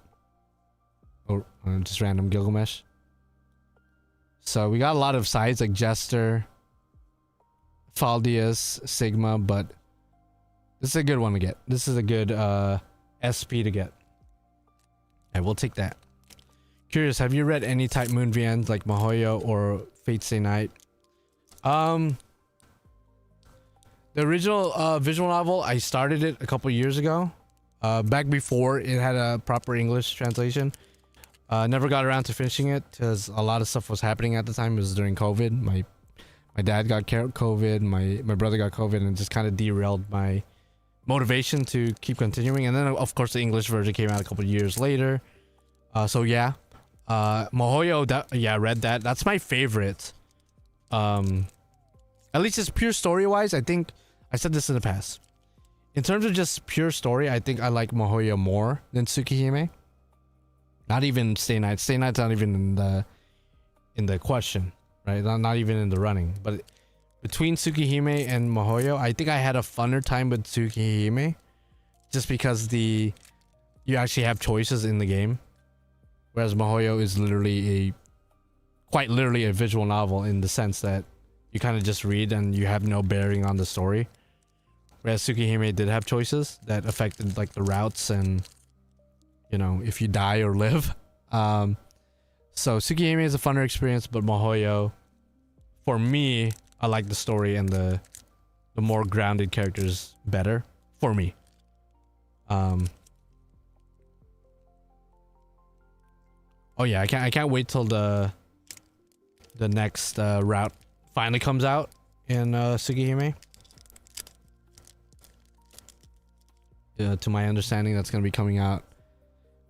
Or just random Gilgamesh. So we got a lot of sides like Jester, Faldius, Sigma, but this is a good one to get. This is a good SP to get. I will take that. Curious, have you read any Type Moon VNs like Mihoyo or Fate Stay Night? The original visual novel, I started it a couple years ago. Back before it had a proper English translation. Never got around to finishing it because a lot of stuff was happening at the time. It was during COVID. My dad got COVID. My brother got COVID, and it just kind of derailed my motivation to keep continuing. And then of course the English version came out a couple years later. So yeah, Mihoyo, yeah, read that. That's my favorite. At least just pure story wise, I think I said this in the past. In terms of just pure story, I think I like Mihoyo more than Tsukihime. Not even Stay Night. Stay Night's not even in the question, right? Not even in the running. But between Tsukihime and Mihoyo, I think I had a funner time with Tsukihime, just because you actually have choices in the game, whereas Mihoyo is quite literally a visual novel in the sense that you kind of just read and you have no bearing on the story. Whereas Tsukihime did have choices that affected like the routes and, you know, if you die or live. So Tsukihime is a funner experience, but Mihoyo, for me, I like the story and the more grounded characters better for me. Oh yeah, I can't wait till the next route finally comes out in Tsukihime. To my understanding, that's going to be coming out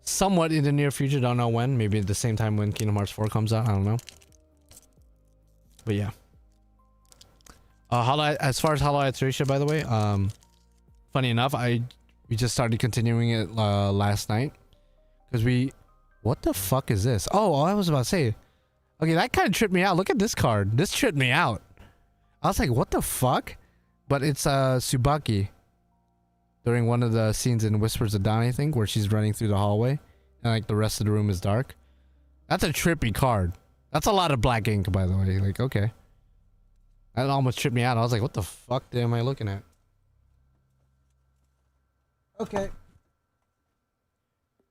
somewhat in the near future. Don't know when. Maybe at the same time when Kingdom Hearts 4 comes out. I don't know. But yeah. As far as Hollow Knight Ratio, by the way, funny enough, we just started continuing it last night because what the fuck is this? Oh, I was about to say. Okay, that kind of tripped me out. Look at this card. This tripped me out. I was like, what the fuck? But it's Tsubaki. During one of the scenes in Whispers of Dawn, I think, where she's running through the hallway and like the rest of the room is dark. That's a trippy card. That's a lot of black ink, by the way. Like, okay. That almost tripped me out. I was like, what the fuck am I looking at? Okay.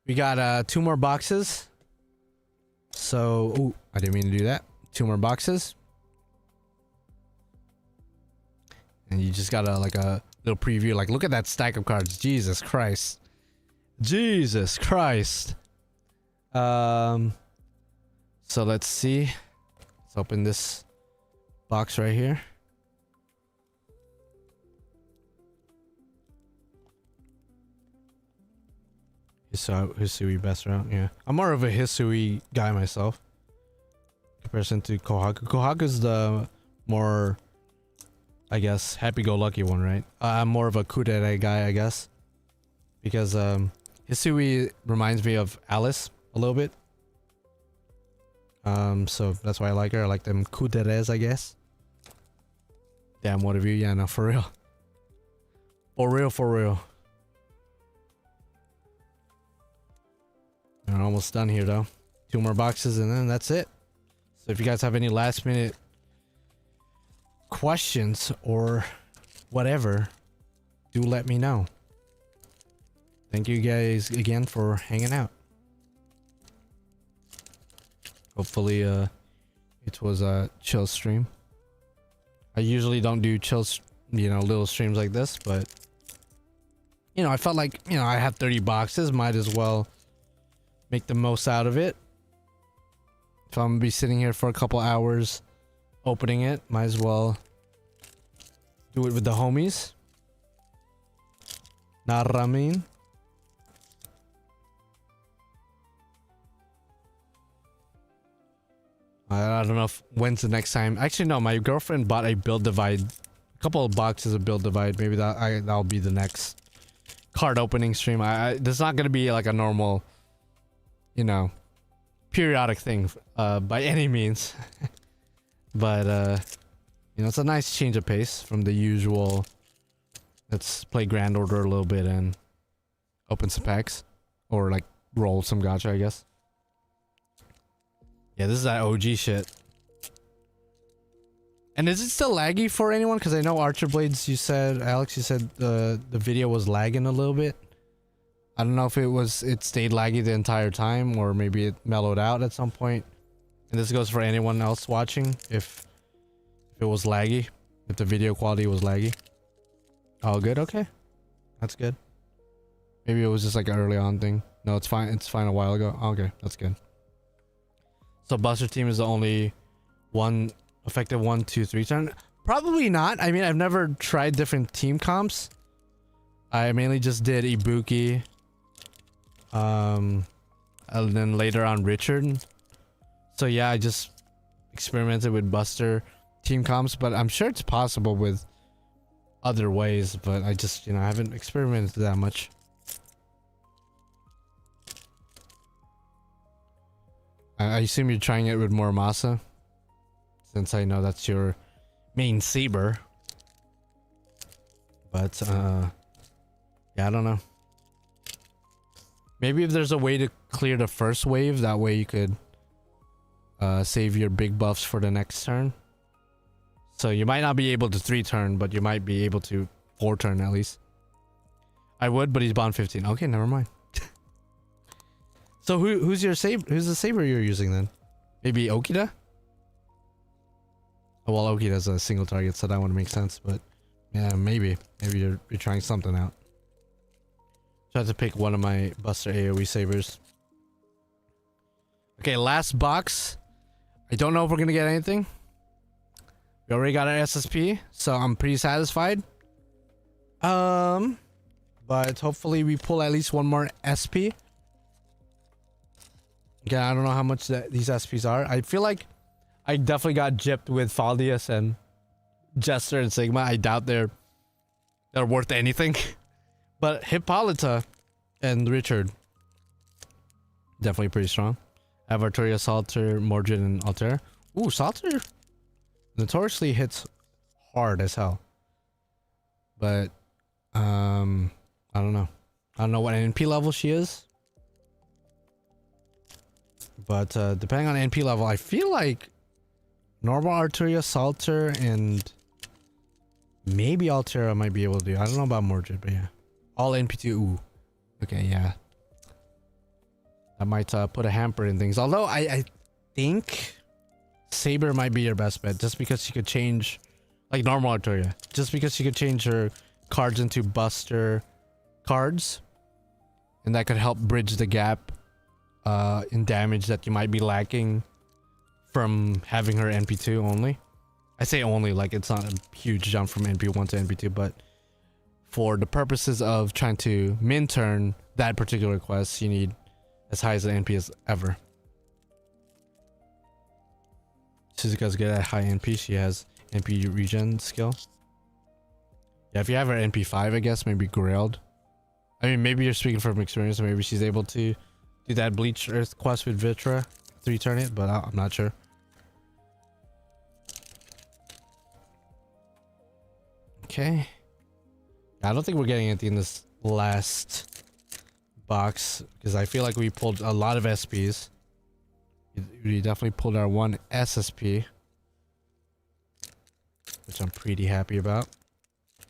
We got 2 more boxes. So, ooh, I didn't mean to do that. 2 more boxes. And you just got like a little preview. Like, look at that stack of cards. Jesus Christ. Jesus Christ. So let's see. Let's open this box right here. Hisui best round, yeah. I'm more of a Hisui guy myself. In comparison to Kohaku. Kohaku's the more, I guess, happy-go-lucky one, right? I'm more of a Kudere guy, I guess. Because Hisui reminds me of Alice a little bit. So that's why I like her. I like them Kuderes, I guess. Damn, what of you? Yeah, no, for real. For real, for real. We're almost done here, though. 2 more boxes, and then that's it. So if you guys have any last-minute questions or whatever, do let me know. Thank you guys again for hanging out. Hopefully, it was a chill stream. I usually don't do chill, little streams like this, but you know, I felt like, you know, I have 30 boxes, might as well make the most out of it. If I'm gonna be sitting here for a couple hours opening it, might as well do it with the homies. Not what I mean. I don't know if when's the next time. Actually, no, my girlfriend bought a Build Divide, a couple of boxes of Build Divide. Maybe that'll be the next card opening stream. This is not gonna be like a normal, you know, periodic thing by any means. But you know, it's a nice change of pace from the usual. Let's play Grand Order a little bit and open some packs, or like roll some gacha, I guess. Yeah, this is that OG shit. And is it still laggy for anyone? Because I know Archer Blades, you said, Alex, you said the video was lagging a little bit. I don't know if it stayed laggy the entire time, or maybe it mellowed out at some point. And this goes for anyone else watching, if it was laggy, if the video quality was laggy. Oh, good, okay. That's good. Maybe it was just like an early on thing. No, it's fine. It's fine a while ago. Okay, that's good. So Buster Team is the only one effective 1, 2, 3 turn? Probably not. I mean, I've never tried different team comps. I mainly just did Ibuki. And then later on Richard. So yeah, I just experimented with Buster team comps, but I'm sure it's possible with other ways, but I just, you know, I haven't experimented that much. I assume you're trying it with Muramasa, since I know that's your main saber. But yeah, I don't know. Maybe if there's a way to clear the first wave, that way you could save your big buffs for the next turn. So you might not be able to 3 turn, but you might be able to 4 turn at least. I would, but he's bond 15. Okay, never mind. So who's your saber? Who's the saber you're using then? Maybe Okida? Oh, well, Okida's a single target, so that wouldn't make sense. But yeah, maybe you're trying something out. Try to pick one of my Buster AoE sabers. Okay, last box. I don't know if we're gonna get anything. We already got our SSP, so I'm pretty satisfied. But hopefully we pull at least one more SP. Okay, I don't know how much these SPs are. I feel like I definitely got gypped with Faldius and Jester and Sigma. I doubt they're worth anything. But Hippolyta and Richard, definitely pretty strong. I have Arturia, Salter, Mordred, and Altair. Ooh, Salter notoriously hits hard as hell. But I don't know. I don't know what NP level she is. But depending on NP level, I feel like normal Arturia, Salter, and maybe Altera might be able to do. I don't know about Mordred, but yeah. All NP2. Ooh. Okay, yeah. That might put a hamper in things. Although I think Saber might be your best bet, just because she could change, like normal Arturia, just because she could change her cards into Buster cards, and that could help bridge the gap in damage that you might be lacking from having her NP2 only. I say only, like it's not a huge jump from NP1 to NP2, but for the purposes of trying to min turn that particular quest, you need as high as an NP as ever. Suzuka's good at high NP. She has NP regen skill. Yeah, if you have her NP5, I guess, maybe Grailed. I mean, maybe you're speaking from experience, maybe she's able to do that Bleach Earth quest with Vitra, 3-turn it, but I'm not sure. Okay. I don't think we're getting anything in this last box, because I feel like we pulled a lot of SPs. We definitely pulled our one SSP, which I'm pretty happy about.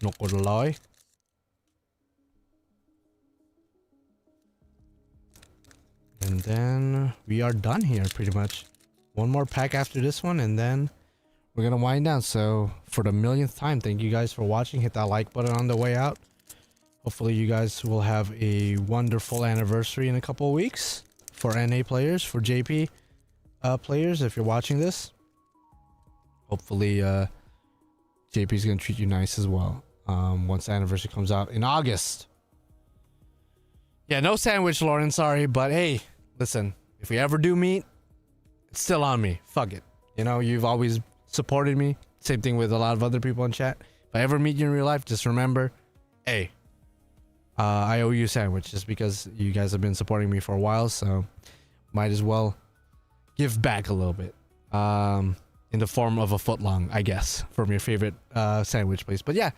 Not gonna lie. And then we are done here pretty much. One more pack after this one, and then we're gonna wind down. So for the millionth time, thank you guys for watching. Hit that like button on the way out. Hopefully you guys will have a wonderful anniversary in a couple of weeks for NA players, for JP players, if you're watching this. Hopefully JP's gonna treat you nice as well once the anniversary comes out in August. Yeah, no sandwich, Lauren, sorry, but hey, listen, if we ever do meet, it's still on me. Fuck it. You know, you've always supported me. Same thing with a lot of other people in chat. If I ever meet you in real life, just remember, hey, I owe you a sandwich just because you guys have been supporting me for a while, so might as well give back a little bit. In the form of a footlong, I guess, from your favorite sandwich place. But yeah,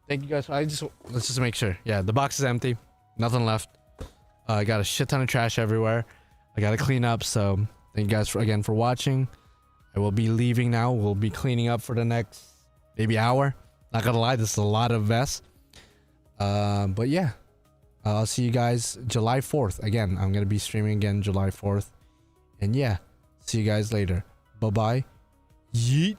thank you guys. Let's just make sure. Yeah, the box is empty. Nothing left. I got a shit ton of trash everywhere. I gotta clean up, so thank you guys again for watching. I will be leaving now. We'll be cleaning up for the next maybe hour. Not gonna lie, this is a lot of mess. But yeah, I'll see you guys July 4th. Again, I'm gonna be streaming again July 4th. And yeah, see you guys later. Bye-bye. Yeet.